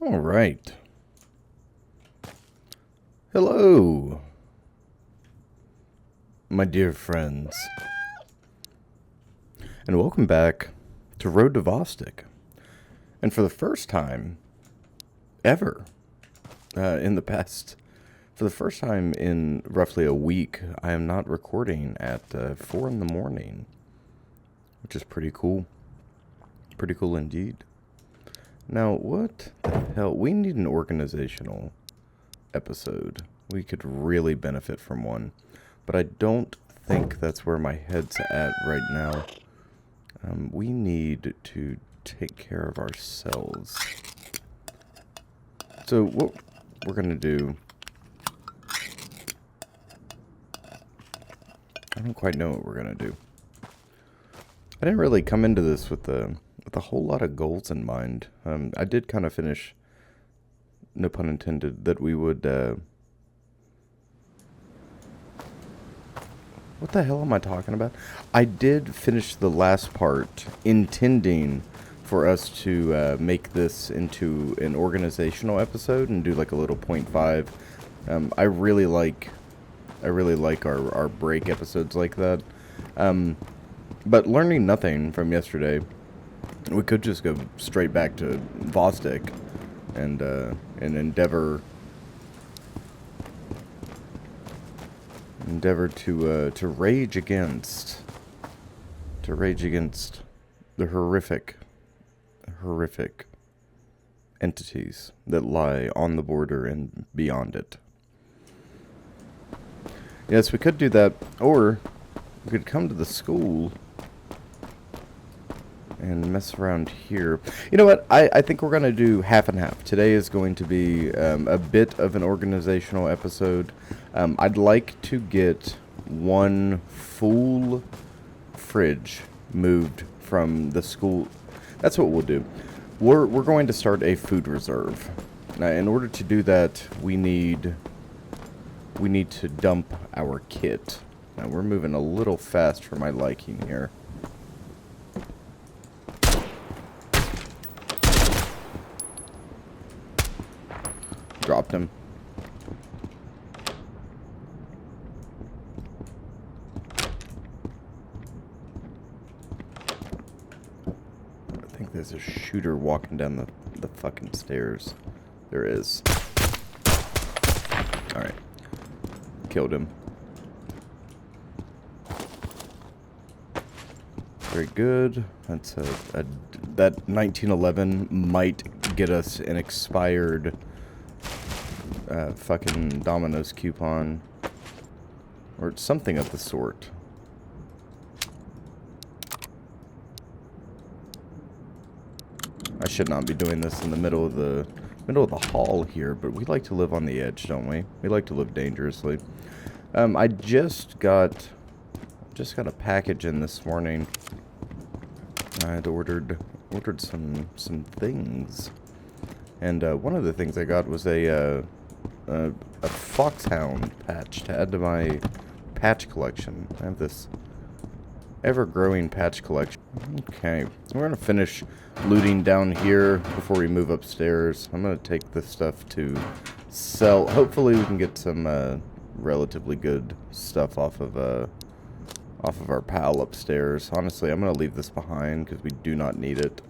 All right. Hello, my dear friends, and welcome back to Road to Vostok. And for the first time ever for the first time in roughly a week, I am not recording at 4 in the morning, which is pretty cool. Pretty cool indeed. Now, what the hell? We need an organizational episode. We could really benefit from one, but I don't think that's where my head's at right now. We need to take care of ourselves. So what we're gonna do, I don't quite know what we're gonna do. I didn't really come into this with a whole lot of goals in mind. I did kind of finish, no pun intended, that we would, what the hell am I talking about? I did finish the last part, intending for us to make this into an organizational episode and do like a little 0.5. I really like our break episodes like that. But learning nothing from yesterday, we could just go straight back to Vostok and endeavor to rage against the horrific entities that lie on the border and beyond it. Yes, we could do that, or we could come to the school and mess around here. You know what? I think we're going to do half and half. Today is going to be a bit of an organizational episode. I'd like to get one full fridge moved from the school. That's what we'll do. We're going to start a food reserve. Now, in order to do that, we need to dump our kit. Now, we're moving a little fast for my liking here. Dropped him. I think there's a shooter walking down the fucking stairs. There is. Alright. Killed him. Very good. That's that 1911 might get us an expired fucking Domino's coupon or something of the sort. I should not be doing this in the middle of the hall here, but we like to live on the edge, don't we? We like to live dangerously. I just got a package in this morning. I had ordered some things, and one of the things I got was a foxhound patch to add to my patch collection. I have this ever-growing patch collection. Okay, we're gonna finish looting down here before we move upstairs. I'm gonna take this stuff to sell. Hopefully we can get some relatively good stuff off of our pal upstairs. Honestly, I'm gonna leave this behind because we do not need it.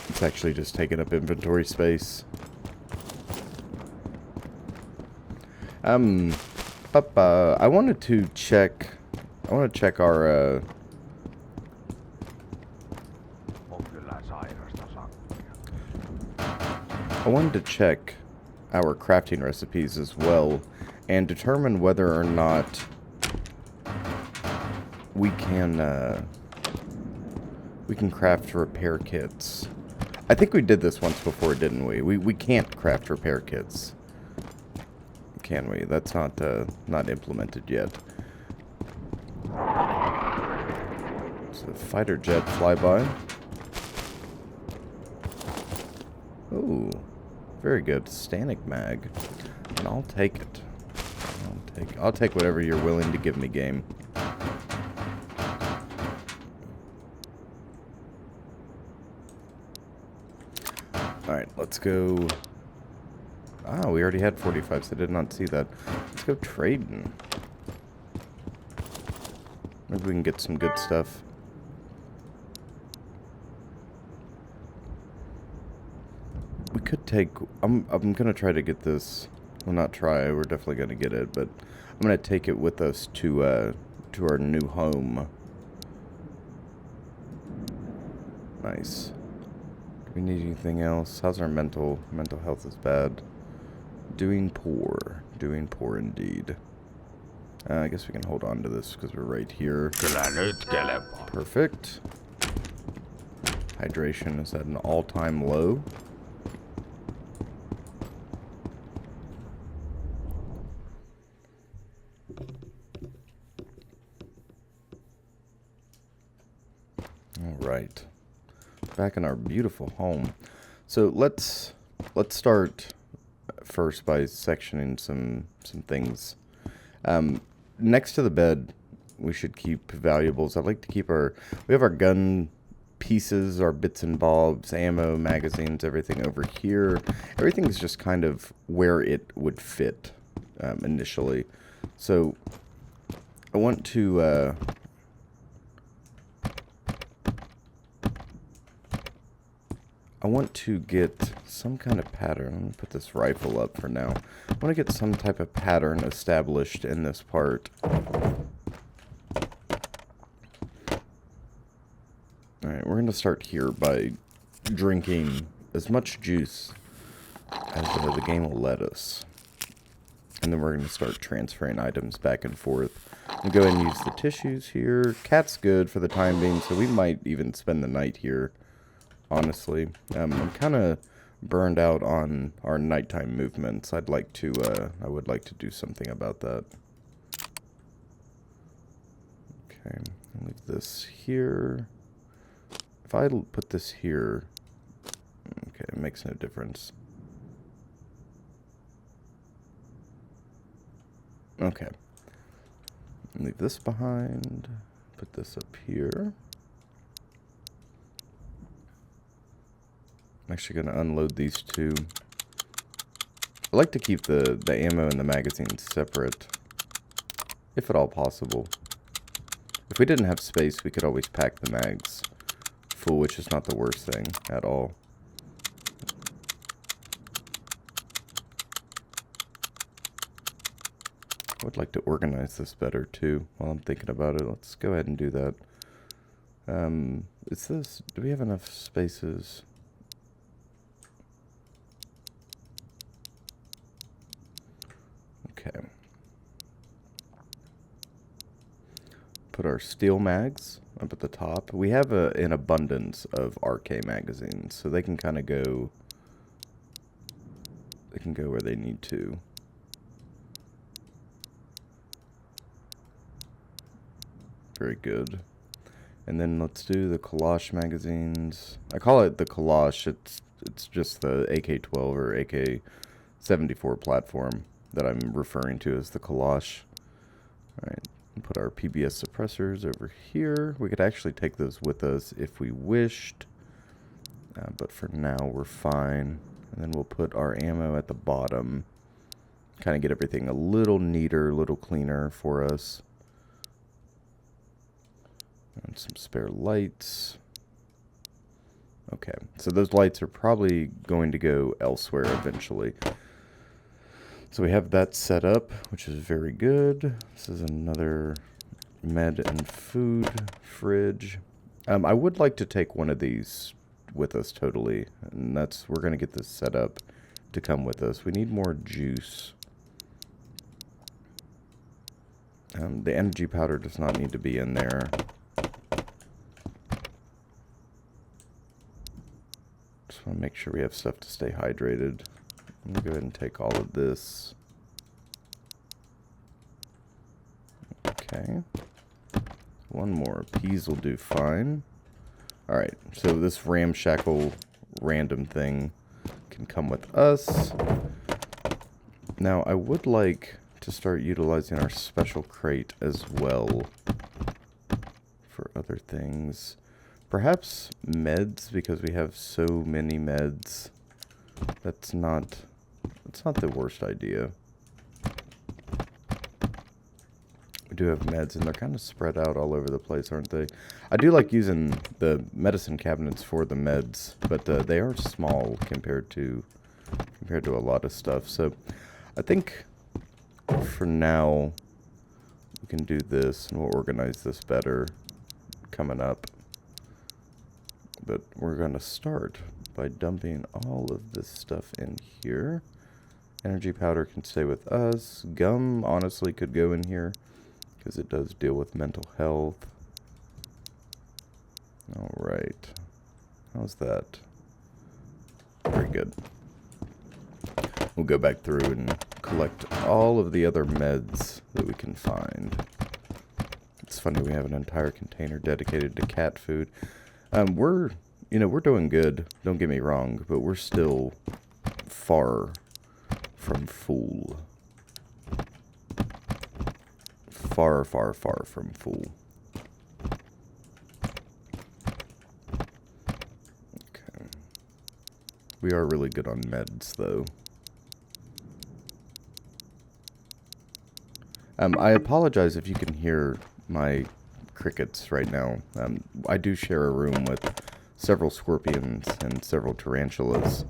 It's actually just taking up inventory space. I wanted to check. I want to check our. I wanted to check our crafting recipes as well, and determine whether or not we can craft repair kits. I think we did this once before, didn't we? We can't craft repair kits. Can we? That's not implemented yet. It's a fighter jet flyby. Ooh, very good. Static mag. And I'll take it. I'll take whatever you're willing to give me, game. Alright, let's go. Ah, we already had 45s. I did not see that. Let's go trading. Maybe we can get some good stuff. We could take... I'm gonna try to get this... Well, not try. We're definitely gonna get it, but I'm gonna take it with us to our new home. Nice. Do we need anything else? How's our mental health is bad. Doing poor. Doing poor indeed. I guess we can hold on to this because we're right here. Perfect. Hydration is at an all-time low. Alright. Back in our beautiful home. So let's start first by sectioning some things. Next to the bed, we should keep valuables. I'd like to keep we have our gun pieces, our bits and bobs, ammo, magazines, everything over here. Everything's just kind of where it would fit initially. So I want to get some kind of pattern. Let me put this rifle up for now. I want to get some type of pattern established in this part. Alright, we're going to start here by drinking as much juice as the game will let us. And then we're going to start transferring items back and forth. We'll go ahead and use the tissues here. Cat's good for the time being, so we might even spend the night here. Honestly, I'm kind of burned out on our nighttime movements. I would like to do something about that. Okay, I'll leave this here. If I put this here, okay, it makes no difference. Okay, leave this behind. Put this up here. I'm actually going to unload these two. I like to keep the ammo and the magazines separate, if at all possible. If we didn't have space, we could always pack the mags full, which is not the worst thing at all. I would like to organize this better too while I'm thinking about it. Let's go ahead and do that. Do we have enough spaces? Okay. Put our steel mags up at the top. We have an abundance of RK magazines, so they can kind of go. They can go where they need to. Very good. And then let's do the Kalash magazines. I call it the Kalash. It's just the AK-12 or AK-74 platform that I'm referring to as the Kalash. Alright, put our PBS suppressors over here. We could actually take those with us if we wished, but for now we're fine. And then we'll put our ammo at the bottom. Kind of get everything a little neater, a little cleaner for us. And some spare lights. Okay, so those lights are probably going to go elsewhere eventually. So we have that set up, which is very good. This is another med and food fridge. I would like to take one of these with us totally, and we're going to get this set up to come with us. We need more juice. The energy powder does not need to be in there. Just want to make sure we have stuff to stay hydrated. I'm going to go ahead and take all of this. Okay. One more. Peas will do fine. Alright, so this ramshackle random thing can come with us. Now, I would like to start utilizing our special crate as well for other things. Perhaps meds, because we have so many meds. That's not the worst idea. We do have meds, and they're kind of spread out all over the place, aren't they? I do like using the medicine cabinets for the meds, but they are small compared to a lot of stuff. So I think for now we can do this, and we'll organize this better coming up. But we're going to start by dumping all of this stuff in here. Energy powder can stay with us. Gum, honestly, could go in here because it does deal with mental health. All right. How's that? Very good. We'll go back through and collect all of the other meds that we can find. It's funny, we have an entire container dedicated to cat food. We're doing good, don't get me wrong, but we're still far from full. Far, far, far from full. Okay. We are really good on meds, though. I apologize if you can hear my crickets right now. I do share a room with several scorpions and several tarantulas.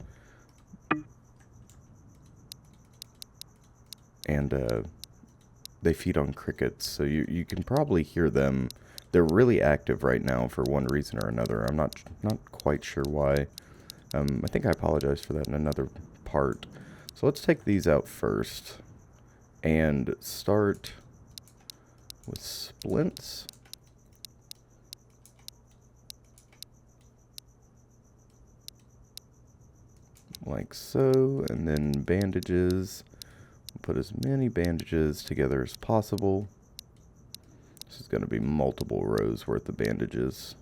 And they feed on crickets, so you can probably hear them. They're really active right now for one reason or another. I'm not quite sure why. I think I apologize for that in another part. So let's take these out first and start with splints. Like so, and then bandages. Put as many bandages together as possible. This is going to be multiple rows worth of bandages.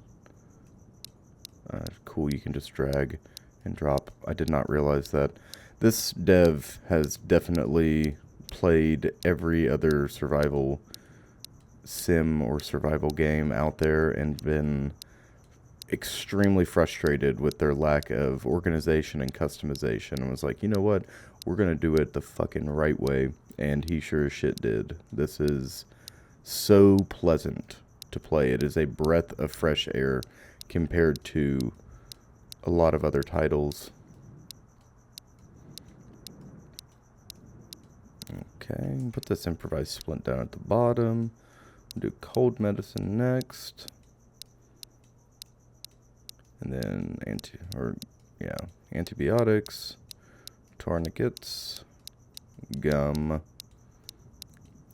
Cool, you can just drag and drop. I did not realize that. This dev has definitely played every other survival sim or survival game out there and been extremely frustrated with their lack of organization and customization, and was like, you know what, we're gonna do it the fucking right way, and he sure as shit did. This is so pleasant to play. It is a breath of fresh air compared to a lot of other titles. Okay, put this improvised splint down at the bottom. Do cold medicine next. And then antibiotics, tourniquets, gum,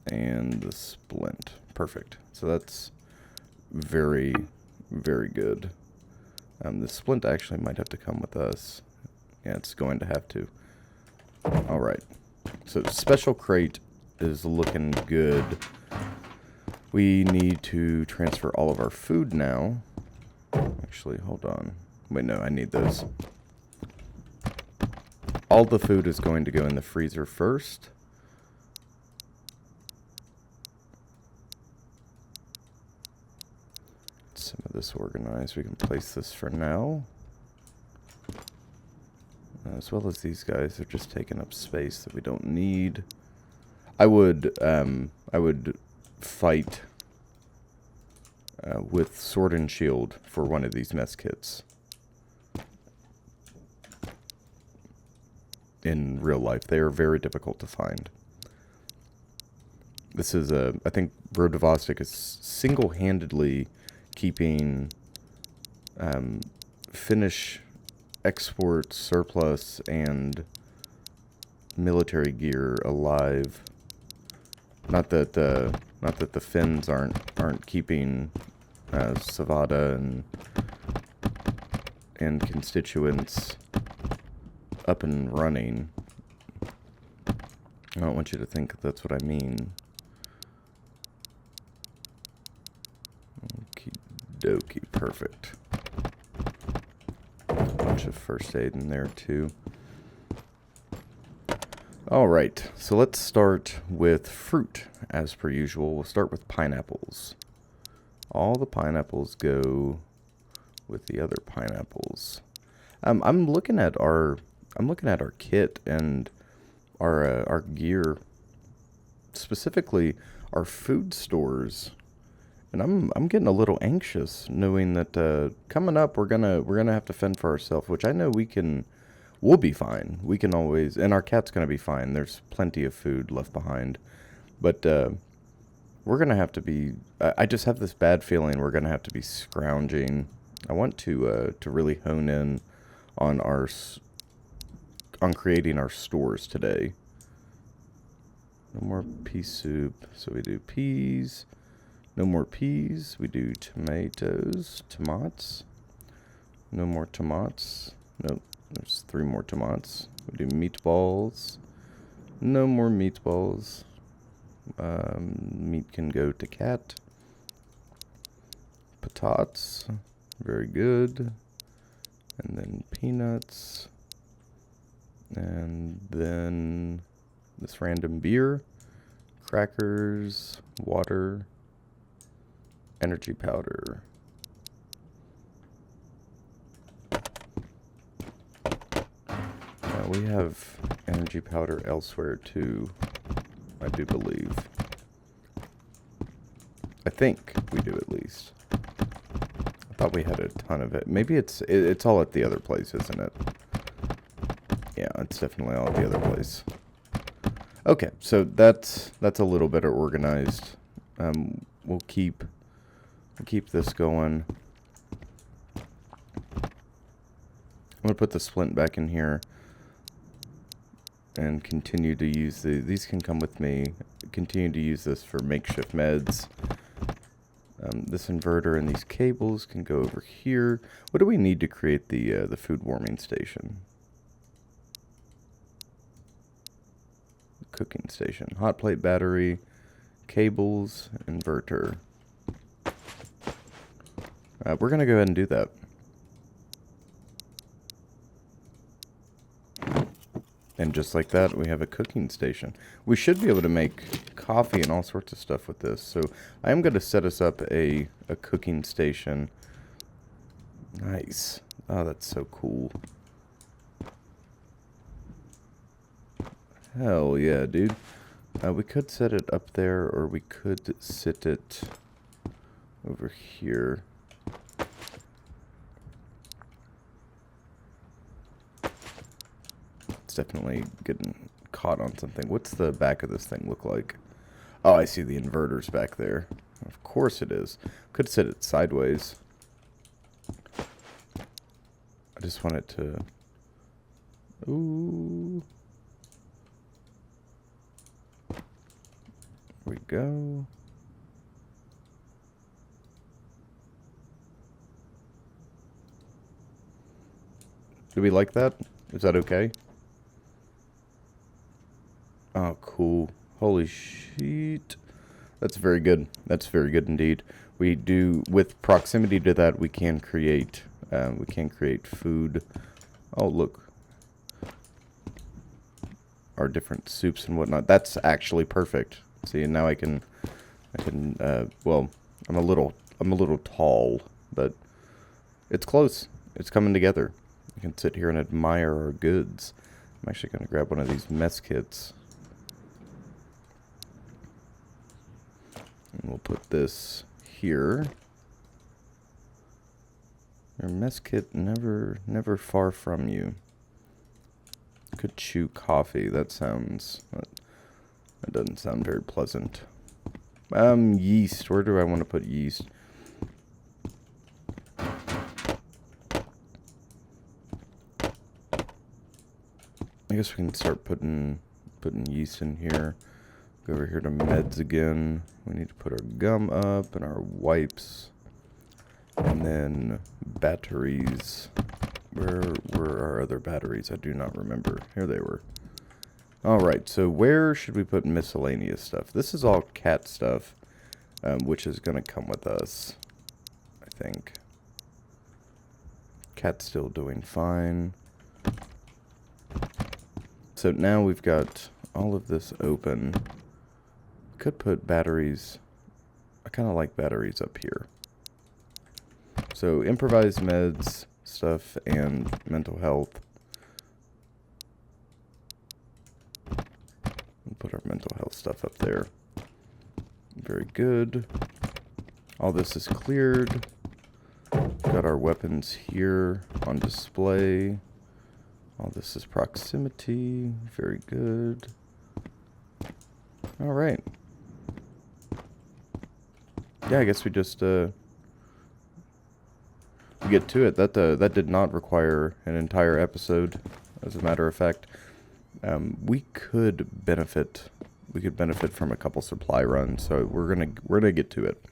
and the splint. Perfect. So that's very, very good. The splint actually might have to come with us. Yeah, it's going to have to. All right. So special crate is looking good. We need to transfer all of our food now. Actually, hold on. Wait, no, I need those. All the food is going to go in the freezer first. Some of this organized. We can place this for now. As well as these guys. They're just taking up space that we don't need. I would fight with sword and shield for one of these mess kits. In real life, they are very difficult to find. This is I think Road to Vostok is single-handedly keeping Finnish export surplus and military gear alive. Not that the Finns aren't keeping Savada and constituents up and running. I don't want you to think that's what I mean. Okie dokie, perfect. Bunch of first aid in there too. Alright, so let's start with fruit, as per usual. We'll start with pineapples. All the pineapples go with the other pineapples. I'm looking at our I'm looking at our kit and our gear, specifically our food stores, and I'm getting a little anxious knowing that coming up we're gonna have to fend for ourselves, which I know we can. We'll be fine. We can always, and our cat's gonna be fine. There's plenty of food left behind, but we're gonna have to be. I just have this bad feeling we're gonna have to be scrounging. I want to really hone in on on creating our stores today. No more pea soup, so we do peas. No more peas, we do tomates. No more tomatoes. Nope, there's 3 more tomatoes. We do meatballs. No more meatballs. Meat can go to cat. Potatoes, very good. And then peanuts. And then this random beer, crackers, water, energy powder. We have energy powder elsewhere too, I do believe. I think we do at least. I thought we had a ton of it. Maybe it's all at the other place, isn't it? Yeah, it's definitely all at the other place. Okay, so that's a little better organized. We'll keep this going. I'm gonna put the splint back in here and continue to use these can come with me. Continue to use this for makeshift meds. This inverter and these cables can go over here. What do we need to create the food warming station? Cooking station. Hot plate battery, cables, inverter. We're going to go ahead and do that. And just like that, we have a cooking station. We should be able to make coffee and all sorts of stuff with this. So I am going to set us up a cooking station. Nice. Oh, that's so cool. Hell yeah, dude. We could set it up there, or we could sit it over here. It's definitely getting caught on something. What's the back of this thing look like? Oh, I see the inverters back there. Of course it is. Could set it sideways. I just want it to... Ooh. There we go. Do we like that? Is that okay? Oh, cool. Holy shit. That's very good. That's very good indeed. We do, with proximity to that, we can create food. Oh, look. Our different soups and whatnot. That's actually perfect. See, and now I can, well, I'm a little tall, but it's close. It's coming together. I can sit here and admire our goods. I'm actually going to grab one of these mess kits. And we'll put this here. Your mess kit never far from you. Could chew coffee. That doesn't sound very pleasant. Yeast. Where do I want to put yeast? I guess we can start putting yeast in here. Go over here to meds again. We need to put our gum up and our wipes. And then batteries. Where were our other batteries? I do not remember. Here they were. Alright, so where should we put miscellaneous stuff? This is all cat stuff, which is going to come with us, I think. Cat's still doing fine. So now we've got all of this open. Could put batteries. I kind of like batteries up here. So improvised meds stuff and mental health. We'll put our mental health stuff up there. Very good. All this is cleared. Got our weapons here on display. All this is proximity. Very good. All right. Yeah, I guess we just we get to it. That did not require an entire episode. As a matter of fact, we could benefit from a couple supply runs. So we're gonna get to it.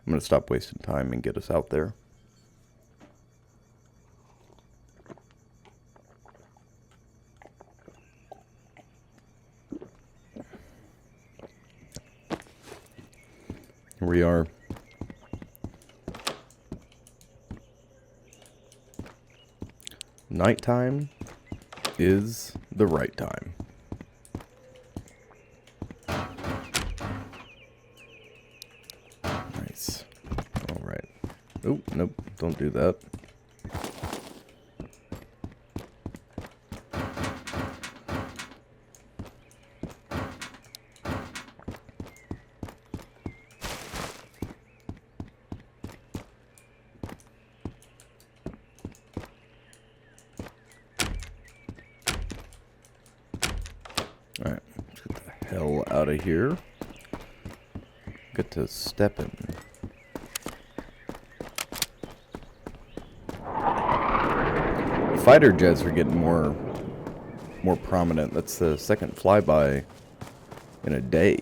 I'm gonna stop wasting time and get us out there. Here we are. Nighttime is the right time. Nice. All right. Oh, nope. Don't do that. Alright, let's get the hell out of here. Get to stepping. Fighter jets are getting more prominent. That's the second flyby in a day.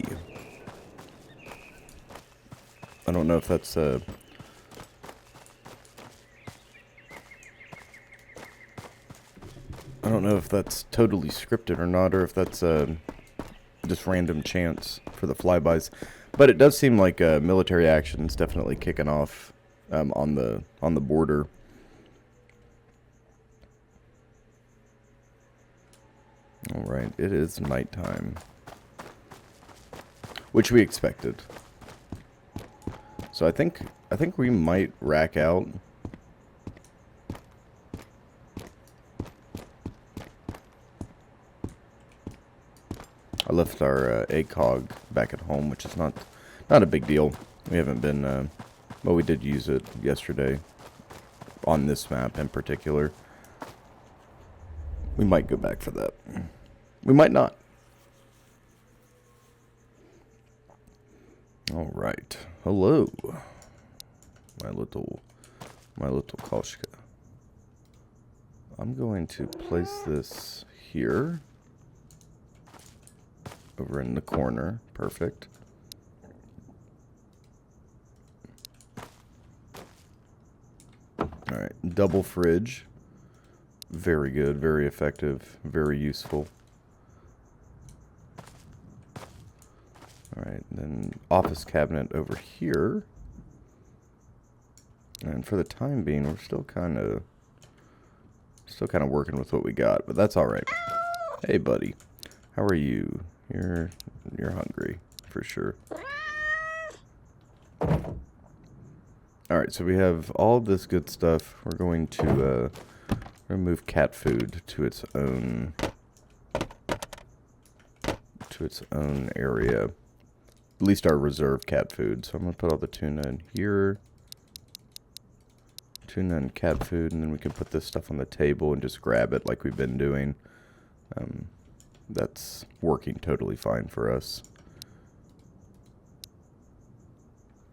I don't know if that's I don't know if that's totally scripted or not, or if that's just random chance for the flybys. But it does seem like military action is definitely kicking off on the border. All right, it is nighttime, which we expected. So I think we might rack out. I left our ACOG back at home, which is not a big deal. We haven't been, well, we did use it yesterday on this map in particular. We might go back for that. We might not. All right. Hello, my little Koshka. I'm going to place this here. Over in the corner. Perfect. Alright, double fridge. Very good, very effective, very useful. Alright, then office cabinet over here. And for the time being, we're still kind of working with what we got, but that's alright. Hey, buddy. How are you? You're hungry, for sure. Alright, so we have all this good stuff. We're going to move cat food to its own area. At least our reserve cat food. So I'm going to put all the tuna in here. Tuna and cat food, and then we can put this stuff on the table and just grab it like we've been doing. That's working totally fine for us.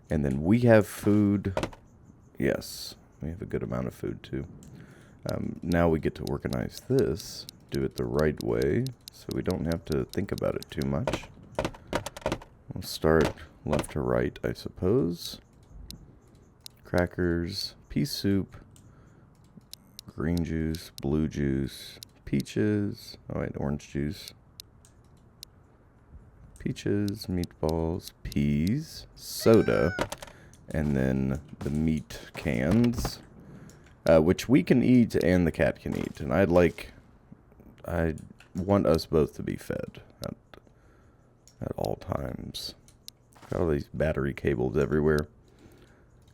And then we have food. Yes, we have a good amount of food too. Now we get to organize this, do it the right way, so we don't have to think about it too much. We'll start left to right, I suppose. Crackers, pea soup, green juice, blue juice, peaches, oh wait, orange juice, peaches, meatballs, peas, soda, and then the meat cans, which we can eat and the cat can eat. And I want us both to be fed at all times. Got all these battery cables everywhere.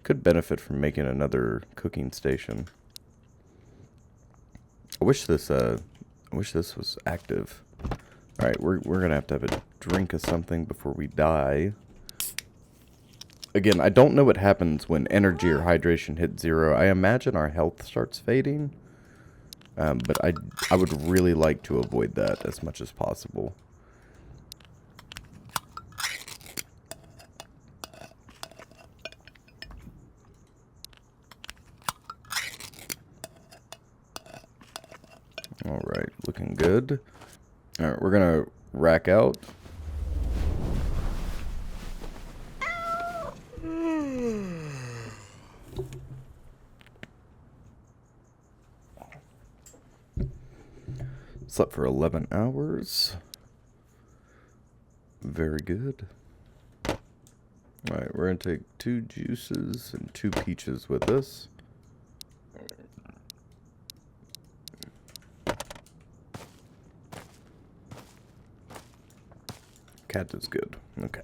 Could benefit from making another cooking station. I wish this was active. All right, we're gonna have to have it drink of something before we die. Again, I don't know what happens when energy or hydration hit 0. I imagine our health starts fading. But I would really like to avoid that as much as possible. Alright, looking good. Alright, we're gonna rack out. Slept for 11 hours. Very good. Alright, we're going to take 2 juices and 2 peaches with us. Cat is good. Okay.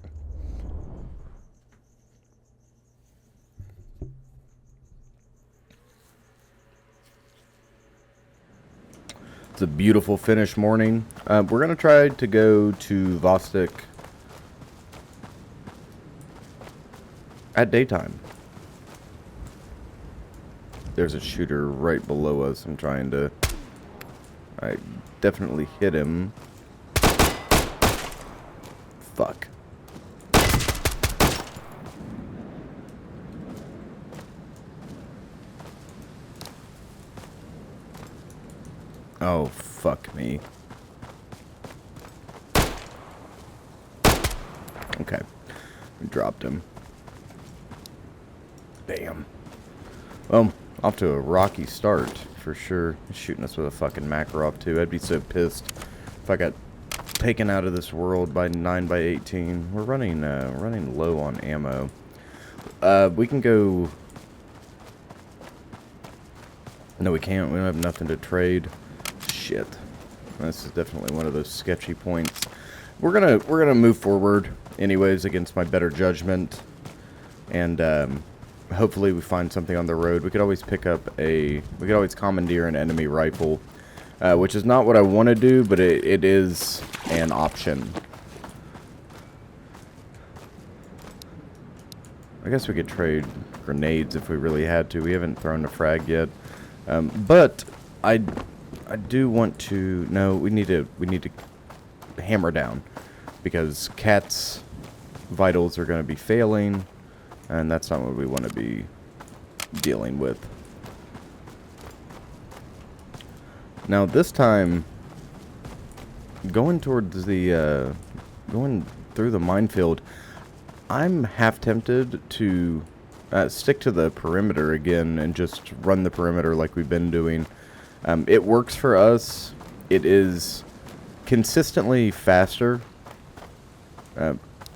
It's a beautiful Finnish morning. We're going to try to go to Vostok at daytime. There's a shooter right below us. I'm trying to... I definitely hit him. Fuck. Oh, fuck me. Okay. We dropped him. Damn. Well, off to a rocky start, for sure. He's shooting us with a fucking Makarov, too. I'd be so pissed if I got taken out of this world by 9x18. We're running low on ammo. We can go... No, we can't. We don't have nothing to trade. Shit. This is definitely one of those sketchy points. We're gonna move forward anyways against my better judgment, and hopefully we find something on the road. We could always pick up we could always commandeer an enemy rifle, which is not what I want to do, but it is an option. I guess we could trade grenades if we really had to. We haven't thrown a frag yet, but I do want to. No, we need to hammer down, because Cat's vitals are going to be failing, and that's not what we want to be dealing with. Now this time, going towards the going through the minefield, I'm half tempted to stick to the perimeter again and just run the perimeter like we've been doing. It works for us. It is consistently faster,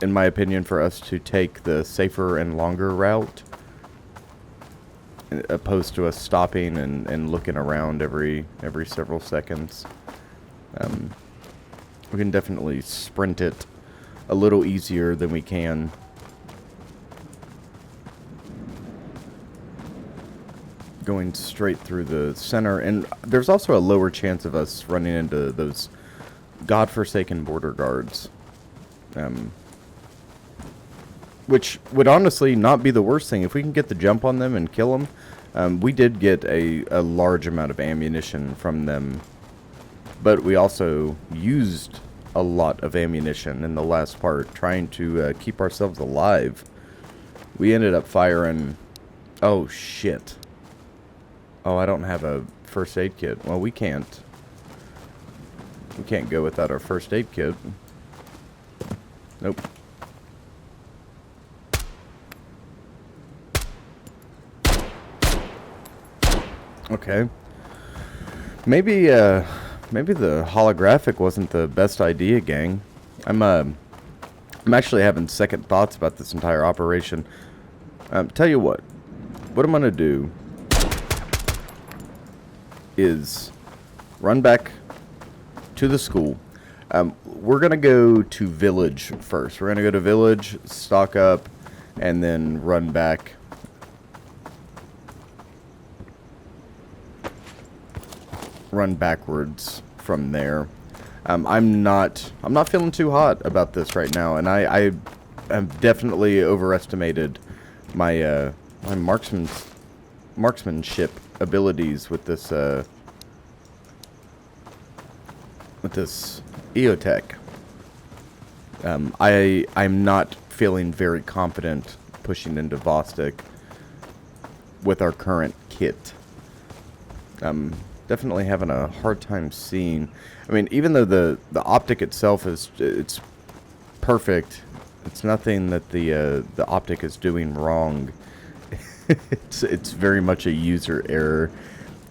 in my opinion, for us to take the safer and longer route, opposed to us stopping and looking around every several seconds. We can definitely sprint it a little easier than we can. Going straight through the center, and there's also a lower chance of us running into those godforsaken border guards, which would honestly not be the worst thing if we can get the jump on them and kill them. We did get a large amount of ammunition from them, but we also used a lot of ammunition in the last part trying to keep ourselves alive. We ended up firing... Oh shit. Oh, I don't have a first aid kit. Well, we can't go without our first aid kit. Nope. Okay. Maybe the holographic wasn't the best idea, gang. I'm actually having second thoughts about this entire operation. Tell you what I'm gonna do is run back to the school. We're going to go to village first. We're going to go to village, stock up, and then run back. Run backwards from there. I'm not feeling too hot about this right now, and I have definitely overestimated my my marksmanship abilities with this EOTech. I'm not feeling very confident pushing into Vostok with our current kit. Definitely having a hard time seeing. I mean, even though the optic itself it's perfect, it's nothing that the optic is doing wrong. it's very much a user error.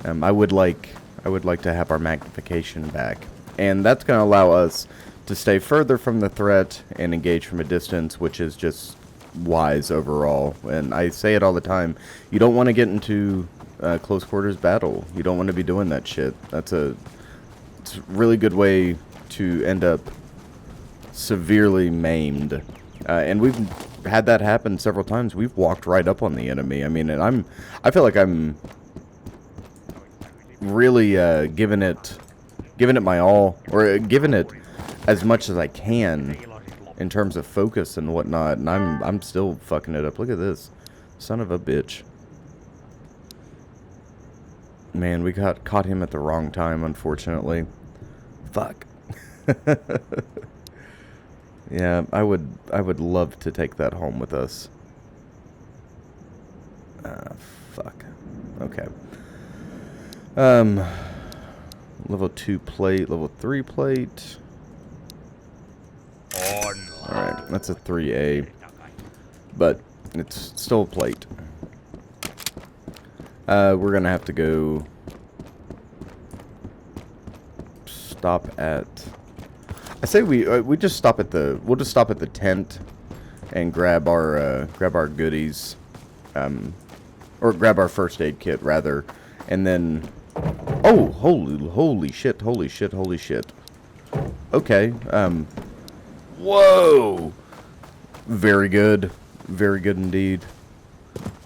I would like to have our magnification back, and that's going to allow us to stay further from the threat and engage from a distance, which is just wise overall. And I say it all the time: you don't want to get into close quarters battle. You don't want to be doing that shit. It's a really good way to end up severely maimed. And we've had that happen several times. We've walked right up on the enemy. I mean, and I feel like I'm really giving it my all, or giving it as much as I can in terms of focus and whatnot, and I'm still fucking it up. Look at this, son of a bitch. Man, we caught him at the wrong time, unfortunately. Fuck. Yeah, I would love to take that home with us. Fuck. Okay. Level 2 plate, level 3 plate. Alright, that's a 3A. But it's still a plate. We're gonna have to go stop at. I say we just stop at the. We'll just stop at the tent and grab our goodies, or grab our first aid kit rather, and then. Oh, holy shit! Holy shit! Holy shit! Okay. Whoa. Very good. Very good indeed.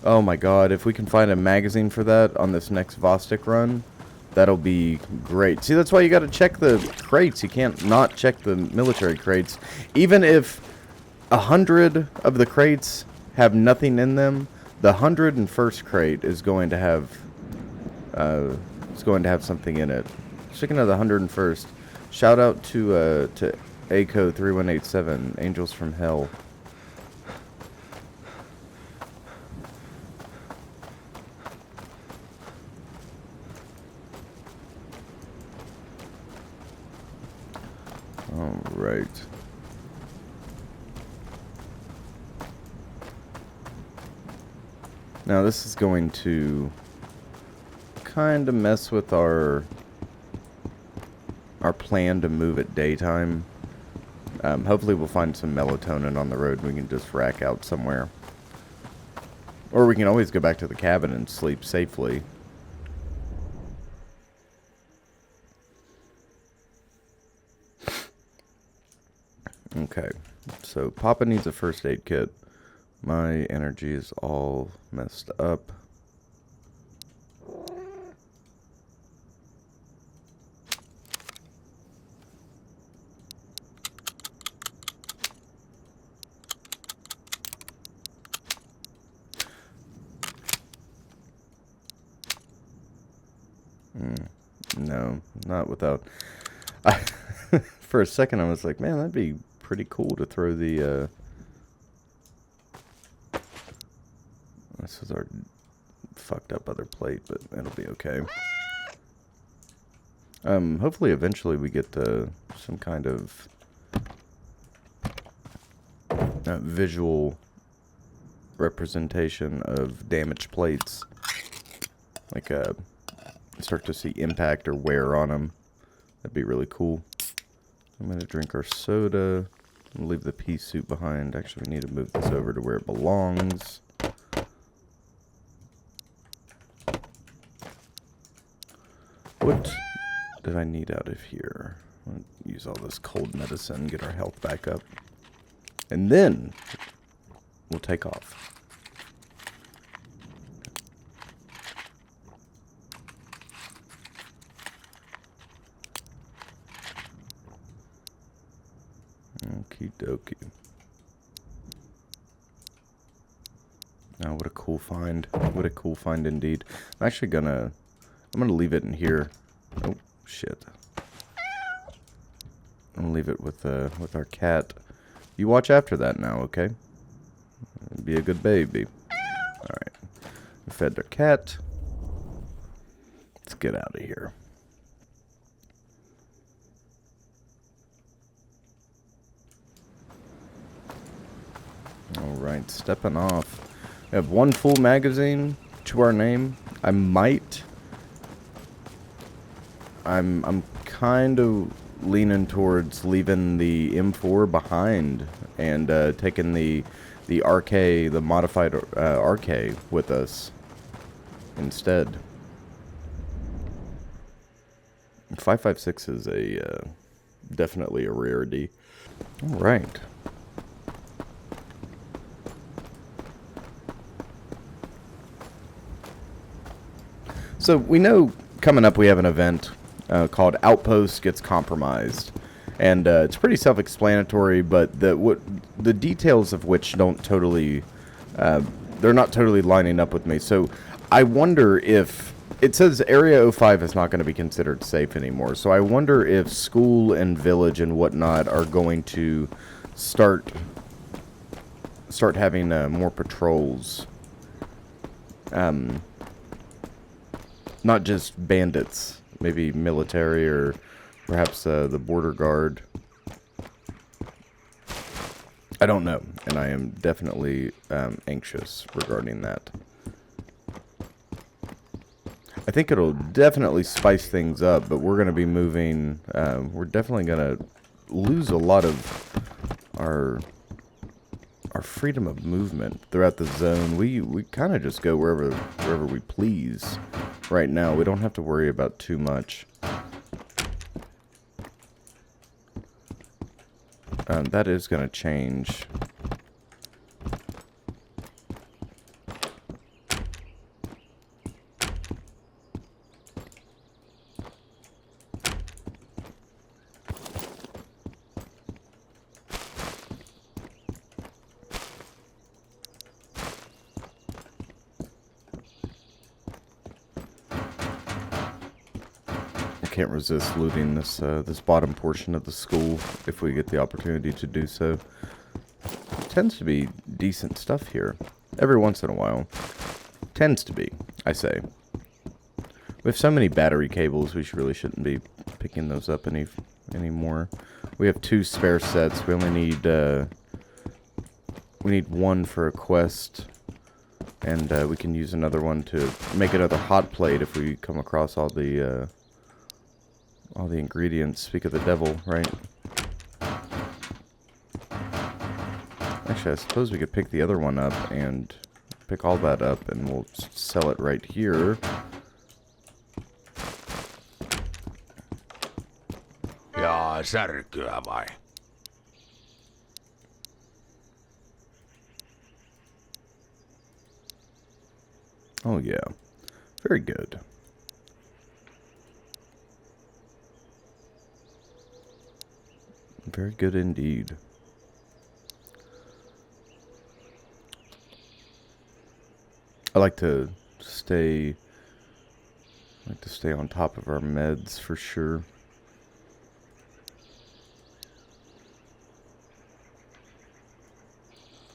Oh my god, if we can find a magazine for that on this next Vostok run, that'll be great. See, that's why you gotta check the crates. You can't not check the military crates. Even if 100 of the crates have nothing in them, the 101st crate is going to have something in it. Speaking of the 101st, shout out to ACO 3187, Angels from Hell. Alright. Now this is going to kind of mess with our plan to move at daytime. Hopefully we'll find some melatonin on the road and we can just rack out somewhere. Or we can always go back to the cabin and sleep safely. Okay, so Papa needs a first aid kit. My energy is all messed up. No, not without. For a second I was like, man, that'd be pretty cool to throw the this is our fucked up other plate, but it'll be okay. Hopefully eventually we get some kind of visual representation of damaged plates, like start to see impact or wear on them. That'd be really cool. I'm gonna drink our soda and leave the pea soup behind. Actually, we need to move this over to where it belongs. What did I need out of here? I'll use all this cold medicine, get our health back up, and then we'll take off. Okie dokie. Oh, what a cool find. What a cool find indeed. I'm gonna leave it in here. Oh, shit. I'm gonna leave it with our cat. You watch after that now, okay? Be a good baby. Alright. We fed their cat. Let's get out of here. Alright, stepping off. We have one full magazine to our name. I'm kind of leaning towards leaving the M4 behind and taking the RK, the modified RK with us instead. 5.56 is definitely a rarity. All right. So we know coming up we have an event called Outpost Gets Compromised, and it's pretty self-explanatory, but the details of which don't totally, they're not totally lining up with me. So I wonder if it says Area 05 is not going to be considered safe anymore. So I wonder if school and village and whatnot are going to start having more patrols. Not just bandits, maybe military or perhaps the border guard. I don't know, and I am definitely anxious regarding that. I think it'll definitely spice things up, but we're going to be moving. We're definitely going to lose a lot of our freedom of movement throughout the zone. We kind of just go wherever we please. Right now, we don't have to worry about too much. That is going to change. Can't resist looting this bottom portion of the school if we get the opportunity to do so. It tends to be decent stuff here every once in a while. Tends to be, I say. We have so many battery cables, we really shouldn't be picking those up anymore. We have 2 spare sets. We only need one for a quest, and we can use another one to make another hot plate if we come across all the ingredients. Speak of the devil, right? Actually, I suppose we could pick the other one up and pick all that up, and we'll sell it right here. Jaa, särkyä vai? Oh yeah, very good. Very good indeed. I like to stay on top of our meds for sure.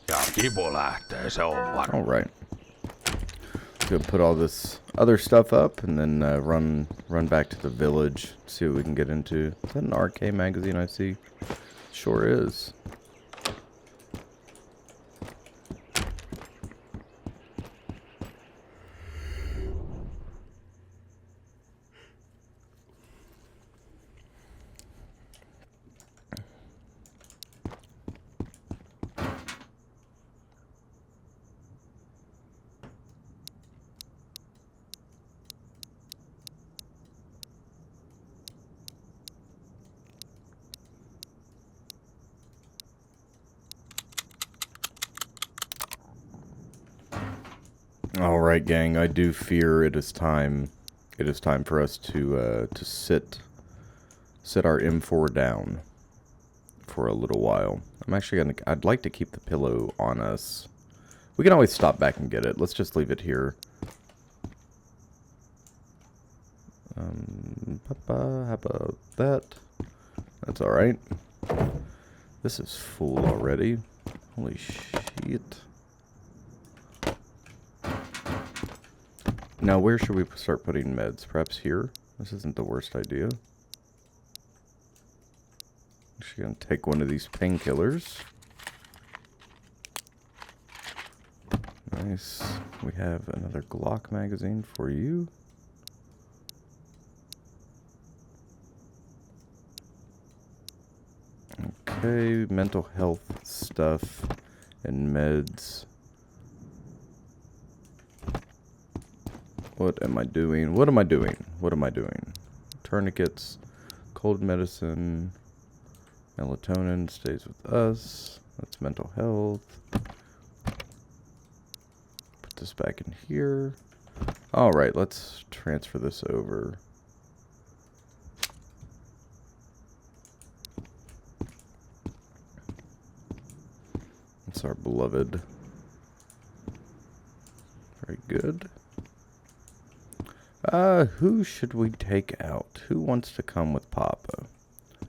Ja kipu lähtee, se on varma. All right. Let's go put all this other stuff up and then run back to the village, see what we can get into. Is that an RK magazine I see? Sure is. All right, gang. I do fear it is time. It is time for us to sit our M4 down for a little while. I'm actually gonna... I'd like to keep the pillow on us. We can always stop back and get it. Let's just leave it here. Papa, how about that? That's alright. This is full already. Holy shit. Now, where should we start putting meds? Perhaps here? This isn't the worst idea. Actually gonna take one of these painkillers. Nice. We have another Glock magazine for you. Okay, mental health stuff and meds. What am I doing? What am I doing? What am I doing? Tourniquets, cold medicine, melatonin stays with us. That's mental health. Put this back in here. Alright, let's transfer this over. It's our beloved. Very good. Who should we take out? Who wants to come with Papa?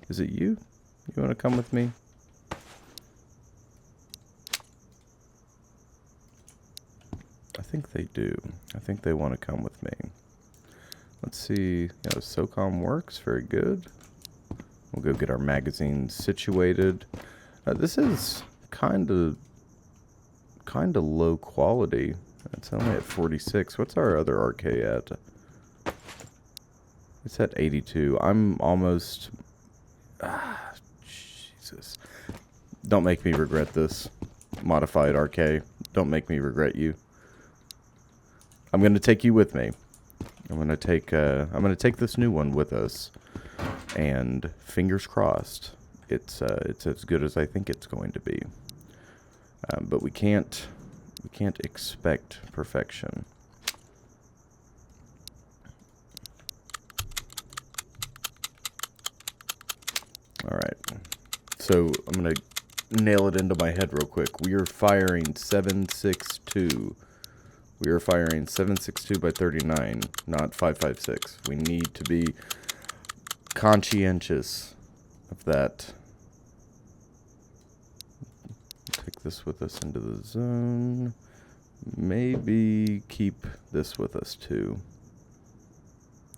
Is it you? You want to come with me? I think they do. I think they want to come with me. Let's see. Yeah, SOCOM works. Very good. We'll go get our magazine situated. This is kind of low quality. It's only at 46. What's our other RK at? It's at 82. I'm almost... Jesus. Don't make me regret this. Modified RK. Don't make me regret you. I'm going to take you with me. I'm going to take this new one with us. And fingers crossed, it's as good as I think it's going to be. But we can't expect perfection. All right. So I'm going to nail it into my head real quick. We are firing 762. We are firing 762 by 39, not 556. We need to be conscientious of that. Take this with us into the zone. Maybe keep this with us too.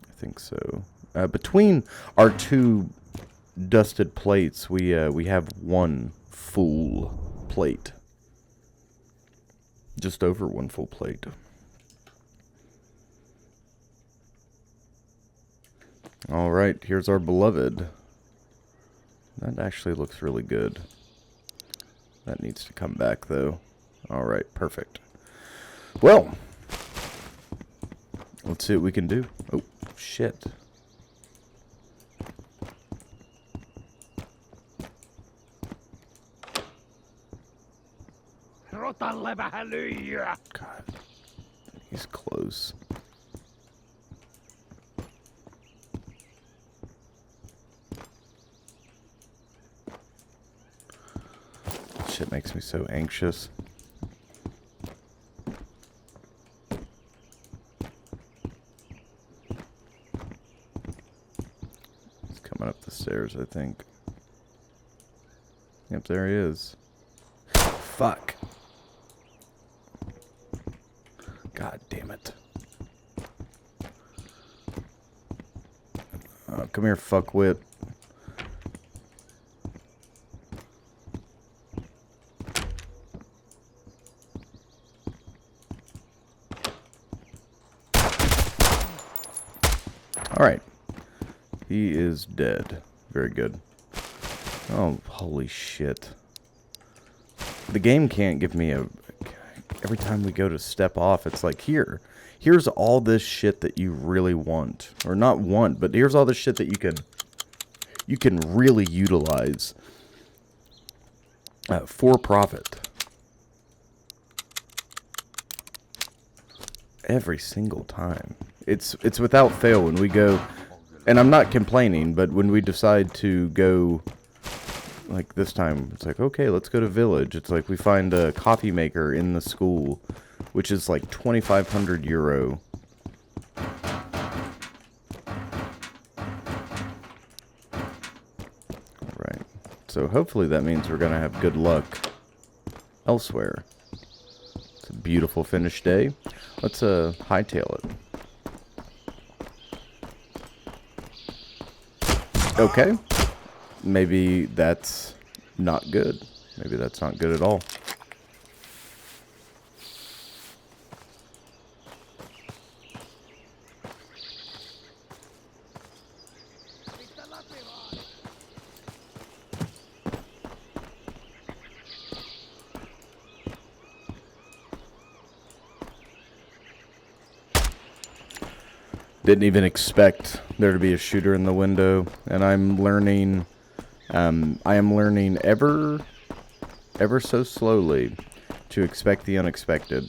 I think so. Between our two dusted plates, we have one full plate. Just over one full plate. All right, here's our beloved. That actually looks really good. That needs to come back, though. All right, perfect. Well, let's see what we can do. Oh, shit. God, he's close. Shit makes me so anxious. He's coming up the stairs, I think. Yep, there he is. Fuck. God damn it. Come here, fuckwit. Alright. He is dead. Very good. Oh, holy shit. The game can't give me a... Every time we go to step off, it's like, here's all this shit that you really want. Or not want, but here's all this shit that you can really utilize for profit. Every single time. It's without fail when we go, and I'm not complaining, but when we decide to go like this time, it's like, okay, let's go to village. It's like we find a coffee maker in the school, which is like 2,500 euro. Alright, so hopefully that means we're going to have good luck elsewhere. It's a beautiful finished day. Let's hightail it. Okay. Maybe that's not good. Maybe that's not good at all. Didn't even expect there to be a shooter in the window, and I'm learning. I am learning ever so slowly to expect the unexpected.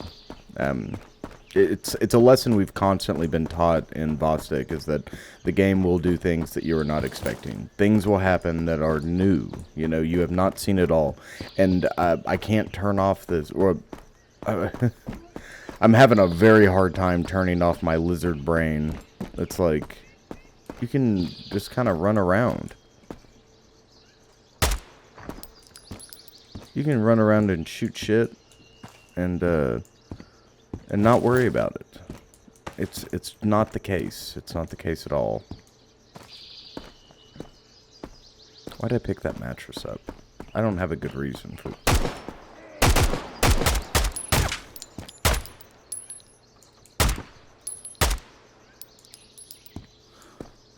It's a lesson we've constantly been taught in Vostok, is that the game will do things that you are not expecting. Things will happen that are new. You know, you have not seen it all, and I can't turn off this. Or I'm having a very hard time turning off my lizard brain. It's like you can just kind of run around. You can run around and shoot shit and not worry about it. It's not the case. It's not the case at all. Why did I pick that mattress up? I don't have a good reason for it.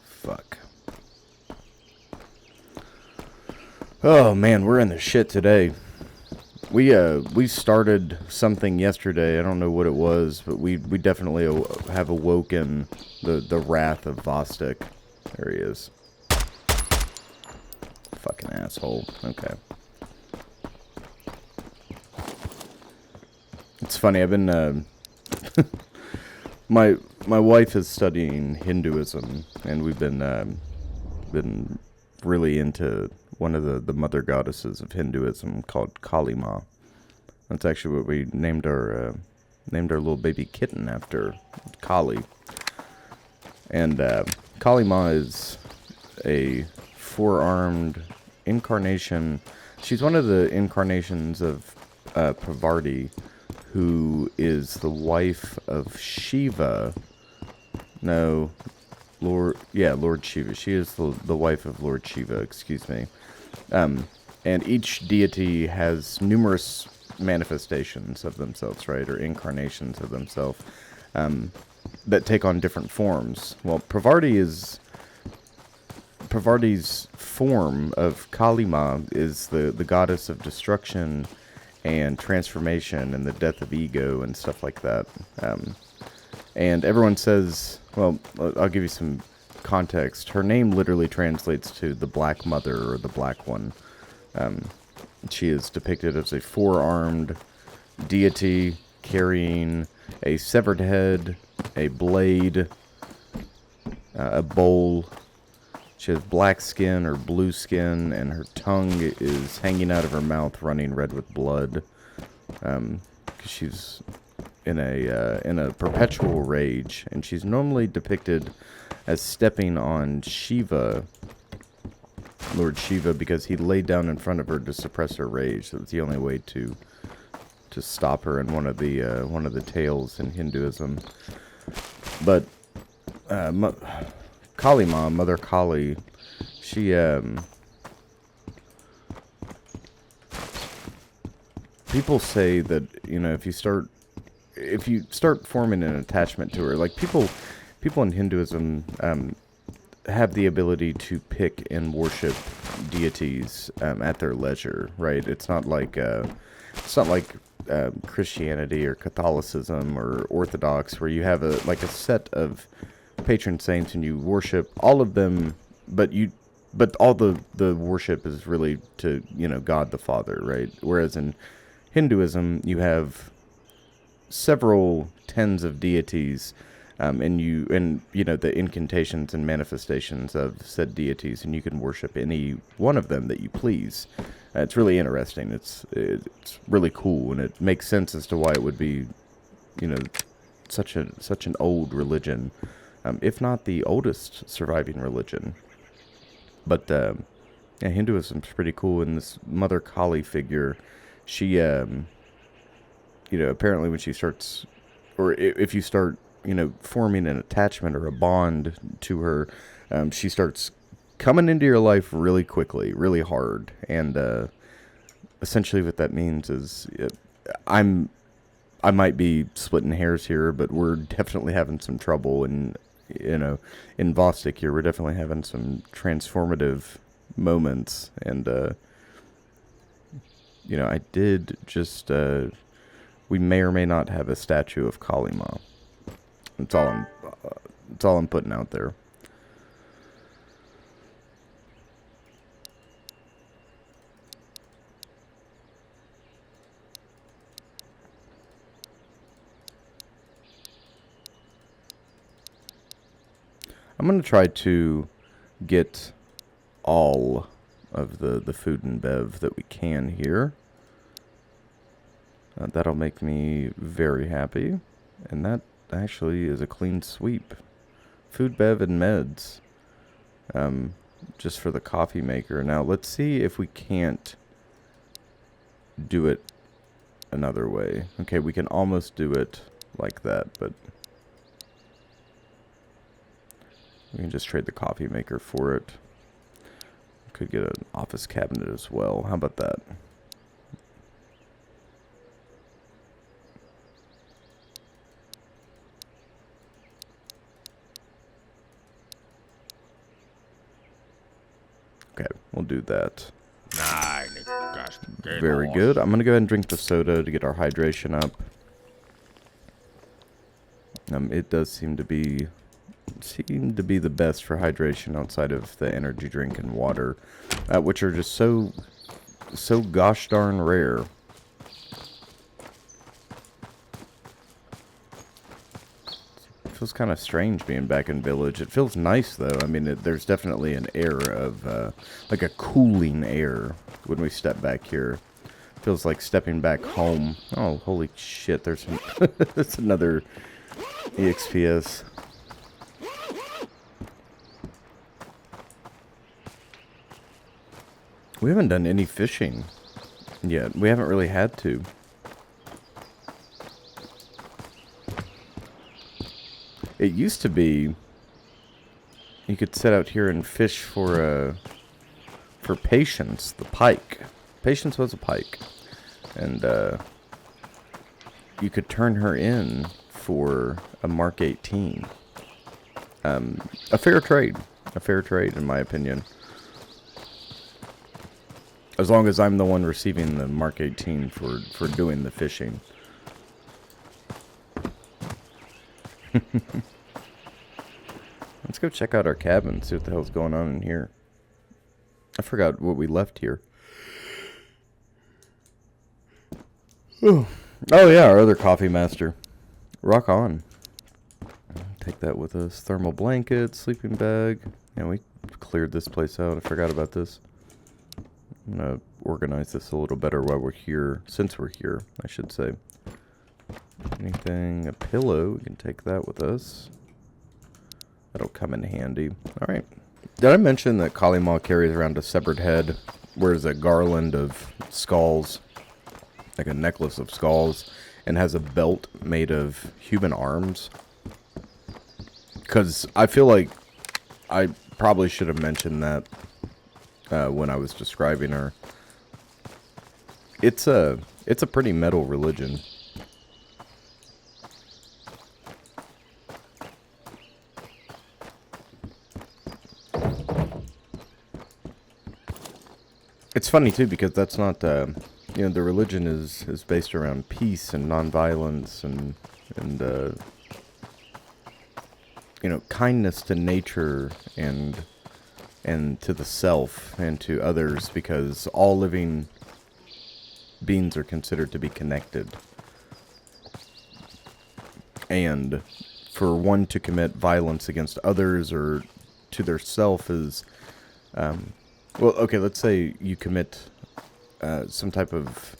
Fuck. Oh man, we're in the shit today. We started something yesterday. I don't know what it was, but we definitely have awoken the wrath of Vostok. There he is. Fucking asshole. Okay. It's funny. I've been my wife is studying Hinduism, and we've been really into one of the mother goddesses of Hinduism called Kali Ma. That's actually what we named our little baby kitten after, Kali. And Kali Ma is a four-armed incarnation. She's one of the incarnations of Parvati, who is the wife of Shiva. No, Lord Shiva. She is the wife of Lord Shiva, excuse me. And each deity has numerous manifestations of themselves, right, or incarnations of themselves, that take on different forms. Well, Parvati's form of Kali Ma is the goddess of destruction and transformation and the death of ego and stuff like that. And everyone says, well, I'll give you some context. Her name literally translates to the Black Mother, or the Black One. She is depicted as a four-armed deity carrying a severed head, a blade, a bowl. She has black skin or blue skin, and her tongue is hanging out of her mouth, running red with blood. 'Cause she's in a perpetual rage, and she's normally depicted as stepping on Shiva, Lord Shiva, because he laid down in front of her to suppress her rage. That's the only way to stop her in one of the tales in Hinduism. But Kali Ma, Mother Kali, she people say that, you know, if you start forming an attachment to her, like people in Hinduism have the ability to pick and worship deities at their leisure, right? It's not like Christianity or Catholicism or Orthodox, where you have a set of patron saints and you worship all of them, but all the worship is really to, you know, God the Father, right? Whereas in Hinduism, you have several tens of deities and the incantations and manifestations of said deities, and you can worship any one of them that you please. It's really interesting. It's really cool, and it makes sense as to why it would be, such an old religion, if not the oldest surviving religion. But yeah, Hinduism's pretty cool, and this Mother Kali figure, she apparently when she starts, or if you start, forming an attachment or a bond to her, she starts coming into your life really quickly, really hard. And essentially what that means is I might be splitting hairs here, but we're definitely having some trouble. And, in Vostok here, we're definitely having some transformative moments. And, I did just, we may or may not have a statue of Kali Ma. That's all I'm putting out there. I'm going to try to get all of the food and bev that we can here. That'll make me very happy. And that actually is a clean sweep. Food, bev, and meds. Just for the coffee maker. Now, let's see if we can't do it another way. Okay, we can almost do it like that, but we can just trade the coffee maker for it. Could get an office cabinet as well. How about that? Okay, we'll do that. Very good. I'm going to go ahead and drink the soda to get our hydration up. It does seem to be the best for hydration outside of the energy drink and water, which are just so gosh darn rare. It feels kind of strange being back in Village. It feels nice though. I mean, there's definitely an air of like a cooling air when we step back here. Feels like stepping back home. Oh, holy shit! There's another EXPS. We haven't done any fishing yet. We haven't really had to. It used to be you could set out here and fish for Patience, the pike. Patience was a pike. And you could turn her in for a Mark 18. A fair trade. A fair trade, in my opinion. As long as I'm the one receiving the Mark 18 for doing the fishing. Let's go check out our cabin, see what the hell's going on in here. I forgot what we left here. Oh yeah, our other coffee master. Rock on. Take that with us. Thermal blanket, sleeping bag. Yeah, we cleared this place out. I forgot about this. I'm going to organize this a little better while we're here. Since we're here, I should say. Anything? A pillow. We can take that with us. That'll come in handy. Alright. Did I mention that Kali Ma carries around a severed head? Wears a garland of skulls. Like a necklace of skulls. And has a belt made of human arms. Because I feel like I probably should have mentioned that when I was describing her. It's a pretty metal religion. It's funny too because that's not the religion is based around peace and nonviolence and kindness to nature and to the self and to others, because all living beings are considered to be connected. And for one to commit violence against others or to their self is, well, okay, let's say you commit some type of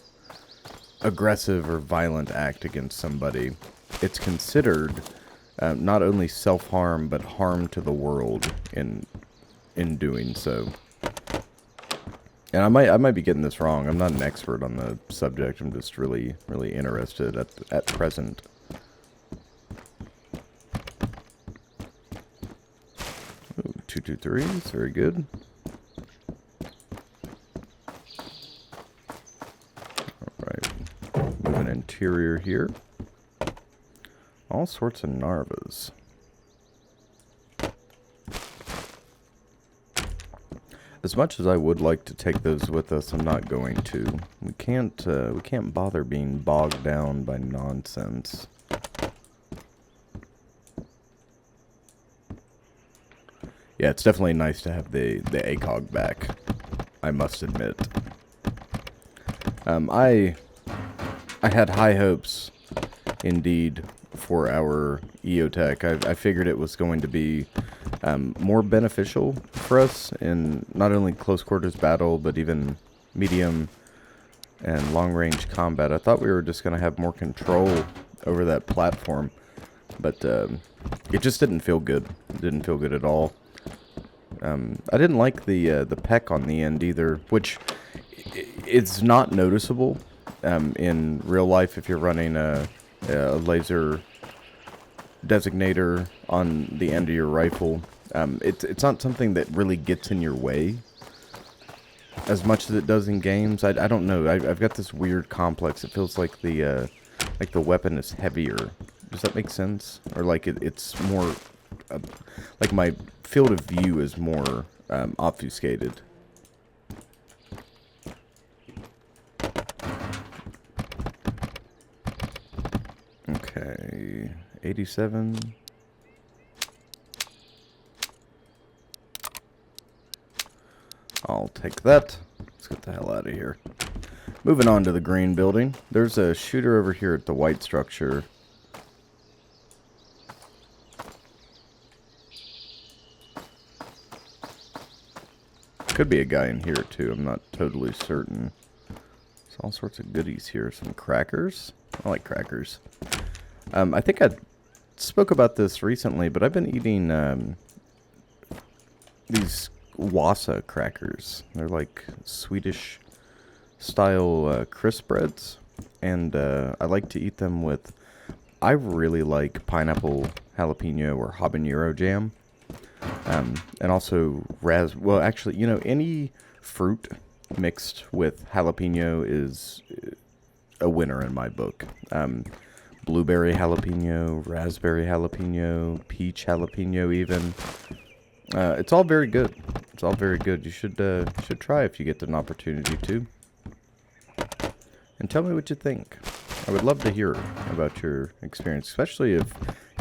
aggressive or violent act against somebody. It's considered not only self-harm, but harm to the world in doing so. And I might be getting this wrong. I'm not an expert on the subject. I'm just really interested at present. Ooh, 223 is very good. All right, moving interior here. All sorts of Narvas. As much as I would like to take those with us, I'm not going to. We can't bother being bogged down by nonsense. Yeah, it's definitely nice to have the ACOG back, I must admit. I had high hopes, indeed, for our EOTech. I figured it was going to be more beneficial for us in not only close quarters battle, but even medium and long range combat. I thought we were just going to have more control over that platform, but it just didn't feel good. It didn't feel good at all. I didn't like the peck on the end either, which it's not noticeable in real life if you're running a laser designator on the end of your rifle. It's not something that really gets in your way as much as it does in games. I don't know. I've got this weird complex. It feels like the weapon is heavier. Does that make sense? Or like it's more like my field of view is more obfuscated. Okay, 87. I'll take that. Let's get the hell out of here. Moving on to the green building. There's a shooter over here at the white structure. Could be a guy in here too. I'm not totally certain. There's all sorts of goodies here. Some crackers. I like crackers. I think I spoke about this recently, but I've been eating these Wassa crackers. They're like Swedish style crisp breads, and I like to eat them with, I really like pineapple jalapeno or habanero jam, and also well actually, you know, any fruit mixed with jalapeno is a winner in my book. Blueberry jalapeno, raspberry jalapeno, peach jalapeno even. It's all very good. It's all very good. You should try if you get an opportunity to. And tell me what you think. I would love to hear about your experience, especially if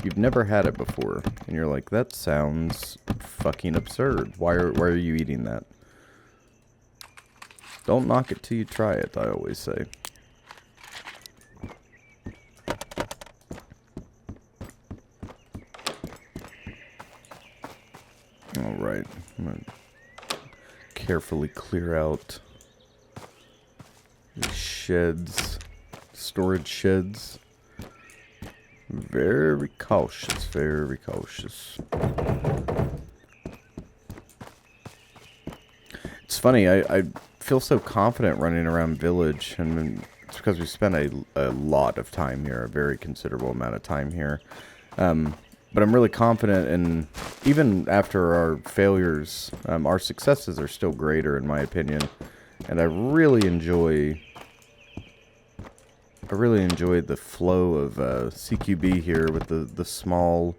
you've never had it before and you're like, that sounds fucking absurd. Why are you eating that? Don't knock it till you try it, I always say. Alright, I'm going to carefully clear out these sheds, storage sheds. Very cautious, very cautious. It's funny, I feel so confident running around Village, and it's because we spent a lot of time here, a very considerable amount of time here. But I'm really confident, and even after our failures, our successes are still greater, in my opinion. And I really enjoyed the flow of CQB here with the small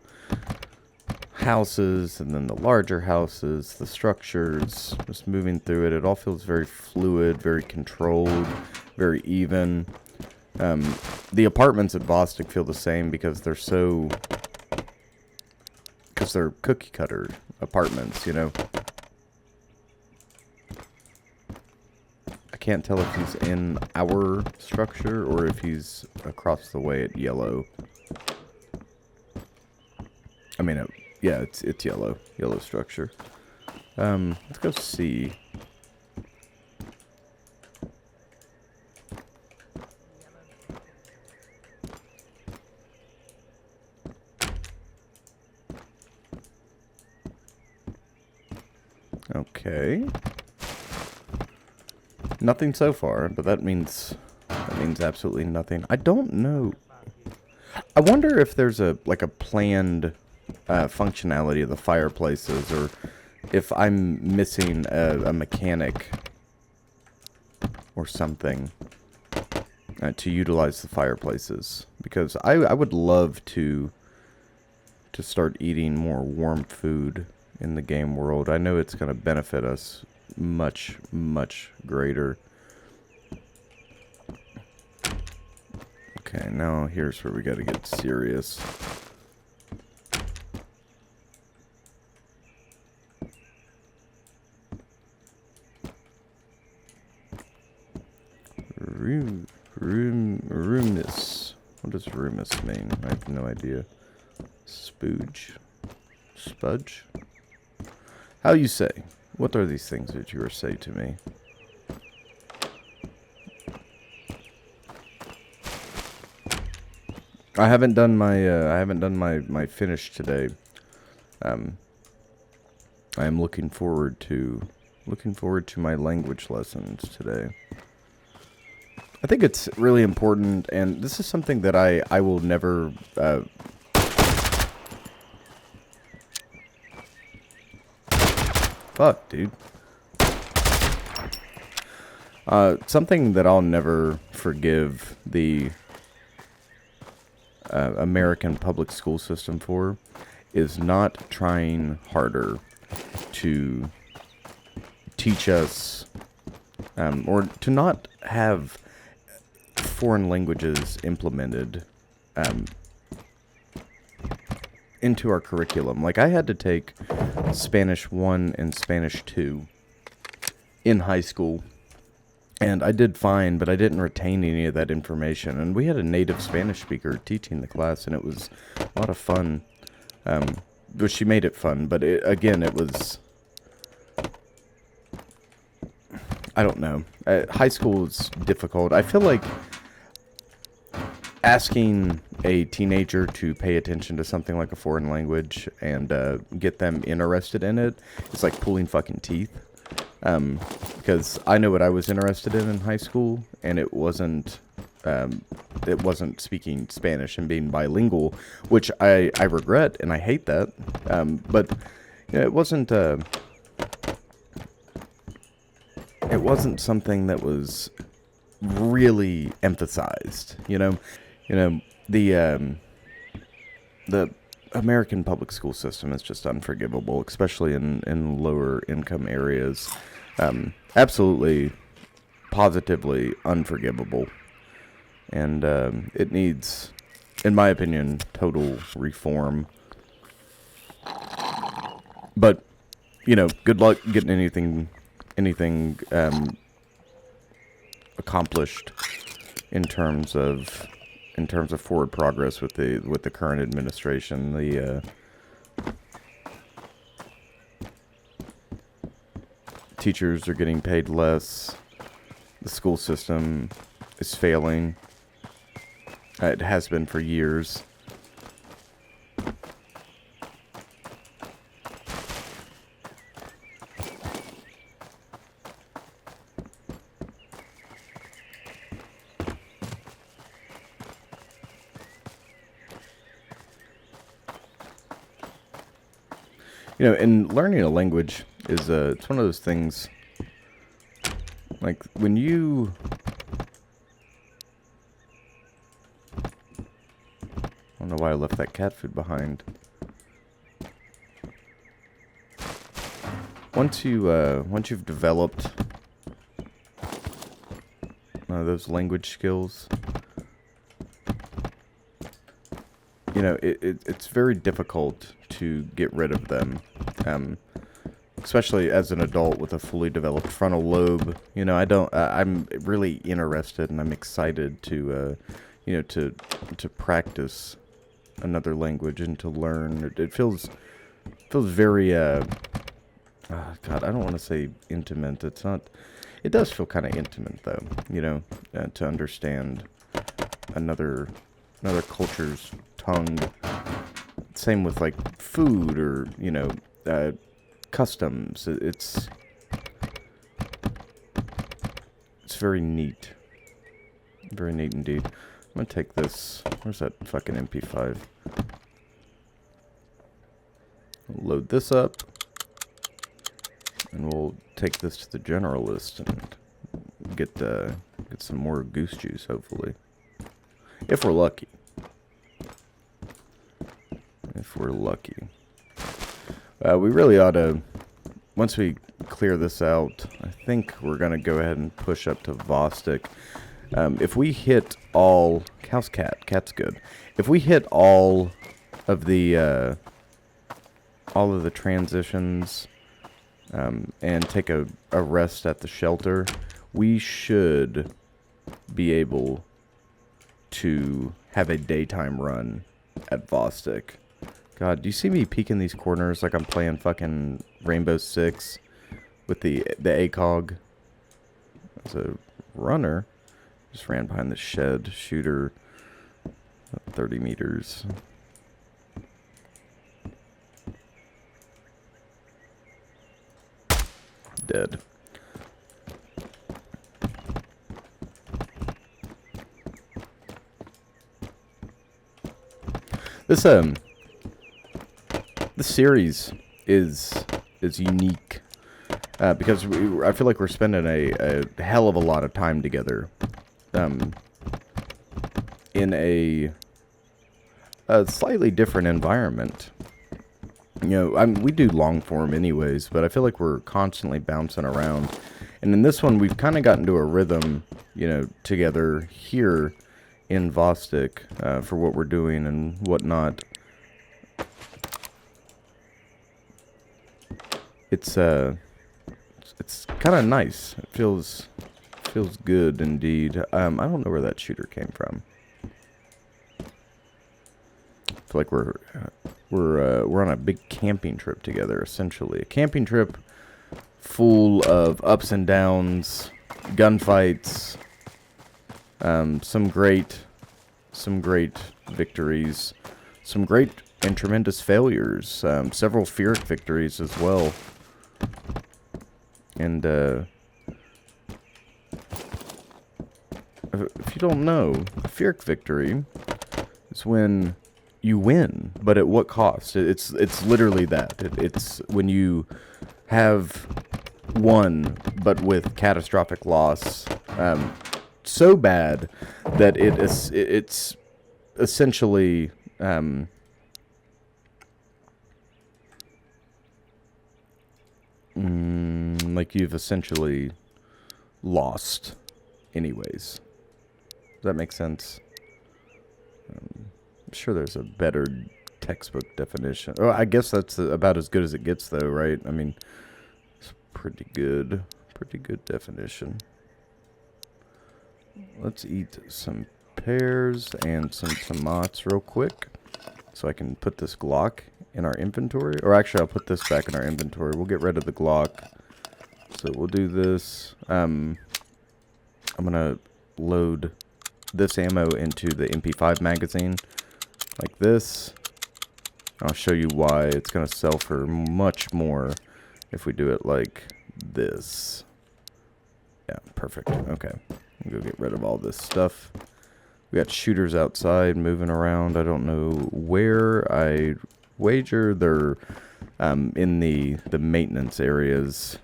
houses and then the larger houses, the structures, just moving through it. It all feels very fluid, very controlled, very even. The apartments at Vostok feel the same because they're cookie cutter apartments, you know. I can't tell if he's in our structure or if he's across the way at yellow. I mean, yeah, it's yellow. Yellow structure. Let's go see. Okay. Nothing so far, but that means absolutely nothing. I don't know. I wonder if there's a planned functionality of the fireplaces, or if I'm missing a mechanic or something to utilize the fireplaces. Because I would love to start eating more warm food in the game world. I know it's going to benefit us much, much greater. Okay, now here's where we got to get serious. Roomis. What does roomis mean? I have no idea. Spooge. Spudge? How you say? What are these things that you are say to me? I haven't done my finish today. I am looking forward to my language lessons today. I think it's really important, and this is something that I will never fuck, dude. Something that I'll never forgive the American public school system for is not trying harder to teach us, or to not have foreign languages implemented into our curriculum. Like, I had to take Spanish 1 and Spanish 2 in high school, and I did fine, but I didn't retain any of that information. And we had a native Spanish speaker teaching the class, and it was a lot of fun. But she made it fun, but again, it was... I don't know. High school is difficult. I feel like asking a teenager to pay attention to something like a foreign language and get them interested in it is like pulling fucking teeth. Because I know what I was interested in high school, and it wasn't speaking Spanish and being bilingual, which I regret, and I hate that. But you know, it wasn't something that was really emphasized, you know. The American public school system is just unforgivable, especially in lower income areas. Absolutely, positively unforgivable. And it needs, in my opinion, total reform. But, you know, good luck getting anything accomplished in terms of forward progress with the current administration. The teachers are getting paid less. The school system is failing. It has been for years. You know, and learning a language is it's one of those things, like, when you... I don't know why I left that cat food behind. Once you've developed those language skills, you know, it's very difficult to get rid of them, especially as an adult with a fully developed frontal lobe. You know, I'm really interested, and I'm excited to, you know, to practice another language and to learn. It feels very God, I don't want to say intimate. It's not. It does feel kind of intimate though, you know, to understand another culture's tongue. Same with like food or, you know, customs. It's very neat. Very neat indeed. I'm gonna take this. Where's that fucking MP5? Load this up. And we'll take this to the generalist and get some more goose juice, hopefully. If we're lucky. If we're lucky. We really ought to, once we clear this out, I think we're going to go ahead and push up to Vostok. If we hit all... How's Cat? Cat's good. If we hit all of the transitions and take a rest at the shelter, we should be able to have a daytime run at Vostok. God, do you see me peeking these corners like I'm playing fucking Rainbow Six with the ACOG? As a runner, just ran behind the shed, shooter, 30 meters. Dead. This series is unique because I feel like we're spending a hell of a lot of time together in a slightly different environment. You know, we do long form anyways, but I feel like we're constantly bouncing around. And in this one, we've kind of gotten to a rhythm, you know, together here in Vostok for what we're doing and whatnot. It's kind of nice. It feels good indeed. I don't know where that shooter came from. I feel like we're on a big camping trip together, essentially. A camping trip full of ups and downs, gunfights, some great victories, some great and tremendous failures, several Pyrrhic victories as well. And if you don't know, a Pyrrhic victory is when you win, but at what cost? It's literally that. It's when you have won, but with catastrophic loss, so bad that it's essentially like you've essentially lost anyways. Does that make sense? I'm sure there's a better textbook definition. Oh, I guess that's about as good as it gets, though, right? I mean, it's pretty good definition. Let's eat some pears and some tomatoes real quick so I can put this Glock in our inventory. Or actually, I'll put this back in our inventory. We'll get rid of the Glock. So we'll do this. I'm going to load this ammo into the MP5 magazine like this. I'll show you why it's going to sell for much more if we do it like this. Yeah, perfect. Okay. Go get rid of all this stuff. We got shooters outside moving around. I don't know where. I wager they're in the maintenance areas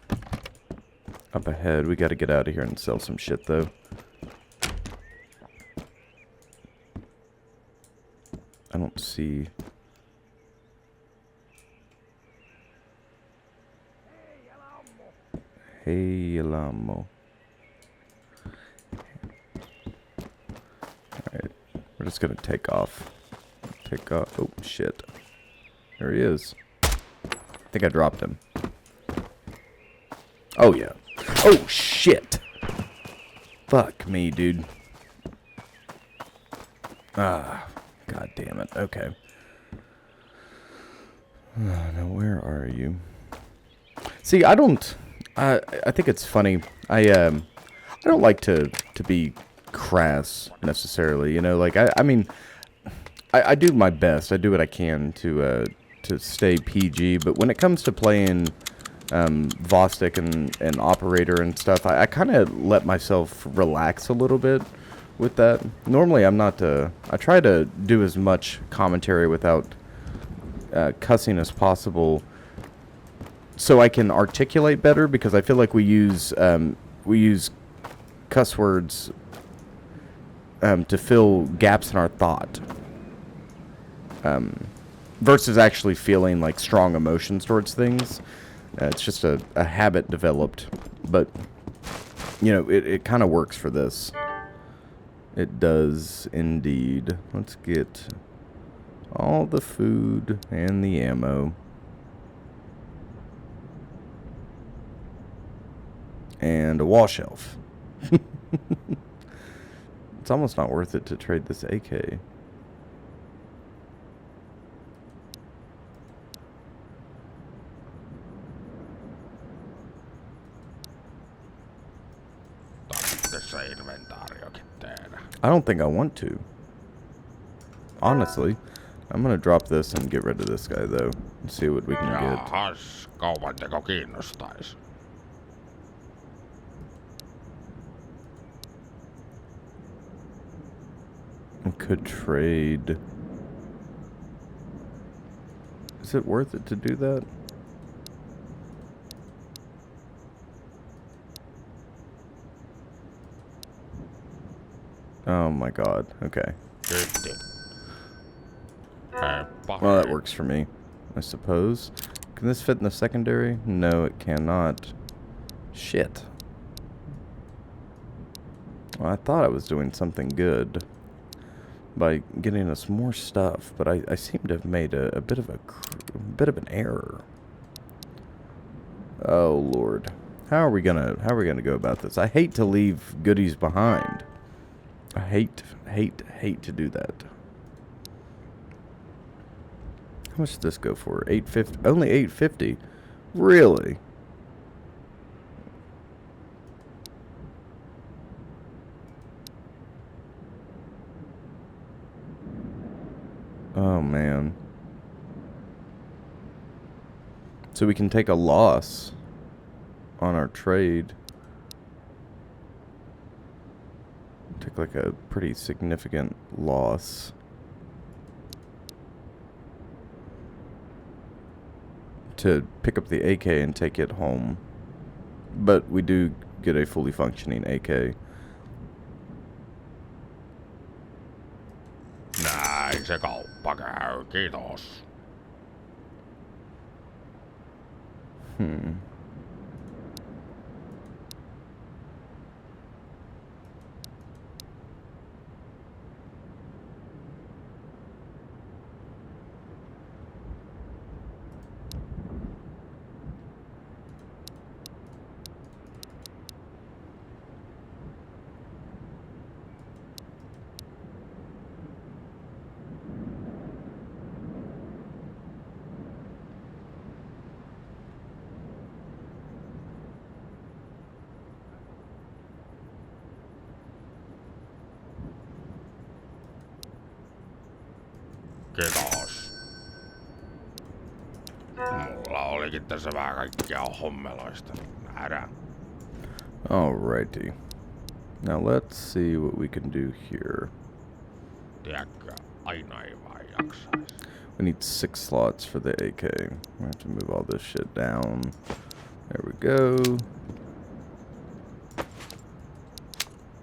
up ahead. We got to get out of here and sell some shit, though. I don't see... Hey, Alamo. Alright, we're just gonna take off. Take off. Oh, shit. There he is. I think I dropped him. Oh, yeah. Oh, shit! Fuck me, dude. Ah, god damn it. Okay. Now, where are you? See, I think it's funny. I don't like to be crass necessarily. You know, like I mean, I do my best. I do what I can to stay PG. But when it comes to playing Vostok and Operator and stuff, I kind of let myself relax a little bit with that. Normally, I'm not. I try to do as much commentary without cussing as possible, so I can articulate better. Because I feel like we use cuss words to fill gaps in our thought, versus actually feeling like strong emotions towards things. It's just a habit developed, but you know, it kind of works for this. It does indeed. Let's get all the food and the ammo. And a wall shelf. It's almost not worth it to trade this AK. Tässä inventaariokin tehdä. I don't think I want to. Honestly. I'm gonna drop this and get rid of this guy though. And see what we can get. Jaahas, kaupanteko kiinnostais? We could trade. Is it worth it to do that? Oh my god. Okay. Kiitti. Well, that works for me, I suppose. Can this fit in the secondary? No, it cannot. Shit. Well, I thought I was doing something good by getting us more stuff, but I seem to have made a bit of an error. Oh Lord, how are we gonna go about this? I hate to leave goodies behind. I hate to do that. How much did this go for? $8.50. Only $8.50. Really? Oh man. So we can take a loss on our trade. Take like a pretty significant loss. To pick up the AK and take it home. But we do get a fully functioning AK. Näin se kauppa käy, kiitos. Kiitos. Mulla olikin tässä vähän kaikkia hommeloista. Nähdään. Alrighty. Now let's see what we can do here. Tiedätkö, aina ei vaan jaksais. We need 6 slots for the AK. We have to move all this shit down. There we go.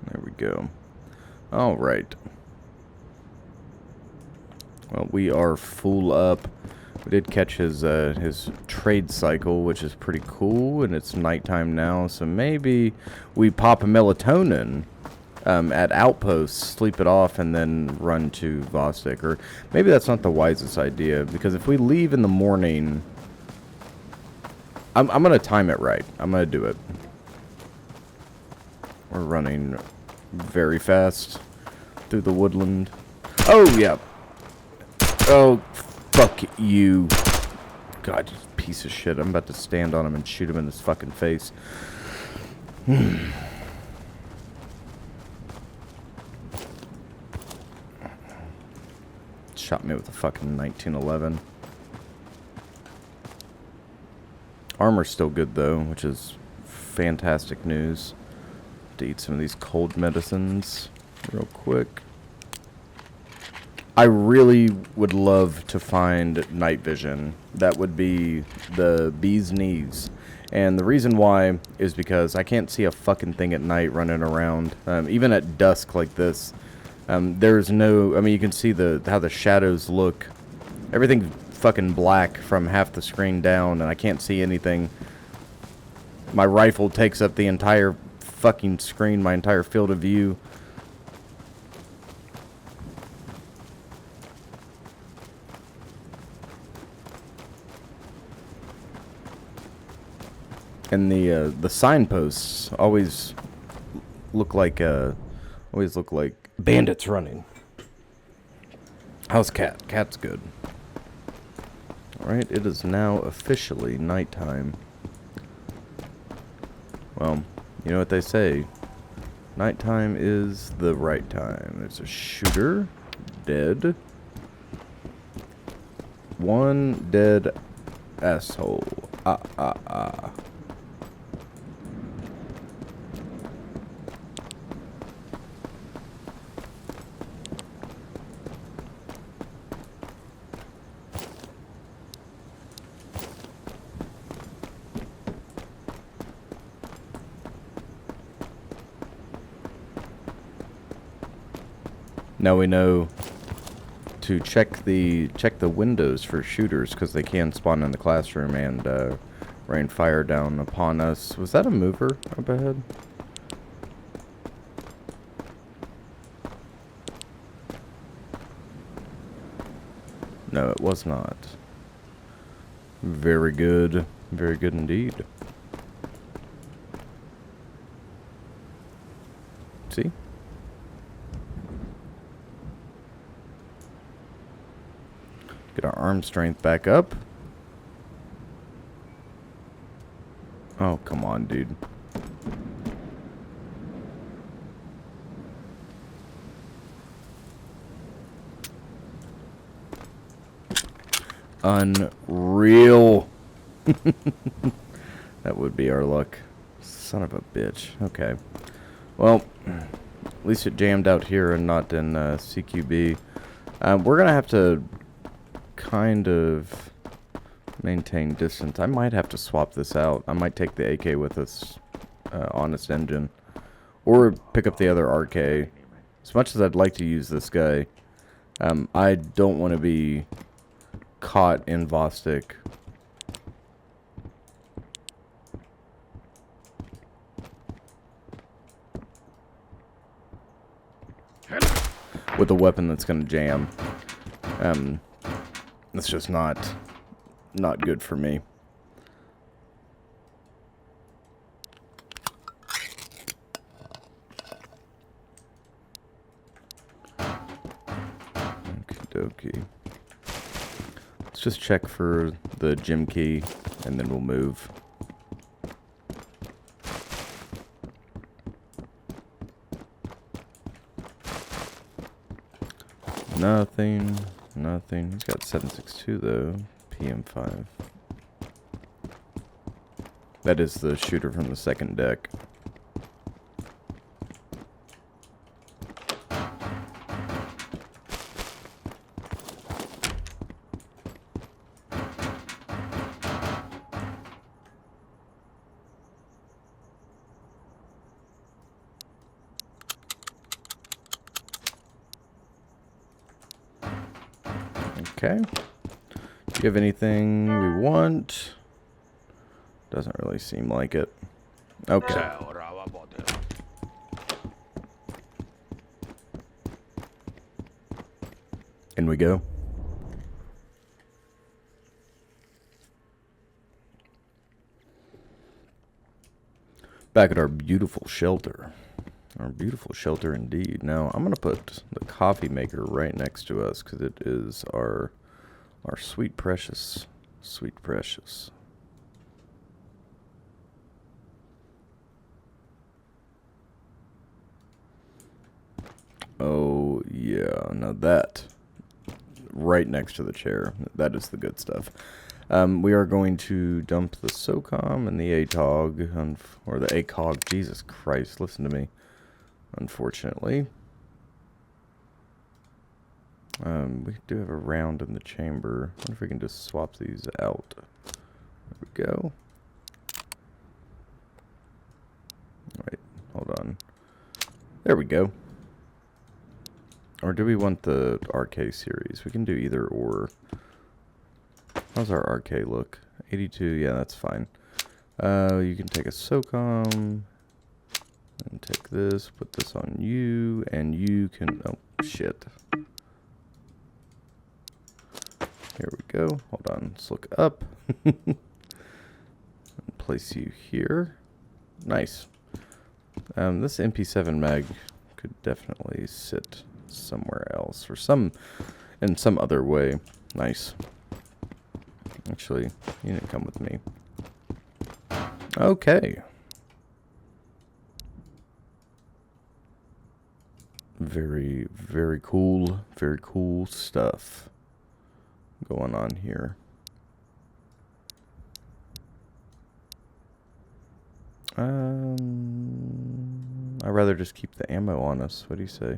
There we go. Alright. Well, we are full up. We did catch his trade cycle, which is pretty cool, and it's nighttime now, so maybe we pop a melatonin at outposts, sleep it off, and then run to Vostok. Or maybe that's not the wisest idea, because if we leave in the morning, I'm going to time it right. I'm going to do it. We're running very fast through the woodland. Oh, yeah. Oh, fuck you. God, you piece of shit. I'm about to stand on him and shoot him in his fucking face. Shot me with a fucking 1911. Armor's still good though, which is fantastic news. To eat some of these cold medicines real quick. I really would love to find night vision. That would be the bee's knees. And the reason why is because I can't see a fucking thing at night running around. Even at dusk like this. There's no... I mean, you can see how the shadows look. Everything's fucking black from half the screen down, and I can't see anything. My rifle takes up the entire fucking screen, my entire field of view. And the signposts always look like bandits running. How's Cat? Cat's good. Alright, it is now officially nighttime. Well, you know what they say. Nighttime is the right time. There's a shooter. Dead. One dead asshole. Now we know to check the windows for shooters, because they can spawn in the classroom and rain fire down upon us. Was that a mover up ahead? No, it was not. Very good. Very good indeed. See? Get our arm strength back up. Oh, come on, dude. Unreal. That would be our luck. Son of a bitch. Okay. Well, at least it jammed out here and not in CQB. We're going to have to kind of maintain distance. I might have to swap this out. I might take the AK with us, Honest Engine, or pick up the other RK. As much as I'd like to use this guy, I don't want to be caught in Vostok. With a weapon that's going to jam. That's just not good for me. Okie dokie. Let's just check for the gym key, and then we'll move. Nothing. Nothing. He's got 7.62 though. PM5. That is the shooter from the second deck. Okay. Do you have anything we want? Doesn't really seem like it. Okay. In we go. Back at our beautiful shelter. Our beautiful shelter indeed. Now, I'm going to put the coffee maker right next to us because it is our sweet precious Sweet precious. Oh, yeah. Now that, right next to the chair, that is the good stuff. We are going to dump the SOCOM and the ATOG, or the ACOG. Jesus Christ, listen to me. Unfortunately. We do have a round in the chamber. I wonder if we can just swap these out. There we go. Wait, hold on. There we go. Or do we want the RK series? We can do either or. How's our RK look? 82, yeah, that's fine. You can take a SOCOM and take this, put this on you, and you can, oh, shit. Here we go. Hold on, let's look up. And place you here. Nice. This MP7 mag could definitely sit somewhere else, or in some other way. Nice. Actually, you didn't come with me. Okay. Very, very cool stuff going on here. I'd rather just keep the ammo on us. What do you say?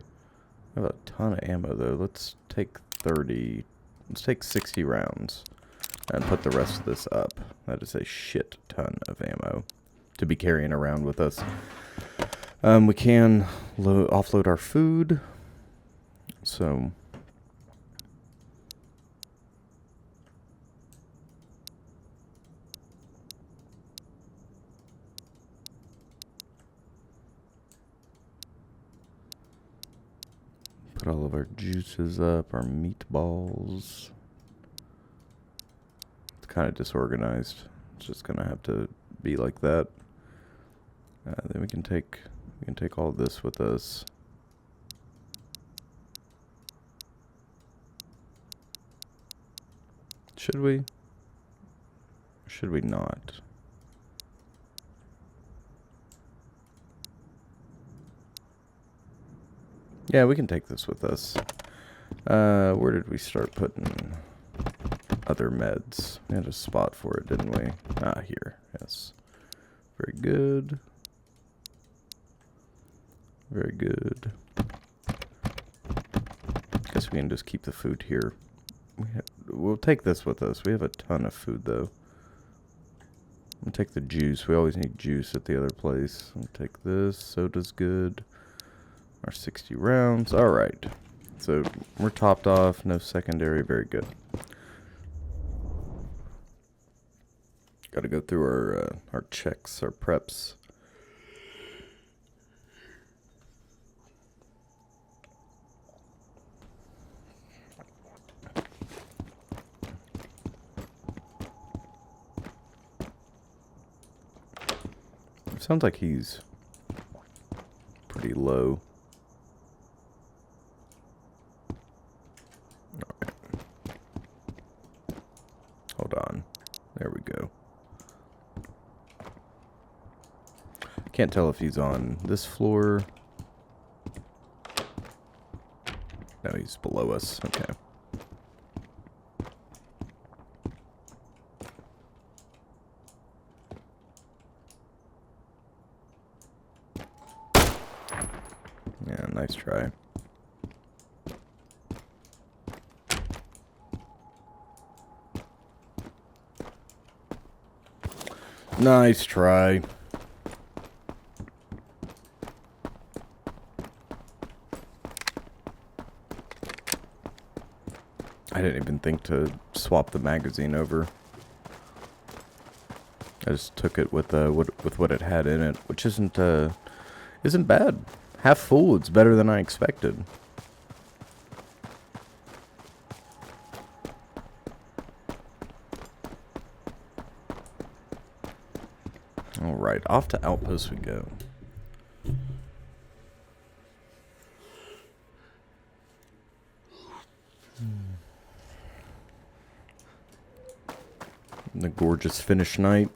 I have a ton of ammo though. Let's take 30. Let's take 60 rounds and put the rest of this up. That is a shit ton of ammo to be carrying around with us. We can offload our food. So put all of our juices up, our meatballs. It's kind of disorganized. It's just gonna have to be like that. Then we can take all of this with us. Should we? Or should we not? Yeah, we can take this with us. Where did we start putting other meds? We had a spot for it, didn't we? Ah, here. Yes. Very good. Very good. Guess we can just keep the food here. We'll take this with us. We have a ton of food, though. We'll take the juice. We always need juice at the other place. We'll take this. Soda's good. Our 60 rounds. All right. So we're topped off. No secondary. Very good. Got to go through our checks, our preps. Sounds like he's pretty low. All right. Hold on. There we go. Can't tell if he's on this floor. No, he's below us. Okay. Yeah, nice try. Nice try. I didn't even think to swap the magazine over. I just took it with what it had in it, which isn't bad. Half full, it's better than I expected. All right, off to Outpost we go. The gorgeous finish night.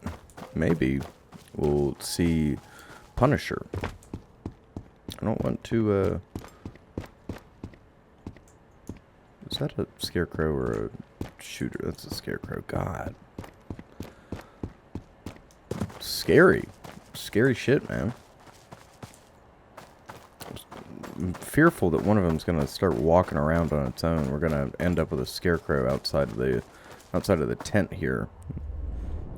Maybe we'll see Punisher. I don't want to, is that a scarecrow or a shooter? That's a scarecrow. God. Scary. Scary shit, man. I'm fearful that one of them's gonna start walking around on its own. We're gonna end up with a scarecrow outside of the tent here.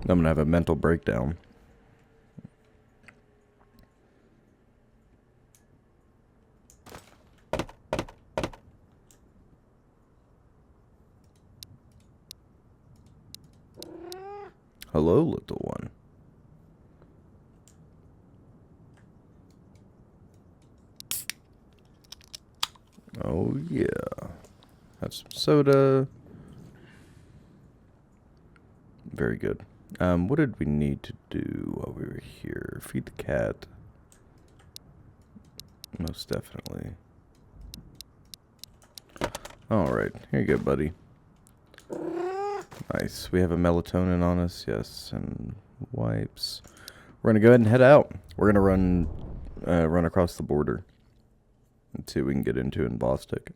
I'm gonna have a mental breakdown. Hello, little one. Oh, yeah. Have some soda. Very good. What did we need to do while we were here? Feed the cat. Most definitely. Alright, here you go, buddy. Nice. We have a melatonin on us, yes, and wipes. We're gonna go ahead and head out. We're gonna run across the border and see what we can get into in Vostok.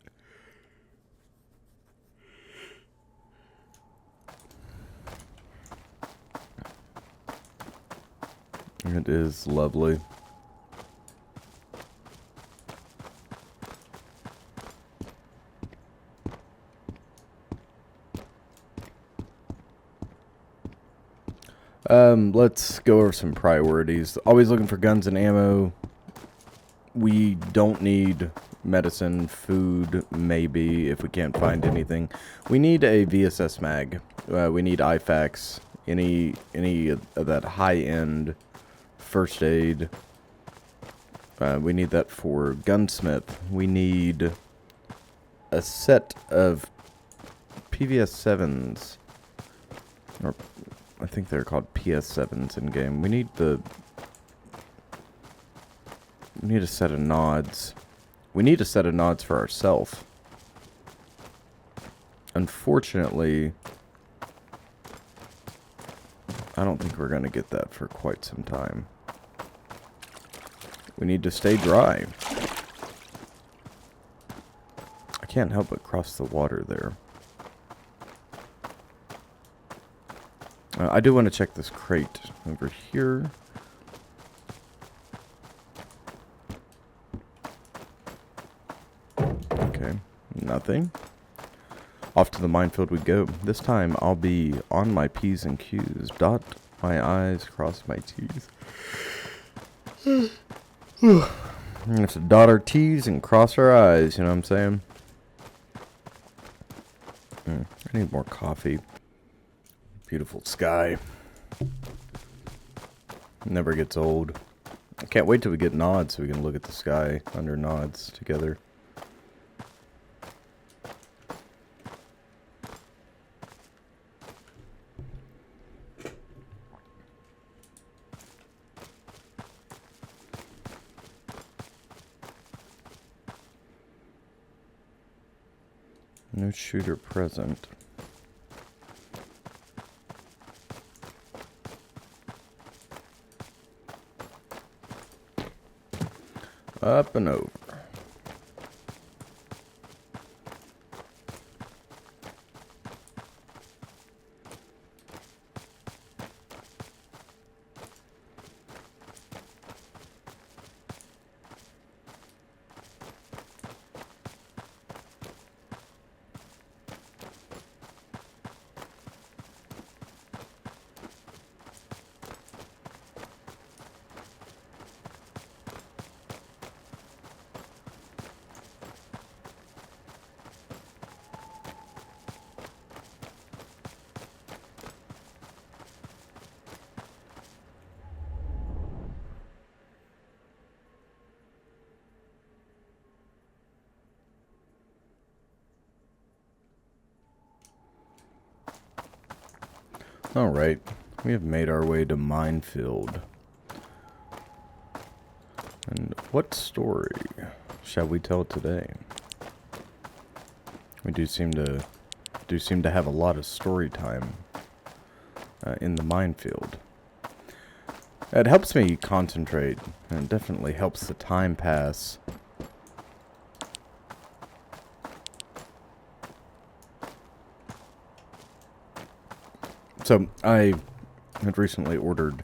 It is lovely. Let's go over some priorities. Always looking for guns and ammo. We don't need medicine, food, maybe, if we can't find anything. We need a VSS mag. We need IFAKs. Any of that high-end first aid. We need that for gunsmith. We need a set of PVS-7s. Or I think they're called PS7s in game. We need a set of nods. We need a set of nods for ourselves. Unfortunately, I don't think we're going to get that for quite some time. We need to stay dry. I can't help but cross the water there. I do want to check this crate over here. Okay, nothing. Off to the minefield we go. This time I'll be on my P's and Q's. Dot my I's, cross my T's. We're gonna have to dot our T's and cross our I's, you know what I'm saying? I need more coffee. Beautiful sky. Never gets old. I can't wait till we get nods so we can look at the sky under nods together. No shooter present. Up and over. Alright, we have made our way to Minefield. And what story shall we tell today? We do seem to have a lot of story time. in the minefield. It helps me concentrate, and it definitely helps the time pass. So, I had recently ordered...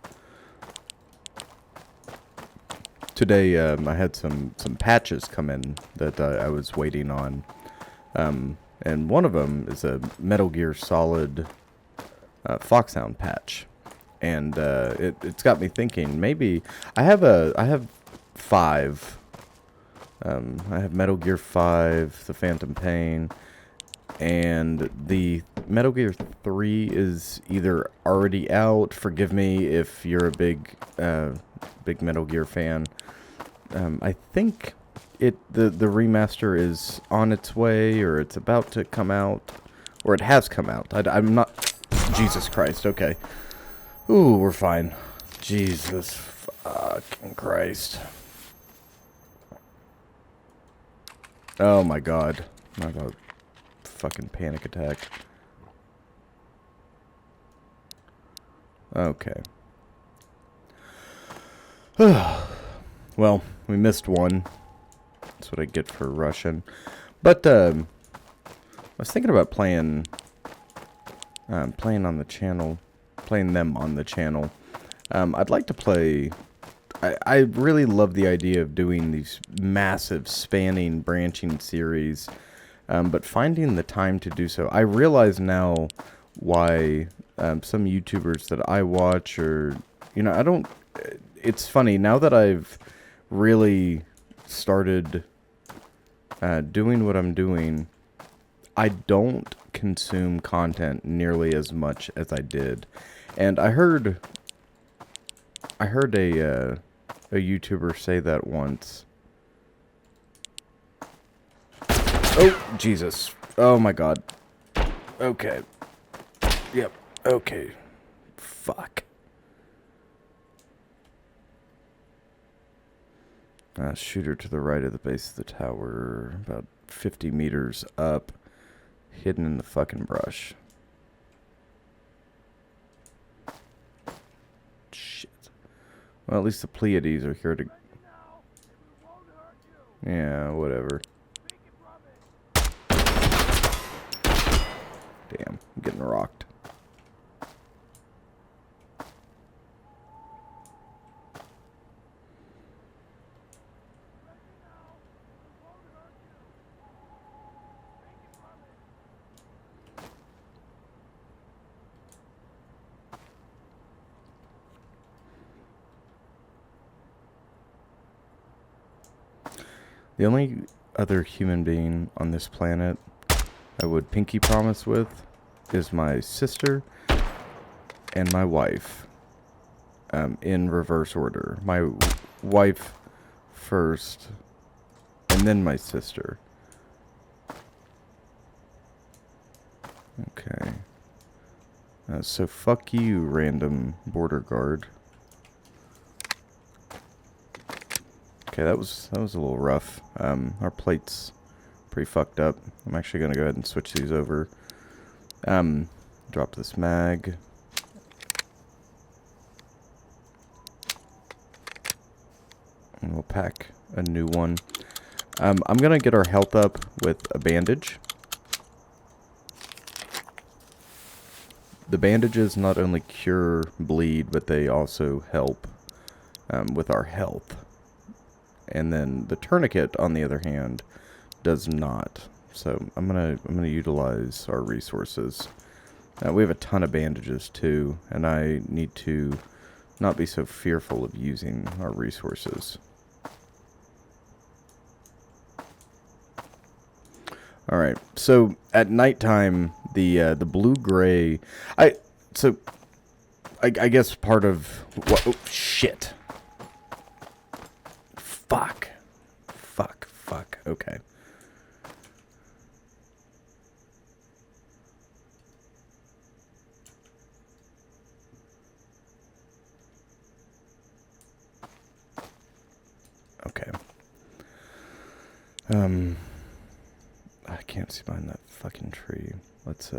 Today, I had some patches come in that I was waiting on. And one of them is a Metal Gear Solid Foxhound patch. And it's got me thinking, maybe... I have 5. I have Metal Gear 5, The Phantom Pain, and the Metal Gear 3 is either already out. Forgive me if you're a big Metal Gear fan. I think the remaster is on its way, or it's about to come out, or it has come out. I'm not... Jesus Christ, okay. Ooh, we're fine. Jesus fucking Christ. Oh my god. I got a fucking panic attack. Okay. Well, we missed one. That's what I get for rushing. But, I was thinking about playing on the channel. Playing them on the channel. I'd like to play... I really love the idea of doing these massive, spanning, branching series. But finding the time to do so. I realize now why some YouTubers that I watch or... You know, I don't... It's funny, now that I've really started doing what I'm doing, I don't consume content nearly as much as I did. And I heard a YouTuber say that once. Oh, Jesus. Oh my god. Okay. Yep. Okay. Fuck. Shooter to the right of the base of the tower, about 50 meters up, hidden in the fucking brush. Shit. Well, at least the Pleiades are here to... Yeah, whatever. Damn, I'm getting rocked. The only other human being on this planet I would pinky promise with is my sister and my wife, in reverse order. My wife first, and then my sister. Okay. So fuck you, random border guard. Okay, that was a little rough. Our plate's pretty fucked up. I'm actually gonna go ahead and switch these over. Drop this mag. And we'll pack a new one. I'm gonna get our health up with a bandage. The bandages not only cure bleed, but they also help with our health. And then the tourniquet, on the other hand, does not. So I'm gonna utilize our resources. We have a ton of bandages too, and I need to not be so fearful of using our resources. All right. So at nighttime, the blue-gray. I guess part of what? Oh, shit. Fuck. Okay. Okay. I can't see behind that fucking tree. Let's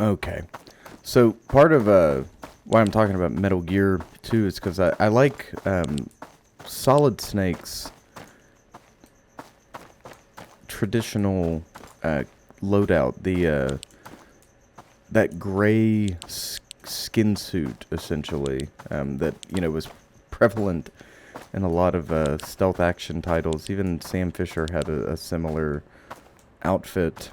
Okay. So part of why I'm talking about Metal Gear 2 is because I like Solid Snake's traditional loadout, the that gray skin suit, essentially, that, was prevalent in a lot of stealth action titles. Even Sam Fisher had a similar outfit.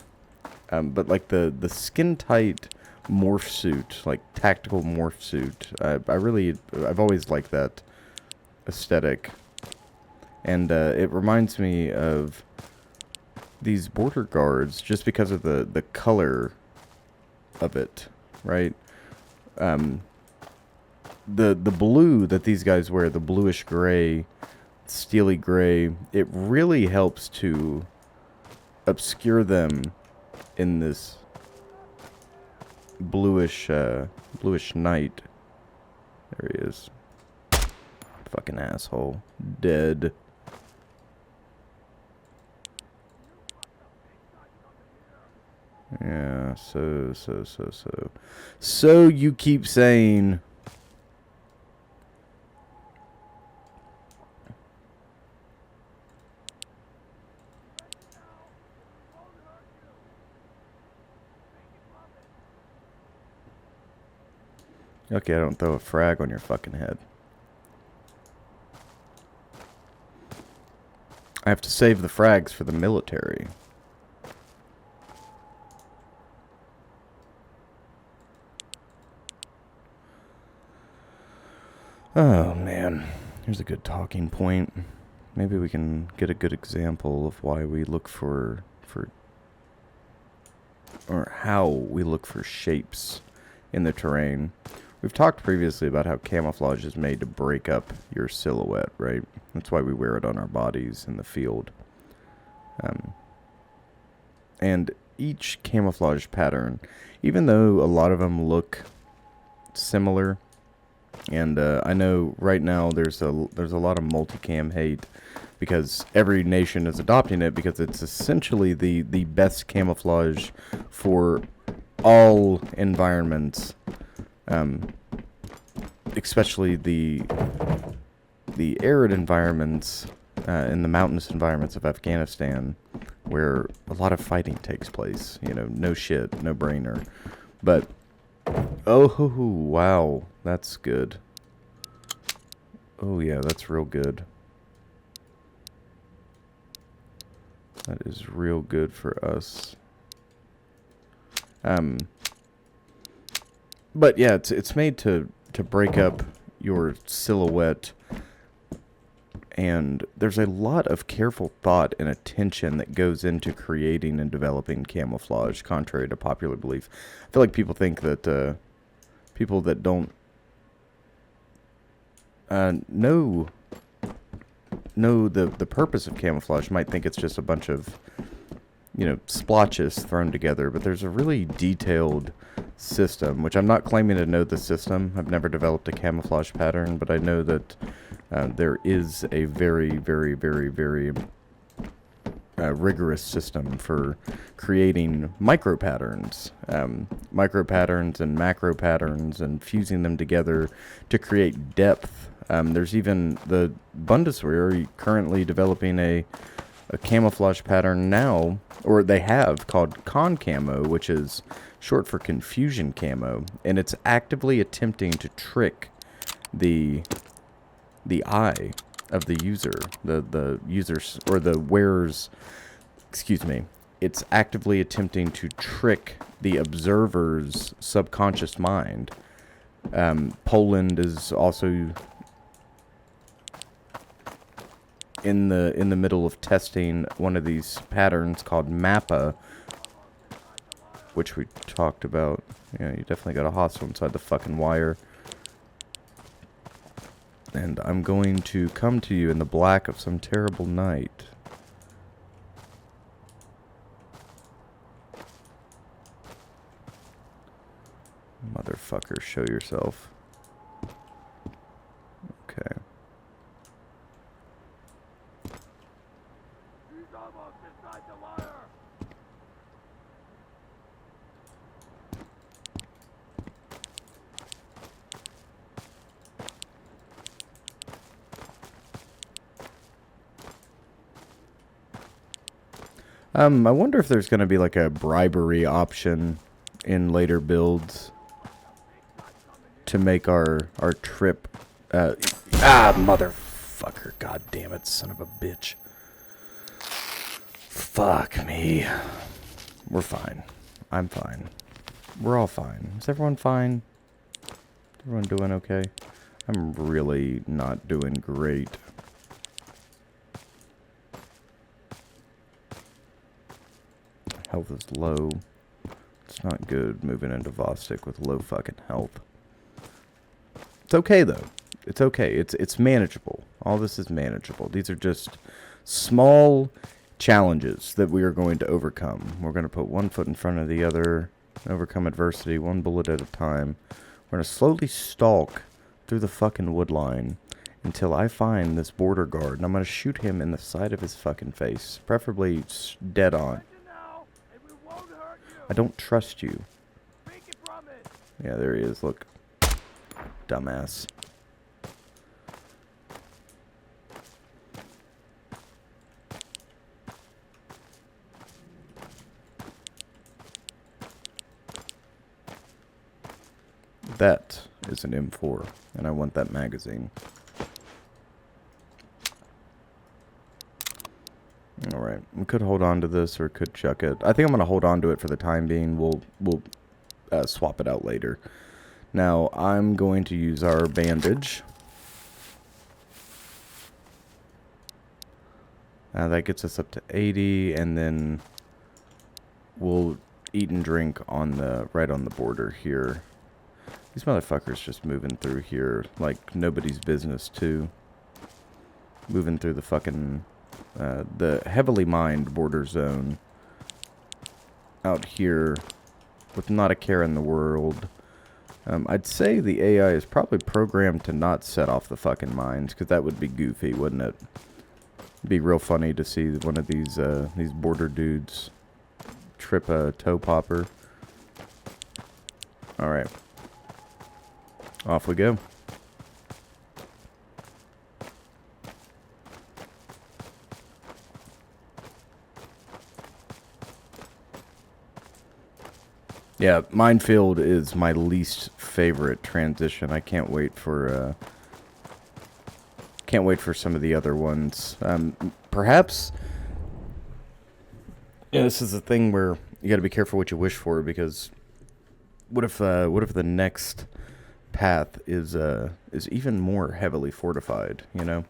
But like the skin tight morph suit, like tactical morph suit, I've always liked that aesthetic. And it reminds me of these border guards just because of the color of it, right? Um, the blue that these guys wear, the bluish gray, steely gray, it really helps to obscure them in this bluish night. There he is. Fucking asshole. Dead. Yeah, so. So you keep saying. Okay, I don't throw a frag on your fucking head. I have to save the frags for the military. Oh, man. Here's a good talking point. Maybe we can get a good example of why we look for or how we look for shapes in the terrain. We've talked previously about how camouflage is made to break up your silhouette, right? That's why we wear it on our bodies in the field. And each camouflage pattern, even though a lot of them look similar, and I know right now there's a lot of multicam hate because every nation is adopting it because it's essentially the best camouflage for all environments, especially the arid environments in the mountainous environments of Afghanistan, where a lot of fighting takes place. No shit, no brainer. But oh wow, that's good. Oh yeah, that's real good. That is real good for us. But yeah, it's made to break up your silhouette, and there's a lot of careful thought and attention that goes into creating and developing camouflage, contrary to popular belief. I feel like people think that people that don't know the purpose of camouflage might think it's just a bunch of splotches thrown together, but there's a really detailed system, which I'm not claiming to know the system. I've never developed a camouflage pattern, but I know that there is a very, very, very, very rigorous system for creating micro patterns and macro patterns and fusing them together to create depth. There's even the Bundeswehr currently developing a camouflage pattern now, or they have, called con camo, which is short for confusion camo, and it's actively attempting to trick the eye of the user, the user's or the wearer's, excuse me. It's actively attempting to trick the observer's subconscious mind. Poland is also in the middle of testing one of these patterns called Mappa, which we talked about. Yeah, you definitely got a hostile inside the fucking wire. And I'm going to come to you in the black of some terrible night. Motherfucker, show yourself. Okay. I wonder if there's going to be like a bribery option in later builds to make our trip. Motherfucker! God damn it, son of a bitch! Fuck me. We're fine. I'm fine. We're all fine. Is everyone fine? Everyone doing okay? I'm really not doing great. Health is low. It's not good moving into Vostok with low fucking health. It's okay though. It's okay. It's manageable. All this is manageable. These are just small challenges that we are going to overcome. We're going to put one foot in front of the other, overcome adversity one bullet at a time. We're going to slowly stalk through the fucking wood line until I find this border guard, and I'm going to shoot him in the side of his fucking face, preferably dead on. I don't trust you. Yeah, there he is. Look. Dumbass. That is an M4, and I want that magazine. Alright, we could hold on to this or could chuck it. I think I'm going to hold on to it for the time being. We'll swap it out later. Now, I'm going to use our bandage. That gets us up to 80, and then we'll eat and drink on the right on the border here. These motherfuckers just moving through here like nobody's business, too. Moving through the fucking... the heavily mined border zone. Out here with not a care in the world. I'd say the AI is probably programmed to not set off the fucking mines, because that would be goofy, wouldn't it? It'd be real funny to see one of these border dudes trip a toe popper. Alright. Off we go. Yeah, minefield is my least favorite transition. I can't wait for some of the other ones. Perhaps, yeah, this is a thing where you got to be careful what you wish for, because what if the next path is even more heavily fortified, you know,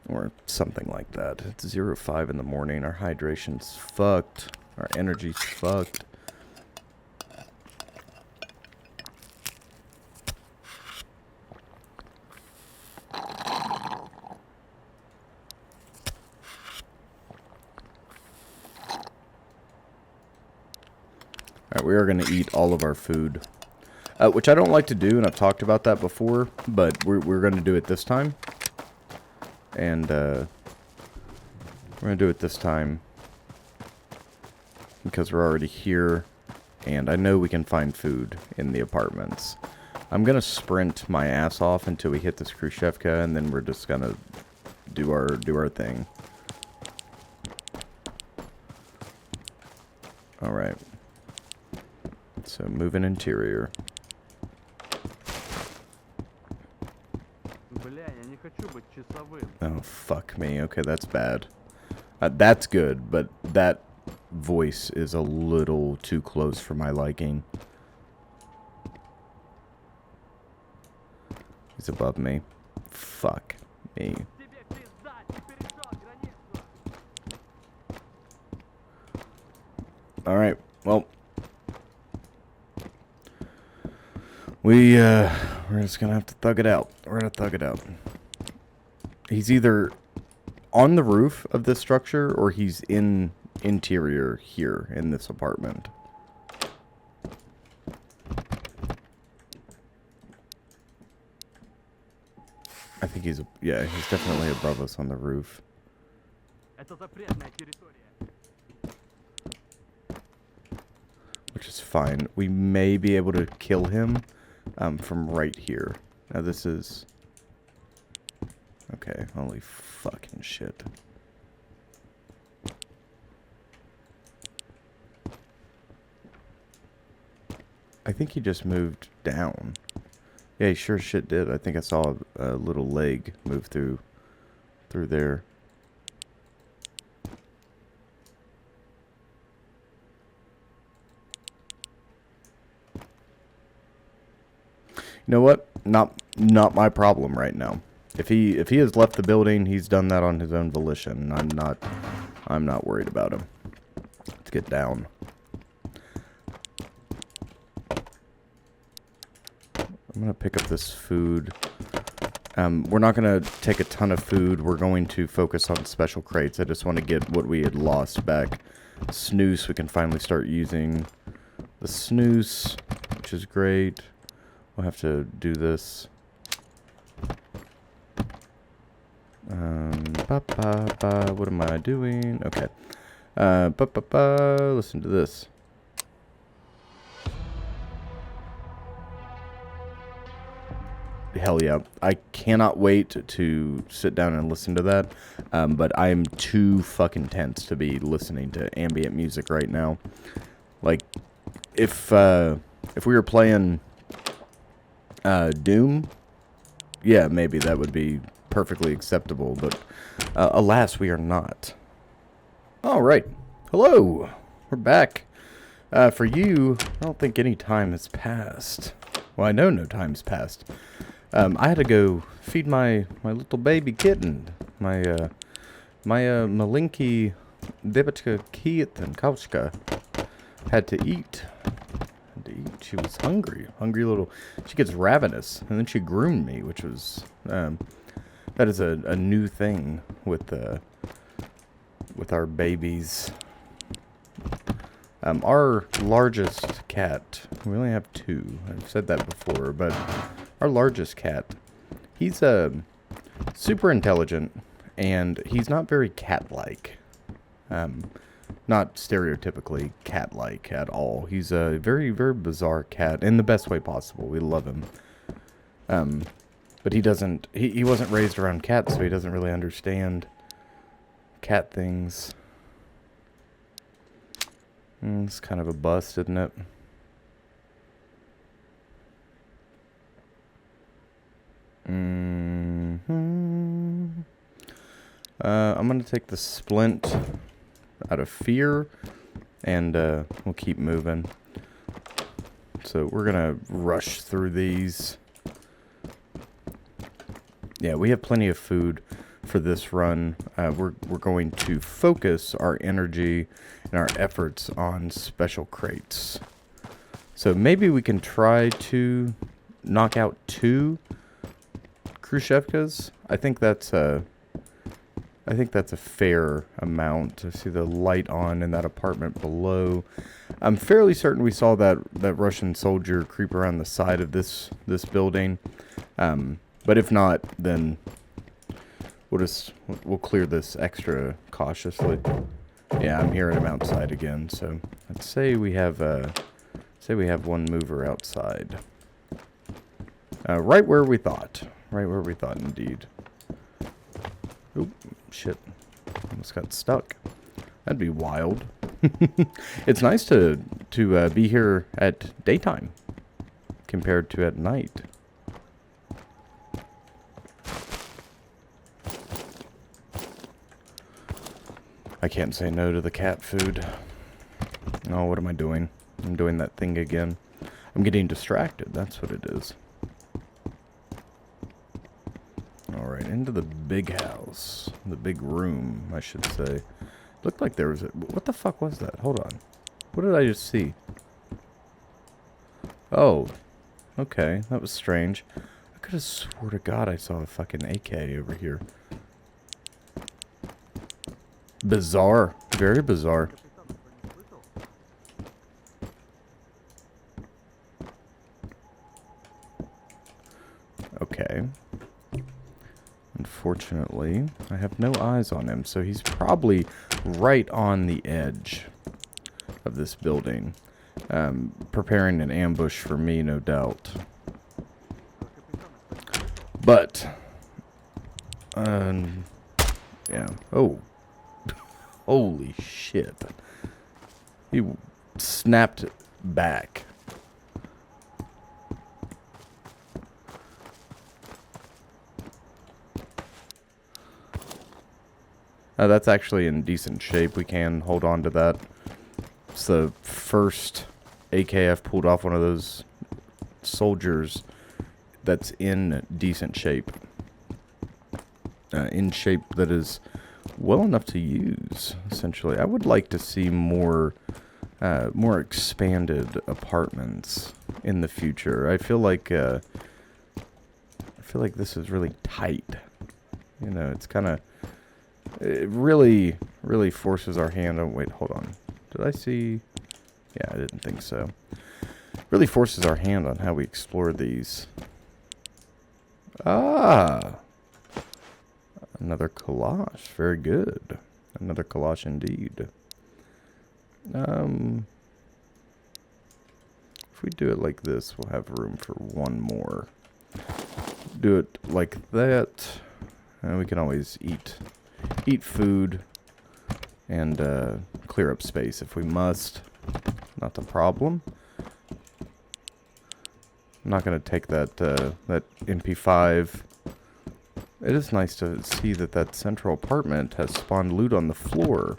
or something like that. It's 05 in the morning. Our hydration's fucked. Our energy's fucked. Alright, we are going to eat all of our food. Which I don't like to do, and I've talked about that before, but we're going to do it this time. And, we're going to do it this time because we're already here, and I know we can find food in the apartments. I'm going to sprint my ass off until we hit this Khrushchevka, and then we're just going to do our thing. Alright. So, moving interior. Oh, fuck me. Okay, that's bad. That's good, but that voice is a little too close for my liking. He's above me. Fuck me. Alright, well. We're just gonna have to thug it out. We're gonna thug it out. He's either on the roof of this structure, or he's in interior here in this apartment. I think he's definitely above us on the roof. Which is fine. We may be able to kill him from right here. Now this is... Okay, holy fucking shit. I think he just moved down. Yeah, he sure as shit did. I think I saw a little leg move through there. You know what? Not my problem right now. If he has left the building, he's done that on his own volition. I'm not worried about him. Let's get down. I'm gonna pick up this food. We're not gonna take a ton of food. We're going to focus on special crates. I just want to get what we had lost back. Snooze, we can finally start using the snooze, which is great. We'll have to do this. What am I doing? Okay. Listen to this. Hell yeah. I cannot wait to sit down and listen to that. But I'm too fucking tense to be listening to ambient music right now. Like, if we were playing Doom, yeah, maybe that would be perfectly acceptable, but alas, we are not. All right. Hello. We're back. For you, I don't think any time has passed. Well, I know no time's passed. I had to go feed my little baby kitten. My malinky debachka kitten kauchka had to eat. She was hungry. Hungry little... She gets ravenous. And then she groomed me, which was... that is a new thing with our babies. Our largest cat... We only have two. I've said that before, but... Our largest cat... He's super intelligent, and he's not very cat-like. Not stereotypically cat-like at all. He's a very, very bizarre cat in the best way possible. We love him. But he doesn't... He wasn't raised around cats, so he doesn't really understand cat things. It's kind of a bust, isn't it? I'm going to take the splint out of fear, and we'll keep moving. So we're going to rush through these. Yeah, we have plenty of food for this run. We're going to focus our energy and our efforts on special crates. So maybe we can try to knock out 2 Khrushchevkas. I think that's a fair amount. I see the light on in that apartment below. I'm fairly certain we saw that Russian soldier creep around the side of this building. But if not, then we'll clear this extra cautiously. Yeah, I'm hearing him outside again. So let's say we have one mover outside. Right where we thought. Right where we thought, indeed. Oop, shit. Almost got stuck. That'd be wild. It's nice to be here at daytime compared to at night. I can't say no to the cat food. Oh, what am I doing? I'm doing that thing again. I'm getting distracted. That's what it is. Alright, into the big house. The big room, I should say. Looked like there was a... What the fuck was that? Hold on. What did I just see? Oh. Okay, that was strange. I could have swore to God I saw a fucking AK over here. Bizarre. Very bizarre. Okay. Unfortunately, I have no eyes on him, so he's probably right on the edge of this building. Preparing an ambush for me, no doubt. But, yeah. Oh. Holy shit. He snapped back. That's actually in decent shape. We can hold on to that. It's the first AKF pulled off one of those soldiers that's in decent shape. In shape that is well enough to use, essentially. I would like to see more expanded apartments in the future. I feel like this is really tight. You know, it's kind of, it really forces our hand on. Wait, hold on. Did I see? Yeah, I didn't think so. Really forces our hand on how we explore these. Ah, another kalash. Very good. Another kalash indeed. If we do it like this, we'll have room for one more. Do it like that, and we can always eat food and clear up space if we must. Not a problem. I'm not going to take that that MP5. It is nice to see that central apartment has spawned loot on the floor,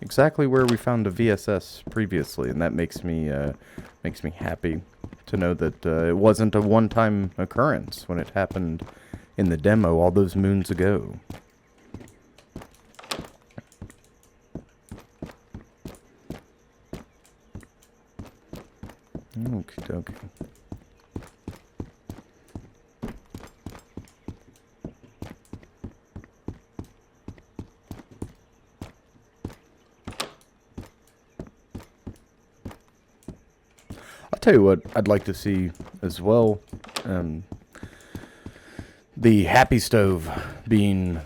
exactly where we found the VSS previously, and that makes me happy to know that it wasn't a one-time occurrence when it happened in the demo all those moons ago. Okay. I'll tell you what I'd like to see as well. The Happy Stove being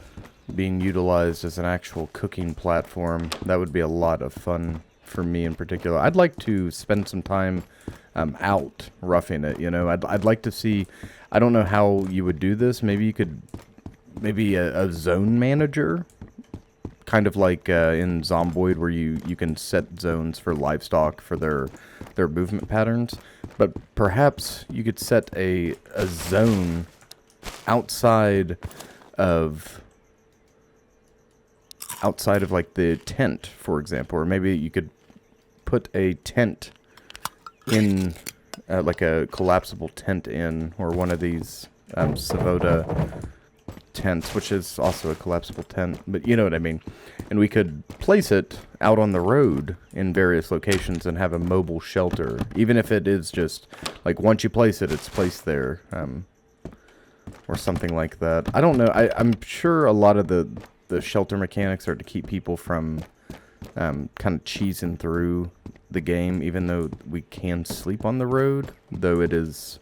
utilized as an actual cooking platform. That would be a lot of fun for me in particular. I'd like to spend some time out roughing it. You know, I'd like to see. I don't know how you would do this. Maybe you could, maybe a zone manager, kind of like in Zomboid, where you can set zones for livestock for their movement patterns. But perhaps you could set a zone outside of like the tent, for example, or maybe you could put a tent in, like a collapsible tent in, or one of these Savoda tents, which is also a collapsible tent, but you know what I mean. And we could place it out on the road in various locations and have a mobile shelter, even if it is just like once you place it, it's placed there, or something like that. I don't know. I'm sure a lot of the shelter mechanics are to keep people from kind of cheesing through the game, even though we can sleep on the road, though it is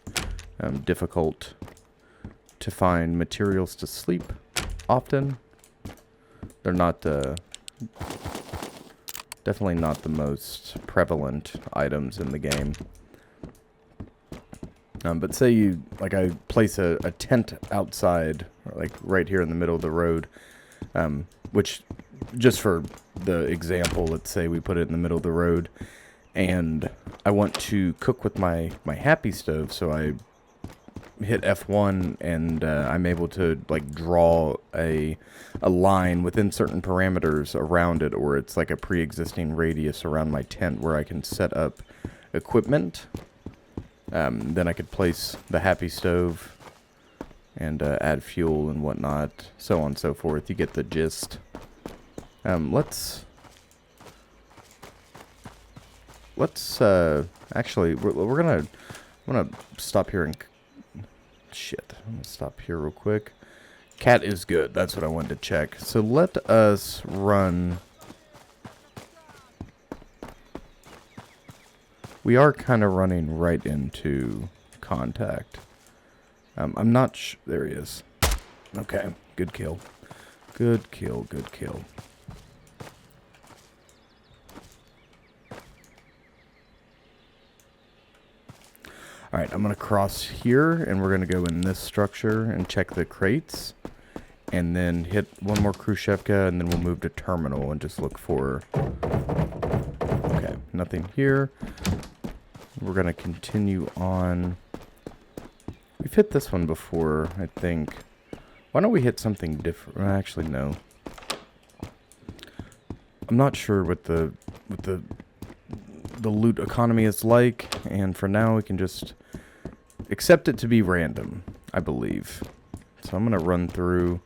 difficult to find materials to sleep often. They're not definitely not the most prevalent items in the game. But say you, like, I place a tent outside, like right here in the middle of the road, which, just for the example, let's say we put it in the middle of the road, and I want to cook with my Happy Stove, so I hit F1 and I'm able to like draw a line within certain parameters around it, or it's like a pre-existing radius around my tent where I can set up equipment. Then I could place the Happy Stove and add fuel and whatnot, so on and so forth. You get the gist. Let's actually, I'm gonna stop here and shit. I'm gonna stop here real quick. Cat is good. That's what I wanted to check. So let us run. We are kind of running right into contact. I'm not there he is. Okay, good kill. Good kill, good kill. Alright, I'm going to cross here, and we're going to go in this structure and check the crates. And then hit one more Khrushchevka, and then we'll move to terminal and just look for... Okay, nothing here. We're going to continue on. We've hit this one before, I think. Why don't we hit something different? Actually, no. I'm not sure what the loot economy is like, and for now we can just accept it to be random, I believe. So I'm gonna run through.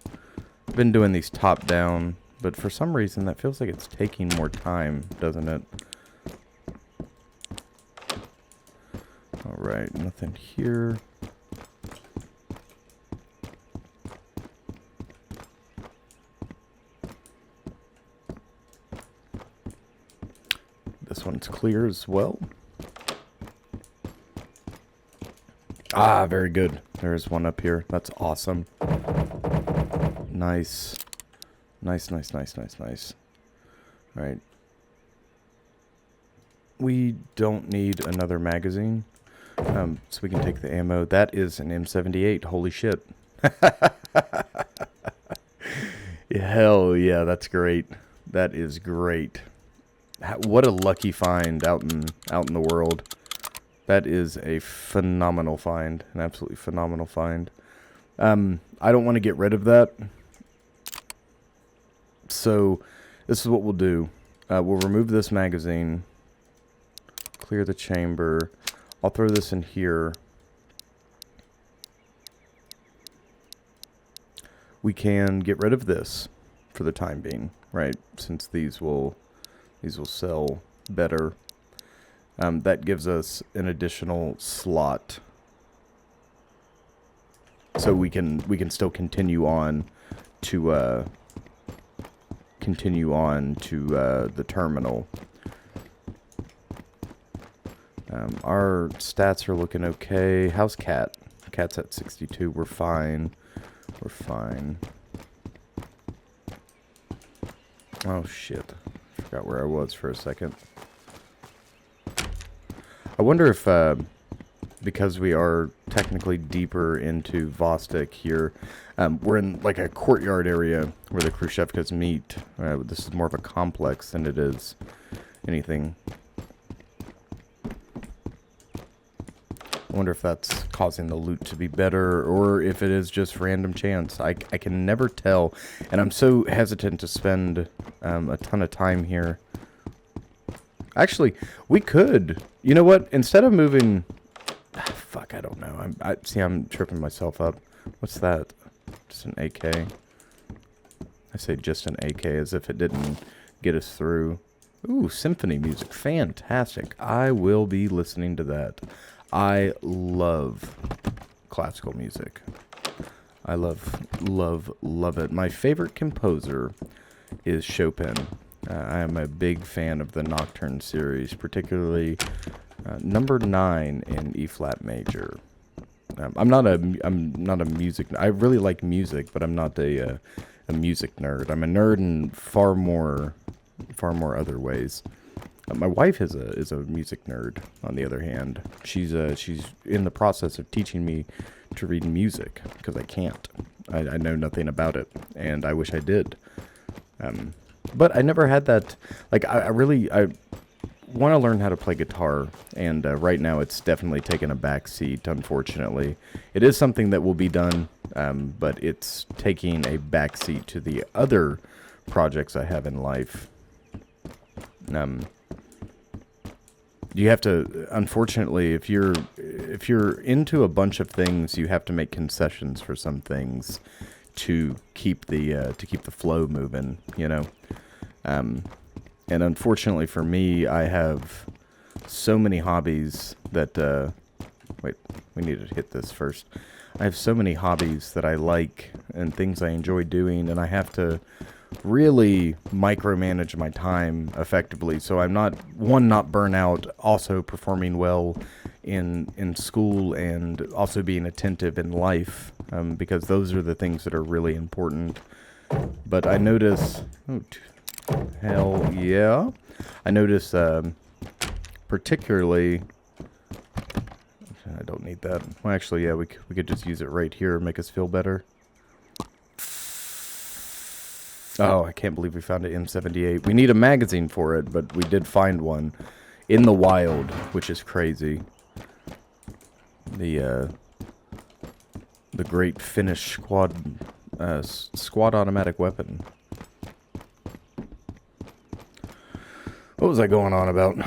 I've been doing these top down, but for some reason that feels like it's taking more time, doesn't it? Alright, nothing here. This one's clear as well. Ah, very good. There's one up here. That's awesome. Nice. Nice. Alright. We don't need another magazine. So we can take the ammo. That is an M78. Holy shit. Hell yeah, that's great. That is great. What a lucky find out in the world. That is a phenomenal find. An absolutely phenomenal find. I don't want to get rid of that. So this is what we'll do. We'll remove this magazine. Clear the chamber. I'll throw this in here. We can get rid of this for the time being, right? Since these will sell better. That gives us an additional slot, so we can still continue on to the terminal. Our stats are looking okay. How's Cat? Cat's at 62. We're fine. We're fine. Oh shit. Forgot where I was for a second. I wonder if, because we are technically deeper into Vostok here, we're in like a courtyard area where the Khrushchevkas meet. This is more of a complex than it is anything. I wonder if that's causing the loot to be better, or if it is just random chance. I can never tell, and I'm so hesitant to spend a ton of time here. Actually, we could. You know what? Instead of moving... fuck, I don't know. I'm tripping myself up. What's that? Just an AK. I say just an AK as if it didn't get us through. Ooh, symphony music. Fantastic. I will be listening to that. I love classical music. I love it. My favorite composer is Chopin. I am a big fan of the Nocturne series, particularly number 9 in E flat major. I'm not a music. I really like music, but I'm not a music nerd. I'm a nerd in far more other ways. My wife is a music nerd. On the other hand, she's in the process of teaching me to read music because I can't. I know nothing about it, and I wish I did. But I never had that. Like I want to learn how to play guitar, and right now it's definitely taken a back seat. Unfortunately, it is something that will be done, but it's taking a back seat to the other projects I have in life. You have to, unfortunately, if you're into a bunch of things, you have to make concessions for some things to keep the flow moving, you know. And unfortunately for me, I have so many hobbies that wait, we need to hit this first. I have so many hobbies that I like and things I enjoy doing, and I have to really micromanage my time effectively, so I'm not burn out, also performing well in school and also being attentive in life, because those are the things that are really important. But I notice, hell yeah, I notice particularly, I don't need that. Well, actually, yeah, we could just use it right here and make us feel better. Oh, I can't believe we found an M78. We need a magazine for it, but we did find one in the wild, which is crazy. The great Finnish squad automatic weapon. What was I going on about?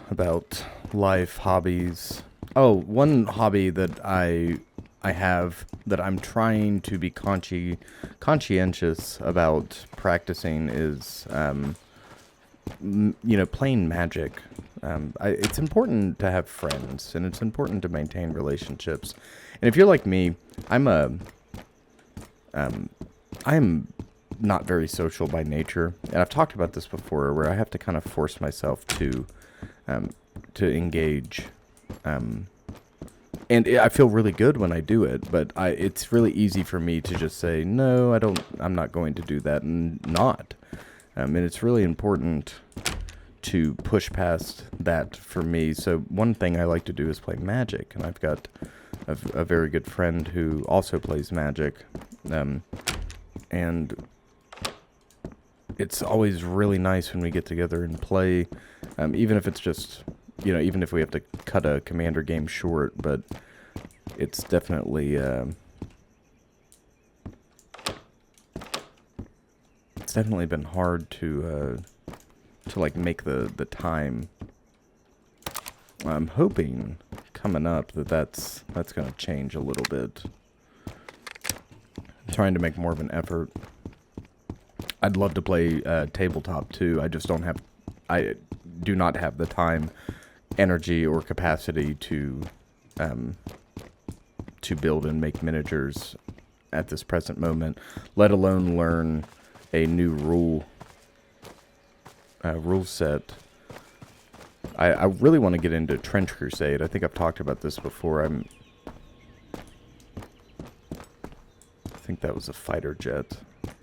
About life, hobbies. Oh, one hobby that I have that I'm trying to be conscientious about practicing is playing Magic. It's important to have friends, and it's important to maintain relationships. And if you're like me, I'm not very social by nature, and I've talked about this before, where I have to kind of force myself to engage. And I feel really good when I do it, but it's really easy for me to just say, no, I'm not going to do that, and not. And it's really important to push past that for me. So one thing I like to do is play Magic, and I've got a very good friend who also plays Magic. And it's always really nice when we get together and play, even if it's just, even if we have to cut a Commander game short, but it's definitely been hard to like make the time. I'm hoping coming up that's going to change a little bit. I'm trying to make more of an effort. I'd love to play tabletop too. I do not have the time, energy, or capacity to build and make miniatures at this present moment, let alone learn a new rule set. I really want to get into Trench Crusade. I think I've talked about this before. I think that was a fighter jet,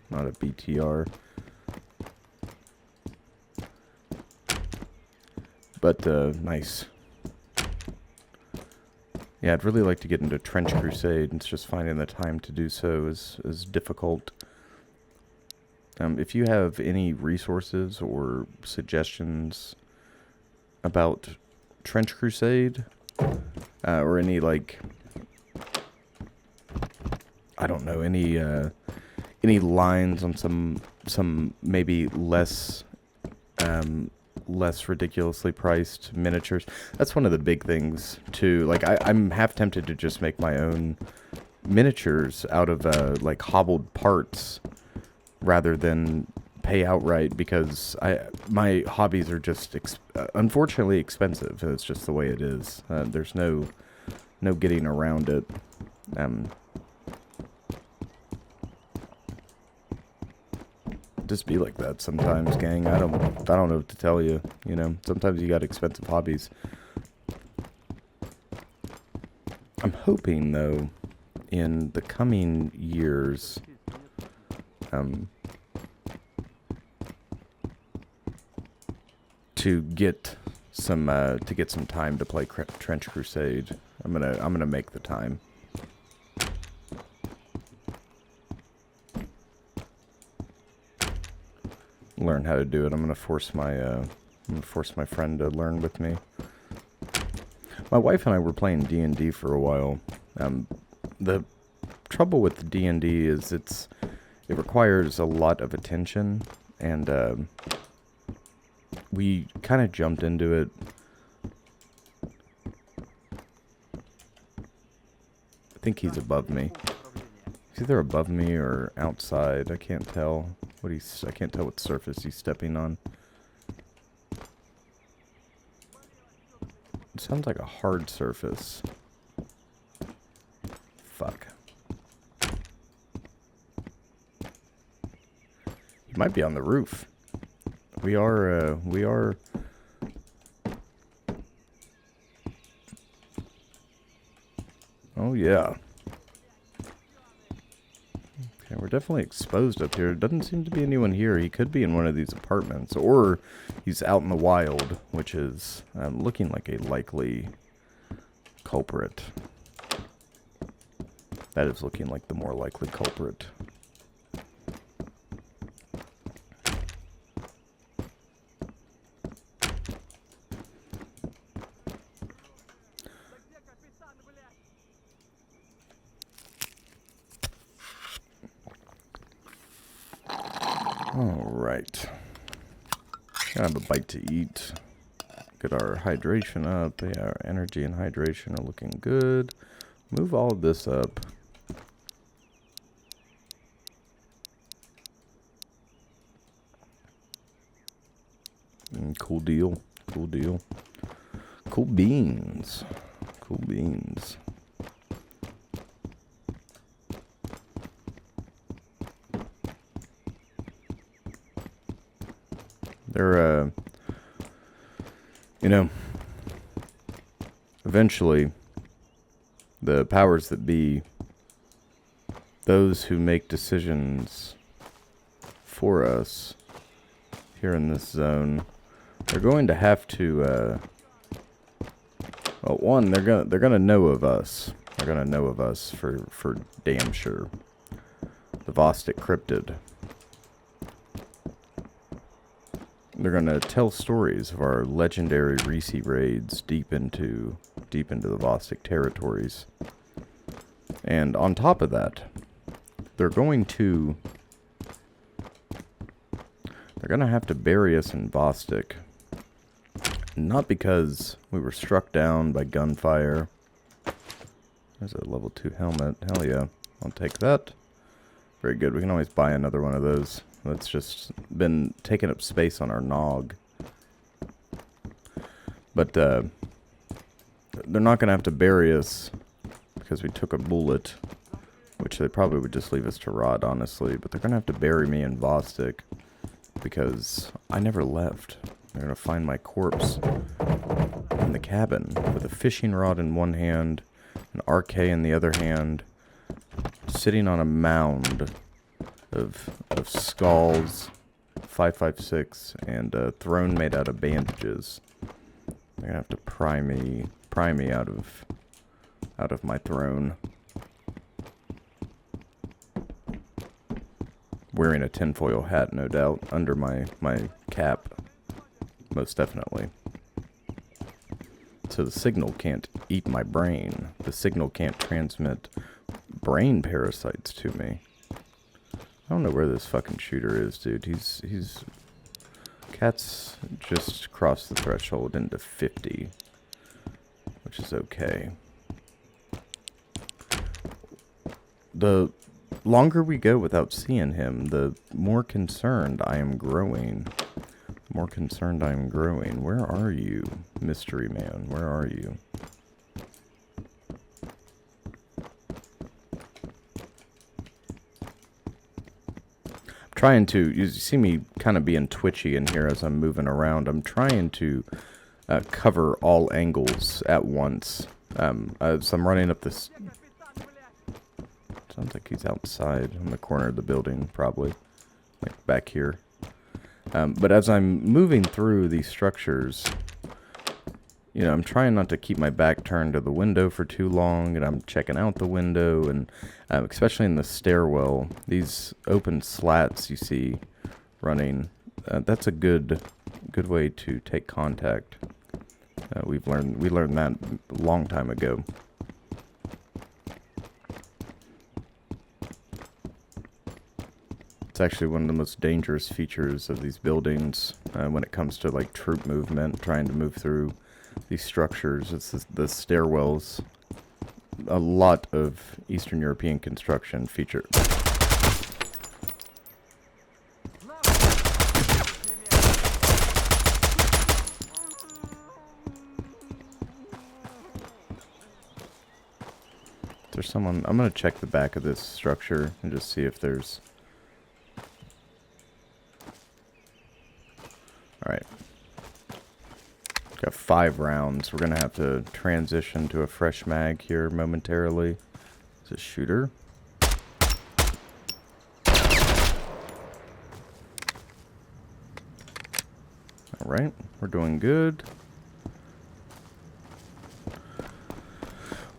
not a BTR. But nice. Yeah, I'd really like to get into Trench Crusade. It's just finding the time to do so is difficult. If you have any resources or suggestions about Trench Crusade, or any, like, I don't know, any lines on some maybe less ridiculously priced miniatures. That's one of the big things too. Like I'm half tempted to just make my own miniatures out of like hobbled parts rather than pay outright, because my hobbies are just unfortunately expensive. It's just the way it is. There's no getting around it. Just be like that sometimes, gang. I don't know what to tell you. Sometimes you got expensive hobbies. I'm hoping, though, in the coming years, to get some time to play Trench Crusade. I'm gonna make the time. Learn how to do it. I'm gonna force my friend to learn with me. My wife and I were playing D&D for a while. The trouble with D&D is it requires a lot of attention, and we kind of jumped into it. I think he's above me. He's either above me or outside. I can't tell I can't tell what surface he's stepping on. It sounds like a hard surface. Fuck. He might be on the roof. We are Oh yeah. Okay, we're definitely exposed up here. Doesn't seem to be anyone here. He could be in one of these apartments, or he's out in the wild, which is looking like a likely culprit. That is looking like the more likely culprit. All right. Gonna have a bite to eat. Get our hydration up. Yeah, our energy and hydration are looking good. Move all of this up. Cool deal. Cool deal. Cool beans. Cool beans. They're, you know, eventually, the powers that be, those who make decisions for us here in this zone, they're going to have to, well, one, they're gonna know of us. They're gonna know of us for damn sure. The Vostok cryptid. They're gonna tell stories of our legendary Reese raids deep into the Vostok territories. And on top of that, they're gonna have to bury us in Vostok. Not because we were struck down by gunfire. There's a level 2 helmet. Hell yeah. I'll take that. Very good. We can always buy another one of those. That's just been taking up space on our Nog. But they're not going to have to bury us because we took a bullet. Which they probably would just leave us to rot, honestly. But they're going to have to bury me in Vostok because I never left. They're going to find my corpse in the cabin with a fishing rod in one hand, an RK in the other hand, sitting on a mound of skulls, 5.56, and a throne made out of bandages. They're gonna have to pry me out of my throne. Wearing a tinfoil hat, no doubt, under my cap. Most definitely. So the signal can't eat my brain. The signal can't transmit brain parasites to me. I don't know where this fucking shooter is, dude. He's... Cat's just crossed the threshold into 50. Which is okay. The longer we go without seeing him, the more concerned I am growing. More concerned I am growing. Where are you, mystery man? Where are you? Trying to, you see me kind of being twitchy in here as I'm moving around. I'm trying to cover all angles at once. So I'm running up this... Sounds like he's outside in the corner of the building, probably. Like back here. But as I'm moving through these structures, you know, I'm trying not to keep my back turned to the window for too long, and I'm checking out the window, and especially in the stairwell, these open slats you see running, that's a good way to take contact. We learned that a long time ago. It's actually one of the most dangerous features of these buildings when it comes to like troop movement, trying to move through these structures. It's the stairwells. A lot of Eastern European construction feature. There's someone... I'm going to check the back of this structure and just see if there's... Alright. Got 5 rounds. We're going to have to transition to a fresh mag here momentarily. It's a shooter. Alright. We're doing good.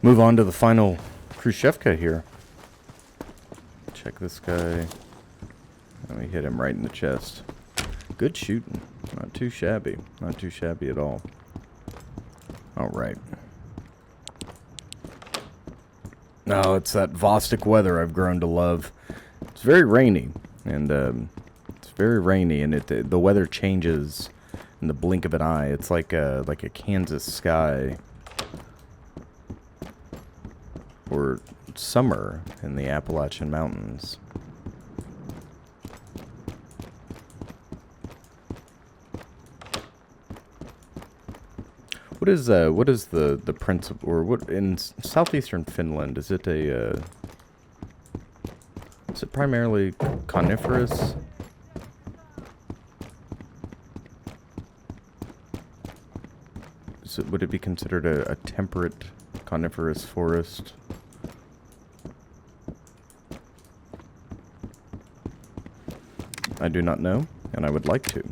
Move on to the final Khrushchevka here. Check this guy. Let me hit him right in the chest. Good shooting. Not too shabby. Not too shabby at all. Alright. No, it's that Vostok weather I've grown to love. It's very rainy. And it's very rainy, and the weather changes in the blink of an eye. It's like a Kansas sky. Or summer in the Appalachian Mountains. What is the principle, or what in southeastern Finland, is it primarily coniferous? Would it be considered a temperate coniferous forest? I do not know, and I would like to.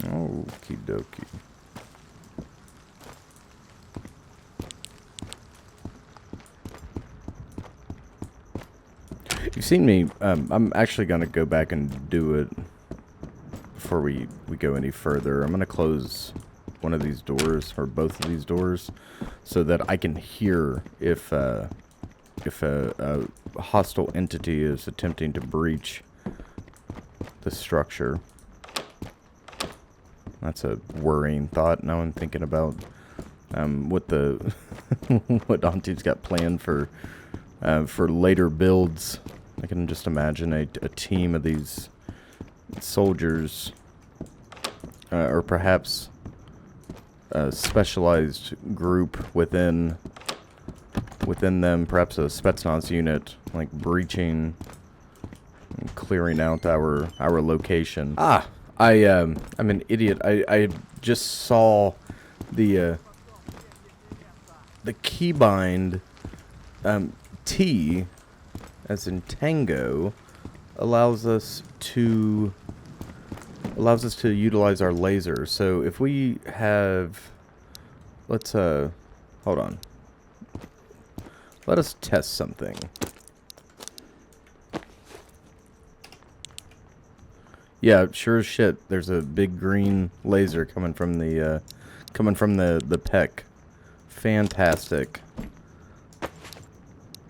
Okie dokie. You've seen me, I'm actually going to go back and do it before we go any further. I'm going to close one of these doors, or both of these doors, so that I can hear if a hostile entity is attempting to breach the structure. That's a worrying thought. Now I'm thinking about what the what Auntie's got planned for later builds. I can just imagine a team of these soldiers, or perhaps a specialized group within them, perhaps a Spetsnaz unit, like breaching and clearing out our location. I'm an idiot. I just saw the keybind T, as in tango, allows us to utilize our laser. So if we have, let's hold on. Let us test something. Yeah, sure as shit. There's a big green laser coming from the PEC. Fantastic.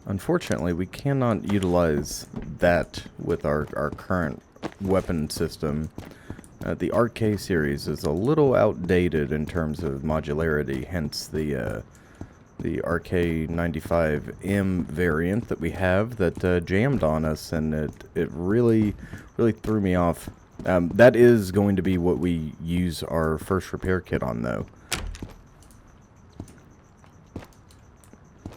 Unfortunately, we cannot utilize that with our current weapon system. The RK series is a little outdated in terms of modularity, hence the RK95M variant that we have that jammed on us, and it really threw me off. That is going to be what we use our first repair kit on, though.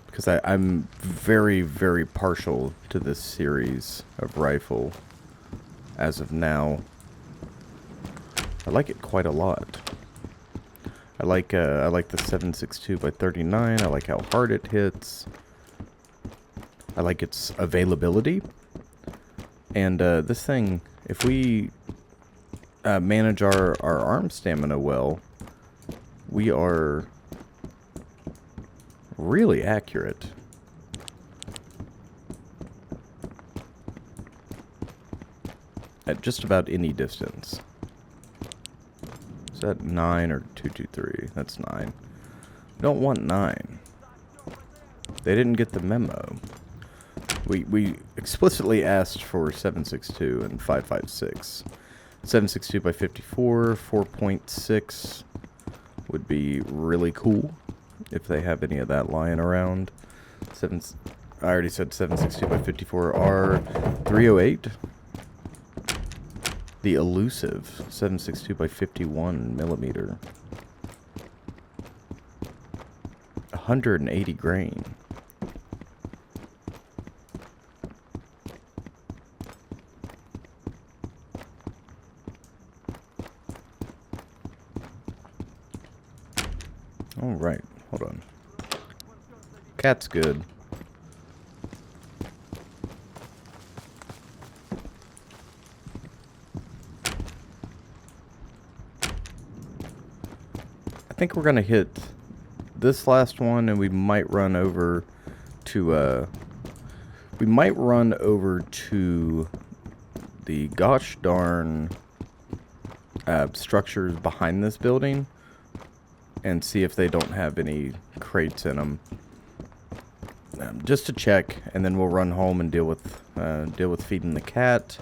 Because I'm very, very partial to this series of rifle as of now. I like it quite a lot. I like the 7.62 by 39. I like how hard it hits. I like its availability. And this thing, if we manage our arm stamina well, we are really accurate. At just about any distance. Is that 9 or 223? That's 9. We don't want 9. They didn't get the memo. We explicitly asked for 7.62 and 5.56. 7.62 by 54, 4.6 would be really cool if they have any of that lying around. I already said 7.62 by 54 R 308. The elusive 7.62 by 51 millimeter. 180 grain. All right, hold on. Cat's good. I think we're gonna hit this last one, and we might run over to the gosh darn structures behind this building. and see if they don't have any crates in them. Just to check, and then we'll run home and deal with feeding the cat.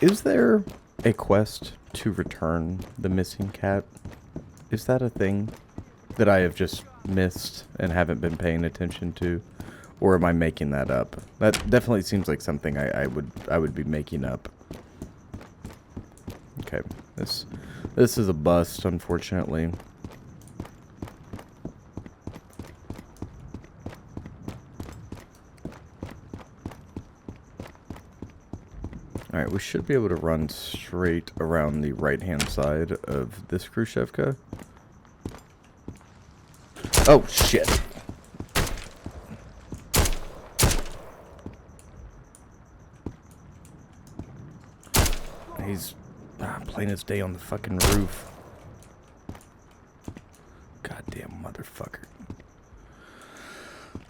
Is there a quest to return the missing cat? Is that a thing that I have just missed and haven't been paying attention to? Or am I making that up? That definitely seems like something I would be making up. Okay, this is a bust, unfortunately. Alright, we should be able to run straight around the right-hand side of this Khrushchevka. Oh, shit. He's playing his day on the fucking roof. Goddamn motherfucker.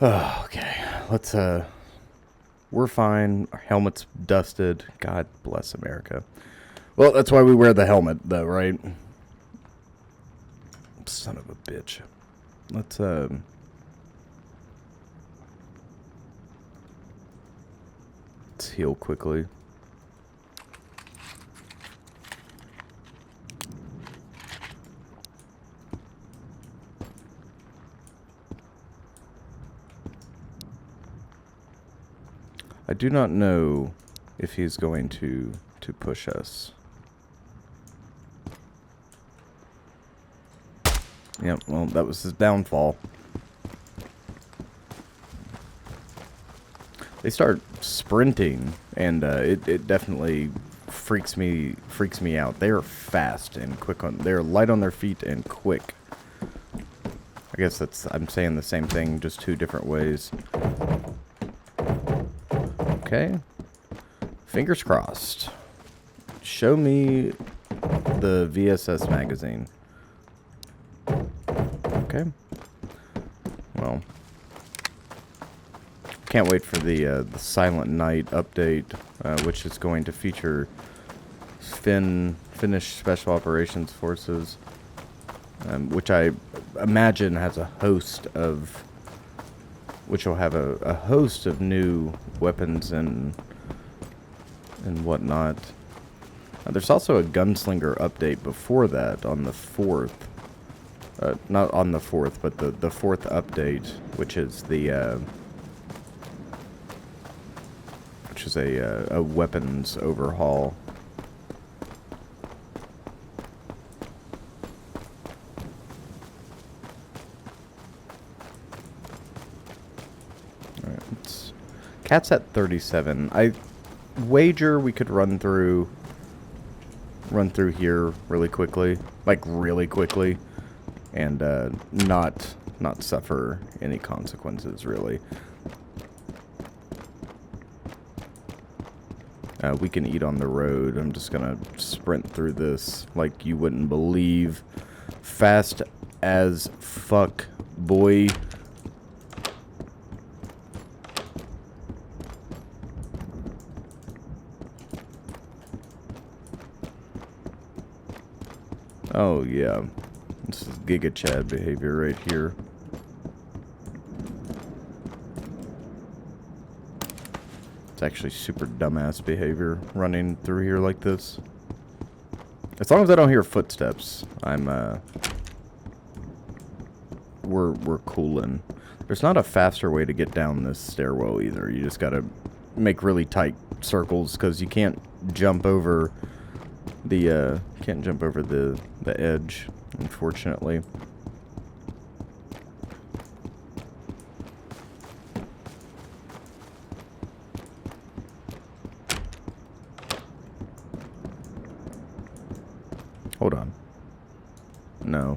Oh, okay. Let's, we're fine. Our helmet's dusted. God bless America. Well, that's why we wear the helmet, though, right? Son of a bitch. Let's heal quickly. I do not know if he's going to push us. Yep, well, that was his downfall. They start sprinting, and it definitely freaks me out. They are fast and quick they're light on their feet and quick. I guess I'm saying the same thing, just two different ways. Okay. Fingers crossed. Show me the VSS magazine. Okay. Well, can't wait for the Silent Night update, which is going to feature Finnish Special Operations Forces, which I imagine has a host of, which will have a host of new weapons and whatnot. There's also a Gunslinger update before that on the 4th. Not on the 4th, but the 4th update, which is a weapons overhaul. All right, cat's at 37. I wager we could run through here really quickly, like really quickly, and not suffer any consequences, really. We can eat on the road. I'm just gonna sprint through this like you wouldn't believe. Fast as fuck, boy. Oh, yeah. This is Giga Chad behavior right here. It's actually super dumbass behavior running through here like this. As long as I don't hear footsteps, we're coolin'. There's not a faster way to get down this stairwell either. You just gotta make really tight circles because you can't jump over the edge, unfortunately. Hold on. No.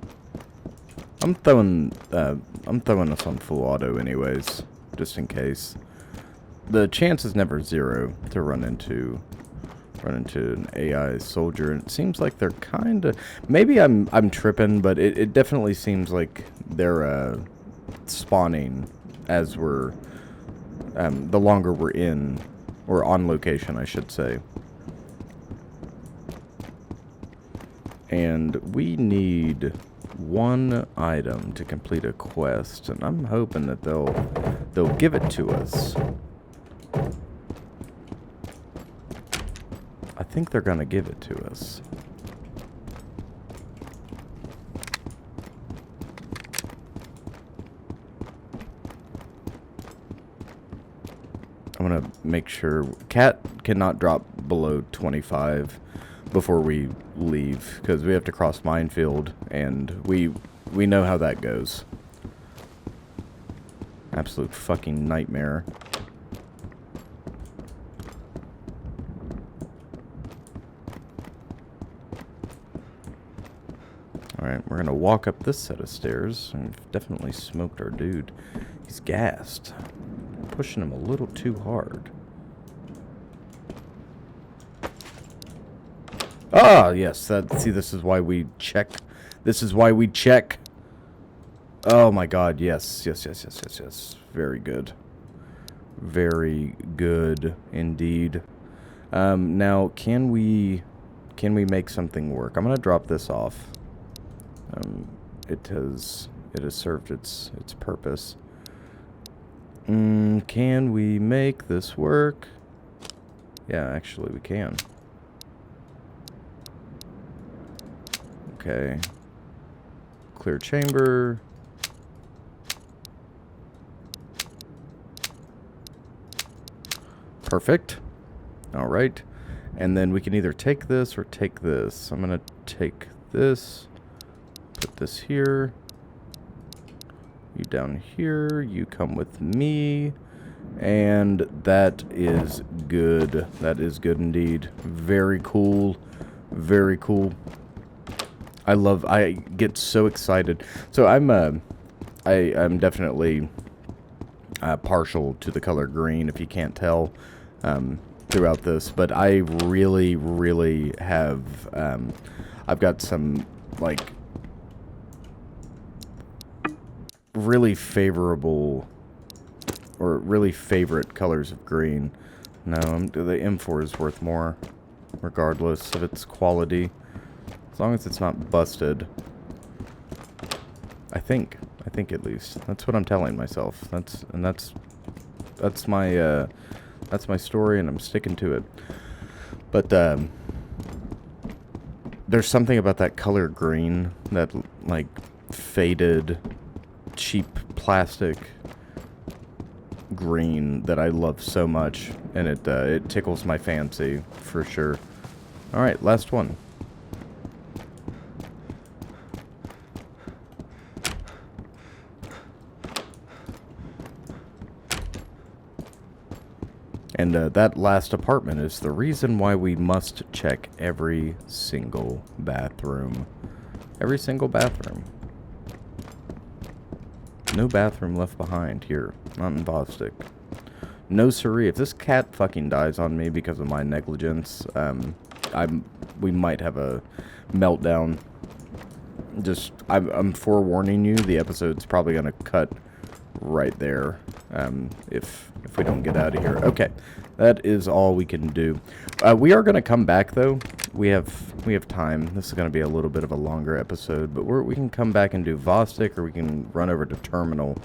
I'm throwing us on full auto anyways, just in case. The chance is never zero to run into Run into an AI soldier, and it seems like they're kind of... Maybe I'm tripping, but it definitely seems like they're spawning as we're... the longer we're in, or on location, I should say. And we need one item to complete a quest, and I'm hoping that they'll give it to us. I think they're gonna give it to us. I'm gonna make sure cat cannot drop below 25 before we leave, because we have to cross minefield, and we know how that goes. Absolute fucking nightmare. Alright, we're gonna walk up this set of stairs. We've definitely smoked our dude. He's gassed. Pushing him a little too hard. Ah, yes. See, this is why we check. This is why we check. Oh my god, yes. Yes. Very good. Very good indeed. Now, can we make something work? I'm gonna drop this off. It has served its purpose. Can we make this work? Yeah, actually we can. Okay. Clear chamber. Perfect. Alright. And then we can either take this or take this. I'm gonna take this. Put this here. You down here. You come with me. And that is good. That is good indeed. Very cool. Very cool. I get so excited. So I'm definitely partial to the color green, if you can't tell, throughout this. But I really have, I've got some, like, really favorable, or really favorite colors of green. No, the M4 is worth more, regardless of its quality. As long as it's not busted. I think at least. That's what I'm telling myself. That's my story, and I'm sticking to it. But there's something about that color green, that like faded, cheap plastic green, that I love so much, and it tickles my fancy for sure. All right, last one. And that last apartment is the reason why we must check every single bathroom. Every single bathroom. No bathroom left behind here. Not in Vostok. No siree. If this cat fucking dies on me because of my negligence, we might have a meltdown. Just, I'm forewarning you, the episode's probably gonna cut right there, if we don't get out of here. Okay, that is all we can do. We are gonna come back though. We have time. This is gonna be a little bit of a longer episode, but we can come back and do Vostok, or we can run over to Terminal.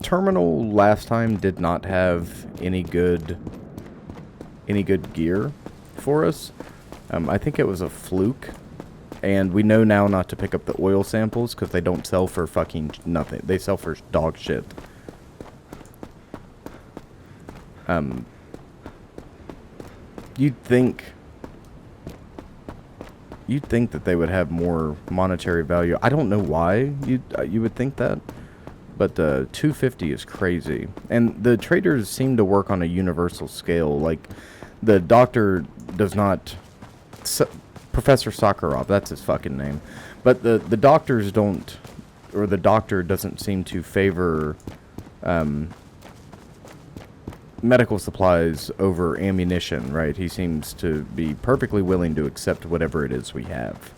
Terminal last time did not have any good gear for us. I think it was a fluke. And we know now not to pick up the oil samples, because they don't sell for fucking nothing. They sell for dog shit. You'd think that they would have more monetary value. I don't know why you would think that, but the 250 is crazy. And the traders seem to work on a universal scale. Like, the doctor does not... Professor Sakharov, that's his fucking name. But the doctors don't, or the doctor doesn't seem to favor medical supplies over ammunition, right? He seems to be perfectly willing to accept whatever it is we have.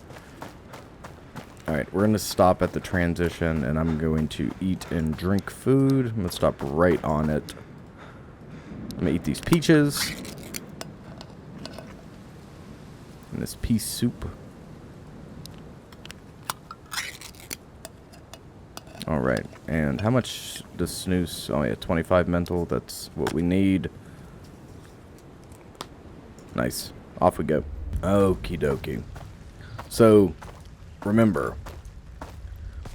Alright, we're going to stop at the transition, and I'm going to eat and drink food. I'm going to stop right on it. I'm going to eat these peaches. And this pea soup. Alright, and how much does snooze? Oh yeah, 25 mental, that's what we need. Nice. Off we go. Okie dokie. So, remember,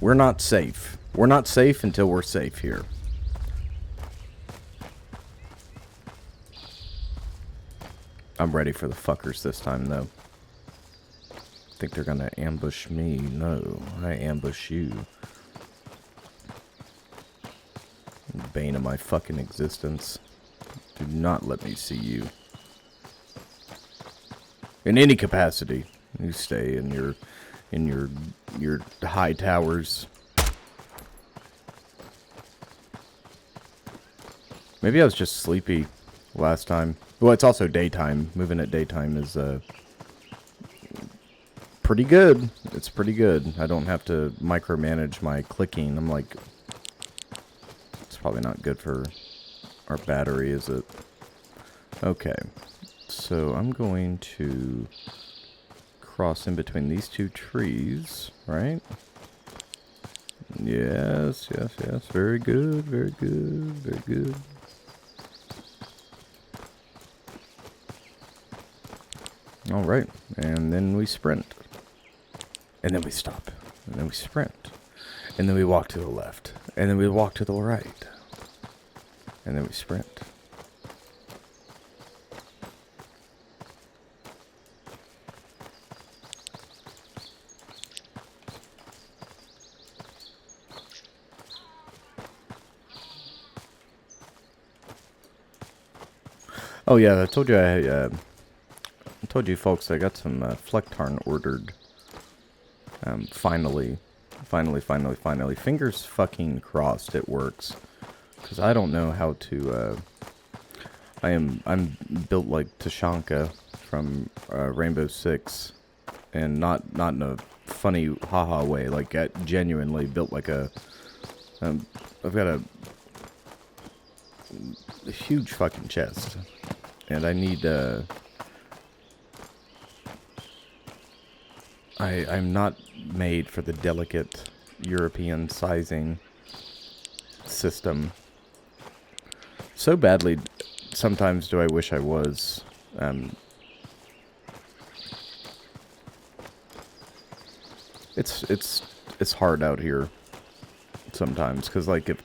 we're not safe. We're not safe until we're safe here. I'm ready for the fuckers this time, though. Think they're gonna ambush me? No, I ambush you. Bane of my fucking existence. Do not let me see you. In any capacity. You stay in your high towers. Maybe I was just sleepy last time. Well, it's also daytime. Moving at daytime is pretty good. It's pretty good. I don't have to micromanage my clicking. I'm like, it's probably not good for our battery, is it? Okay. So I'm going to cross in between these two trees, right? Yes, yes, yes. Very good, very good, very good. All right, and then we sprint. And then we stop. And then we sprint. And then we walk to the left. And then we walk to the right. And then we sprint. Oh yeah, I told you I told you folks I got some Flectarn ordered. Finally. Fingers fucking crossed it works. Because I don't know how to, I'm built like Tashanka from Rainbow Six. And not in a funny haha way. Like, genuinely built like a, I've got a huge fucking chest. And I need, I'm not made for the delicate European sizing system. So badly, sometimes do I wish I was. It's hard out here sometimes, because like if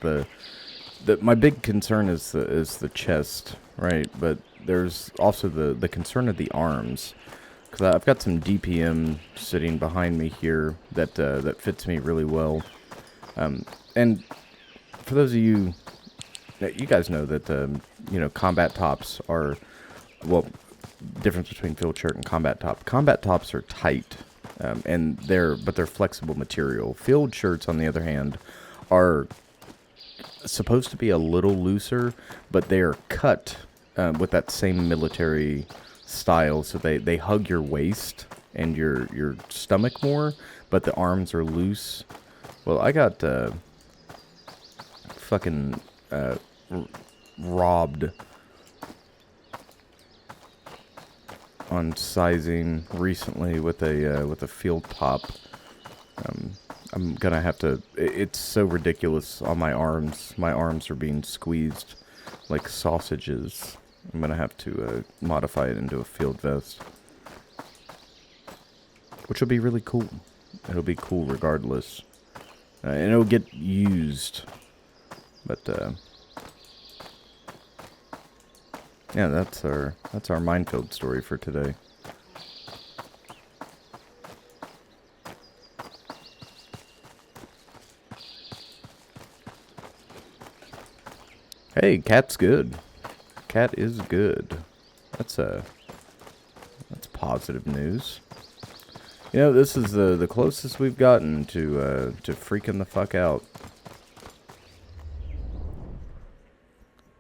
my big concern is the chest, right? But there's also the concern of the arms. Because I've got some DPM sitting behind me here that fits me really well. And for those of you, you guys know that, combat tops are, well, difference between field shirt and combat top. Combat tops are tight, and they're flexible material. Field shirts, on the other hand, are supposed to be a little looser, but they are cut with that same military style, so they hug your waist and your stomach more, but the arms are loose. Well, I got fucking robbed on sizing recently with a field pop. I'm gonna have to. It's so ridiculous on my arms. My arms are being squeezed like sausages. I'm gonna have to modify it into a field vest, which will be really cool. It'll be cool regardless, and it'll get used. But yeah, that's our minefield story for today. Hey, cat's good. Cat is good. That's positive news. You know, this is the closest we've gotten to freaking the fuck out.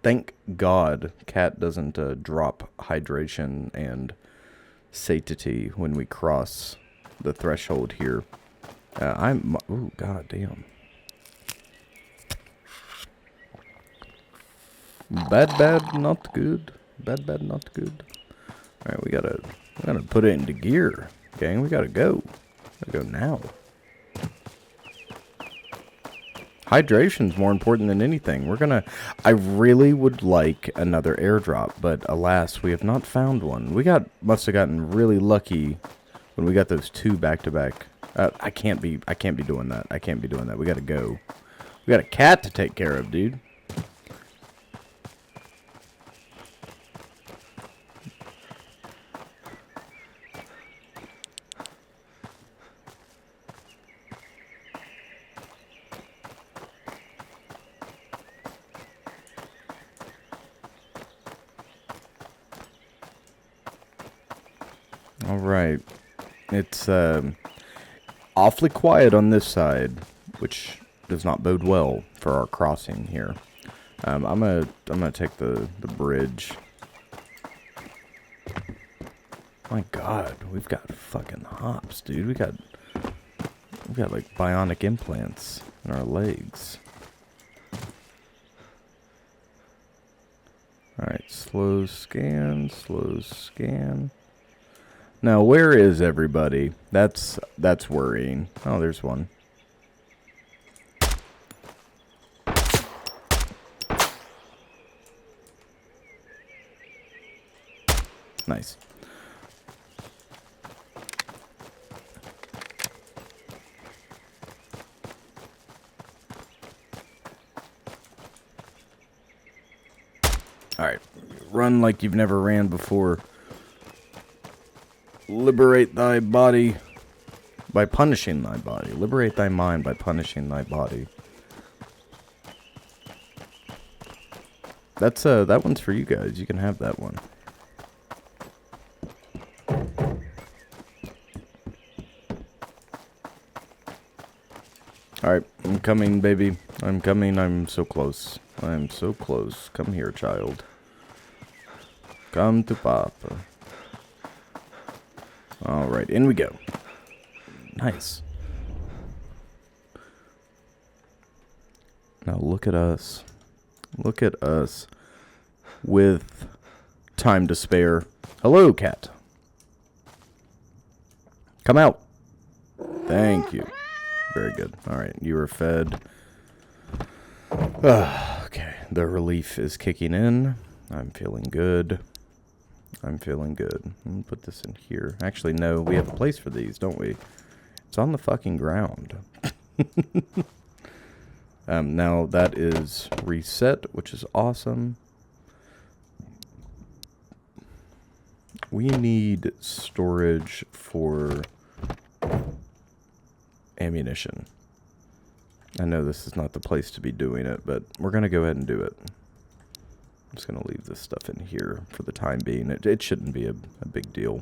Thank God Cat doesn't drop hydration and satiety when we cross the threshold here. Ooh, god damn. Bad, not good. Bad, not good. Alright, we gotta put it into gear, gang. We gotta go. Gotta go now. Hydration's more important than anything. I really would like another airdrop, but alas, we have not found one. Must have gotten really lucky when we got those 2 back-to-back. I can't be doing that. I can't be doing that. We gotta go. We got a cat to take care of, dude. Alright. It's awfully quiet on this side, which does not bode well for our crossing here. I'm gonna take the bridge. My god, we've got fucking hops, dude. We've got like bionic implants in our legs. Alright, slow scan. Now, where is everybody? That's worrying. Oh, there's one. Nice. Alright. Run like you've never ran before. Liberate thy body by punishing thy body. Liberate thy mind by punishing thy body. That one's for you guys. You can have that one. Alright, I'm coming, baby. I'm coming. I'm so close. I'm so close. Come here, child. Come to Papa. Alright, in we go. Nice. Now look at us. Look at us with time to spare. Hello, cat. Come out. Thank you. Very good. Alright, you are fed. Okay, the relief is kicking in. I'm feeling good. I'm feeling good. Let me put this in here. Actually, no, we have a place for these, don't we? It's on the fucking ground. Now that is reset, which is awesome. We need storage for ammunition. I know this is not the place to be doing it, but we're going to go ahead and do it. I'm just going to leave this stuff in here for the time being. It shouldn't be a big deal.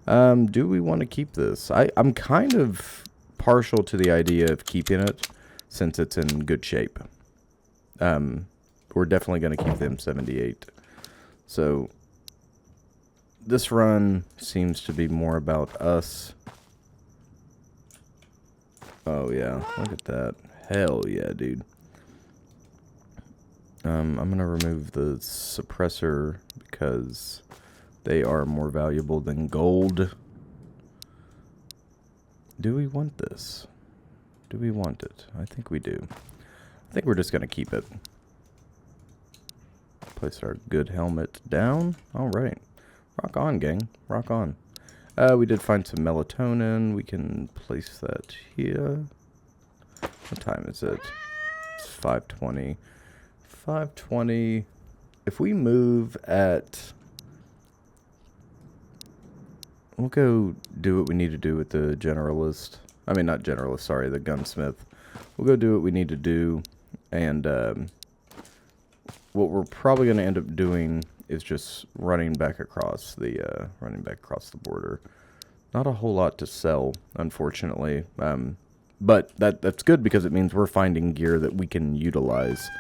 Do we want to keep this? I'm kind of partial to the idea of keeping it since it's in good shape. We're definitely going to keep the M78. So this run seems to be more about us. Oh yeah, look at that. Hell yeah, dude. I'm going to remove the suppressor because they are more valuable than gold. Do we want this? Do we want it? I think we do. I think we're just going to keep it. Place our good helmet down. All right. Rock on, gang. Rock on. We did find some melatonin. We can place that here. What time is it? It's 5:20. 5:20. If we move at... We'll go do what we need to do with the generalist. I mean, not generalist, sorry, the gunsmith. We'll go do what we need to do. And what we're probably going to end up doing is just running back across the border. Not a whole lot to sell, unfortunately. But that's good because it means we're finding gear that we can utilize.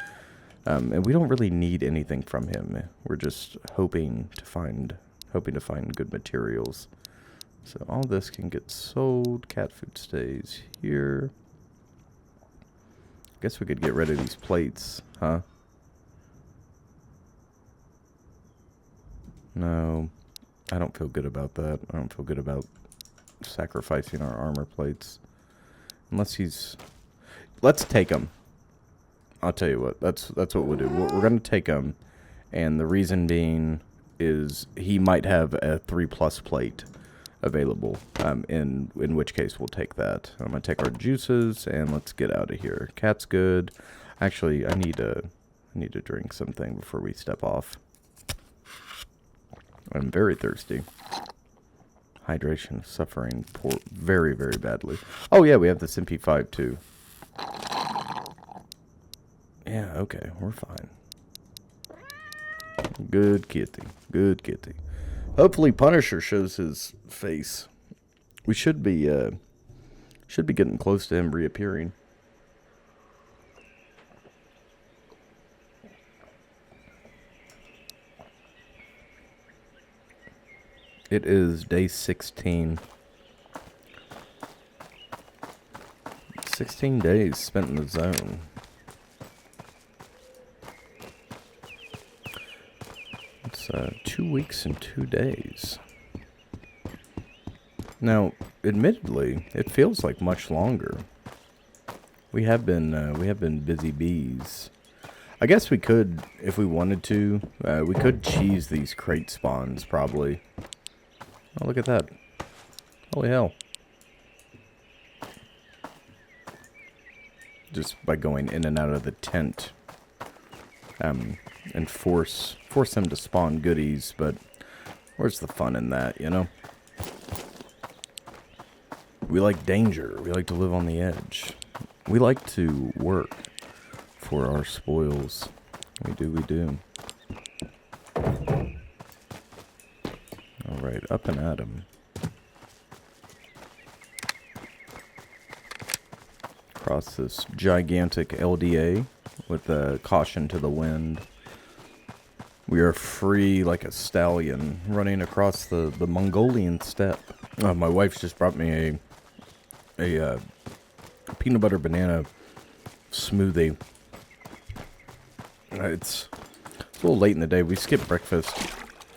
And we don't really need anything from him. We're just hoping to find good materials. So all this can get sold. Cat food stays here. Guess we could get rid of these plates, huh? No, I don't feel good about that. I don't feel good about sacrificing our armor plates. Unless he's... Let's take him. I'll tell you what. That's what we'll do. We're going to take him. And the reason being is he might have a 3+ plate available. In which case we'll take that. I'm going to take our juices and let's get out of here. Cat's good. Actually, I need to drink something before we step off. I'm very thirsty. Hydration suffering very, very badly. Oh yeah, we have this MP5 too. Yeah, okay, we're fine. Good kitty. Good kitty. Hopefully Punisher shows his face. We should be getting close to him reappearing. It is day 16. 16 days spent in the zone. It's 2 weeks and 2 days. Now, admittedly, it feels like much longer. We have been busy bees. I guess we could, if we wanted to, we could cheese these crate spawns probably. Oh, look at that. Holy hell. Just by going in and out of the tent. And force them to spawn goodies, but where's the fun in that, you know? We like danger. We like to live on the edge. We like to work for our spoils. We do. Alright, up and at 'em. Across this gigantic LDA with caution to the wind. We are free like a stallion running across the Mongolian steppe. My wife just brought me a peanut butter banana smoothie. It's a little late in the day. We skipped breakfast.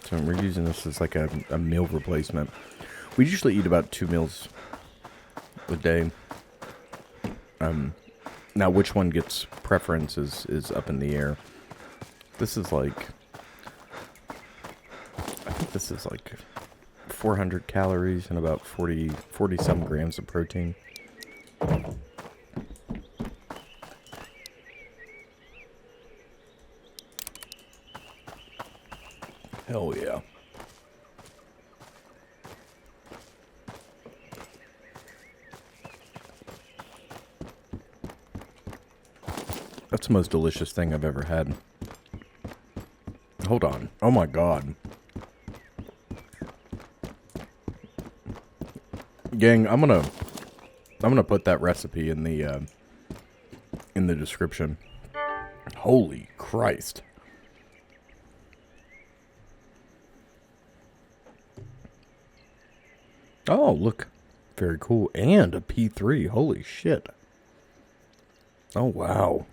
So we're using this as like a meal replacement. We usually eat about 2 meals a day. Now which one gets preference is up in the air. This is like, I think this is like 400 calories and about 40 some grams of protein. Hell yeah. That's the most delicious thing I've ever had. Hold on. Oh my god. Gang, I'm gonna put that recipe in the description. Holy Christ. Oh, look. Very cool. And a P3. Holy shit. Oh, wow.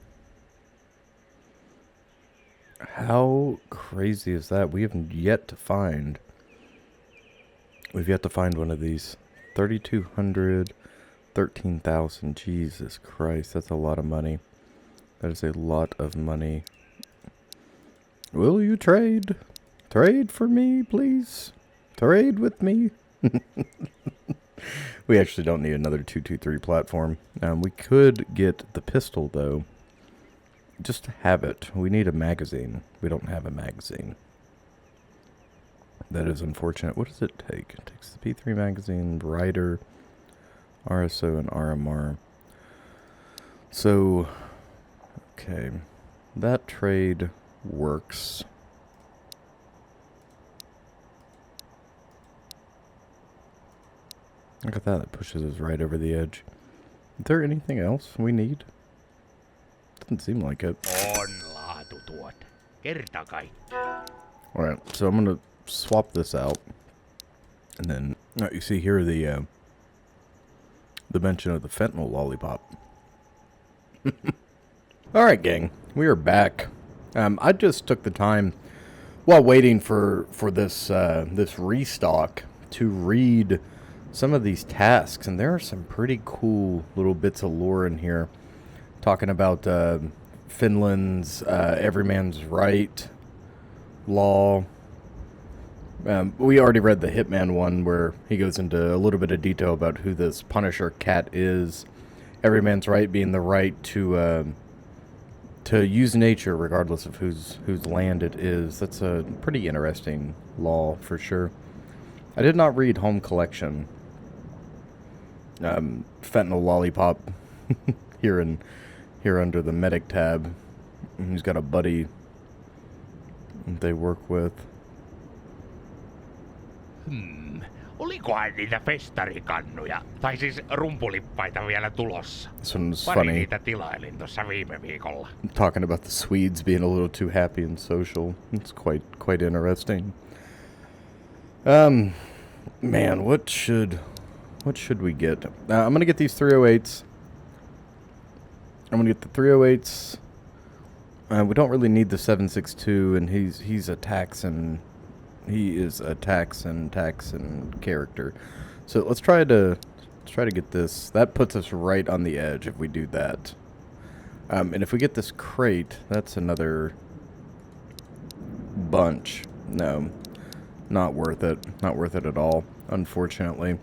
How crazy is that? We have yet to find... We've yet to find one of these. 3,200, 13,000. Jesus Christ, that's a lot of money. That is a lot of money. Will you trade? Trade for me, please? Trade with me? We actually don't need another 223 platform. We could get the pistol, though. Just to have it. We need a magazine. We don't have a magazine. That is unfortunate. What does it take? It takes the P3 magazine, Rider, RSO, and RMR. So, okay. That trade works. Look at that. It pushes us right over the edge. Is there anything else we need? Doesn't seem like it. On, lad. laatutuote. Kerta kaikkiaan. Alright, so I'm going to swap this out. And then, you see here the mention of the fentanyl lollipop. Alright, gang. We are back. I just took the time, while waiting for this this restock, to read some of these tasks. And there are some pretty cool little bits of lore in here. Talking about Finland's every man's right law. We already read the Hitman one where he goes into a little bit of detail about who this Punisher cat is. Every man's right being the right to use nature regardless of whose land it is. That's a pretty interesting law for sure. I did not read Home Collection. Fentanyl lollipop here under the medic tab. He's got a buddy they work with. Olikohan niitä festarikannuja, tai siis rumpulippaita vielä tulossa? This one was Pari funny. niitä tilailin tuossa viime viikolla. Talking about the Swedes being a little too happy and social. It's quite interesting. Man, what should we get? I'm gonna get these 308s. I'm gonna get the 308s. We don't really need the 762, and he's a Taxon. He is a Taxon character. So let's try to get this. That puts us right on the edge if we do that. And if we get this crate, that's another bunch. No, not worth it. Not worth it at all, unfortunately.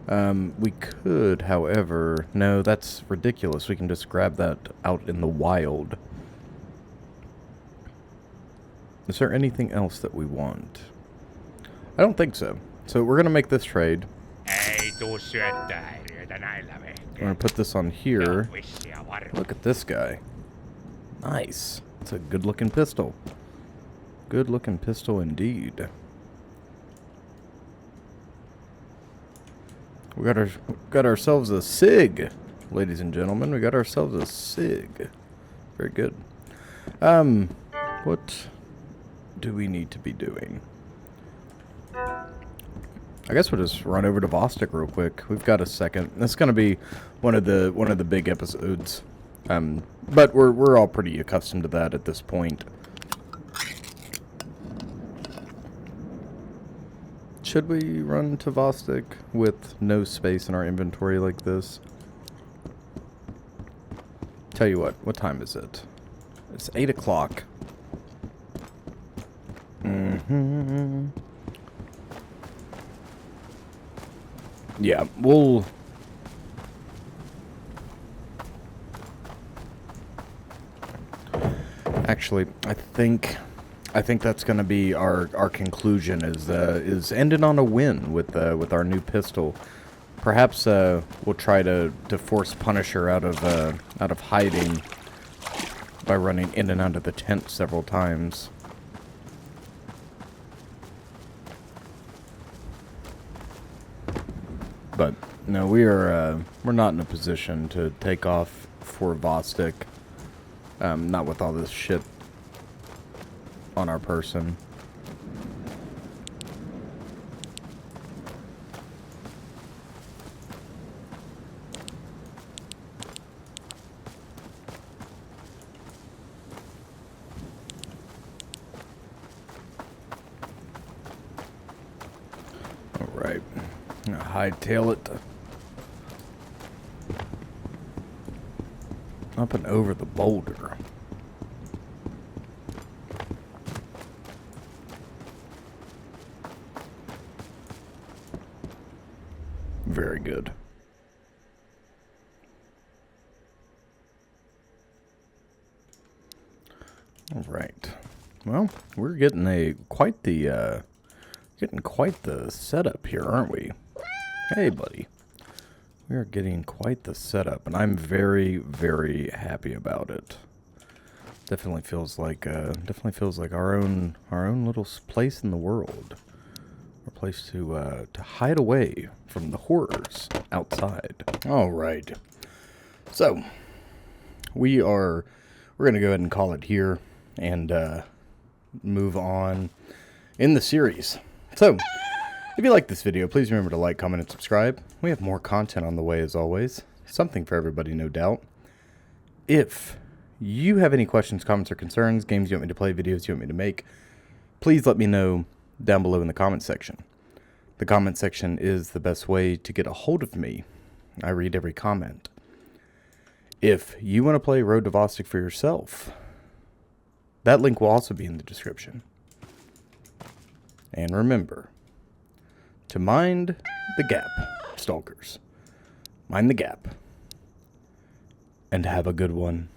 We could, however... No, that's ridiculous. We can just grab that out in the wild. Is there anything else that we want? I don't think so. So we're going to make this trade. Ei tuu syöttöhäiriöitä näillä We're vehkeillä. going to put this on here. Vissia varmaan. Look at this guy. Nice. It's a good-looking pistol. Good-looking pistol indeed. We got ourselves a SIG, ladies and gentlemen. We got ourselves a SIG. Very good. What do we need to be doing? I guess we'll just run over to Vostok real quick. We've got a second. This is going to be one of the big episodes. But we're all pretty accustomed to that at this point. Should we run to Vostok with no space in our inventory like this? Tell you what time is it? It's 8 o'clock. Yeah, we'll... Actually, I think that's going to be our conclusion is ending on a win with our new pistol. Perhaps we'll try to force Punisher out of hiding by running in and out of the tent several times. But no, we're not in a position to take off for Vostok. Not with all this shit on our person. All right, hightail it up and over the boulder. Very good. All right. Well, we're getting quite the setup here, aren't we? Hey, buddy. We are getting quite the setup, and I'm very, very happy about it. Definitely feels like our own little place in the world. A place to hide away from the horrors outside. All right. So we're gonna go ahead and call it here. and move on in the series. So, if you like this video, please remember to like, comment, and subscribe. We have more content on the way as always. Something for everybody, no doubt. If you have any questions, comments, or concerns, games you want me to play, videos you want me to make, please let me know down below in the comment section. The comment section is the best way to get a hold of me. I read every comment. If you want to play Road to Vostok for yourself, that link will also be in the description. And remember to mind the gap, stalkers. Mind the gap. And have a good one.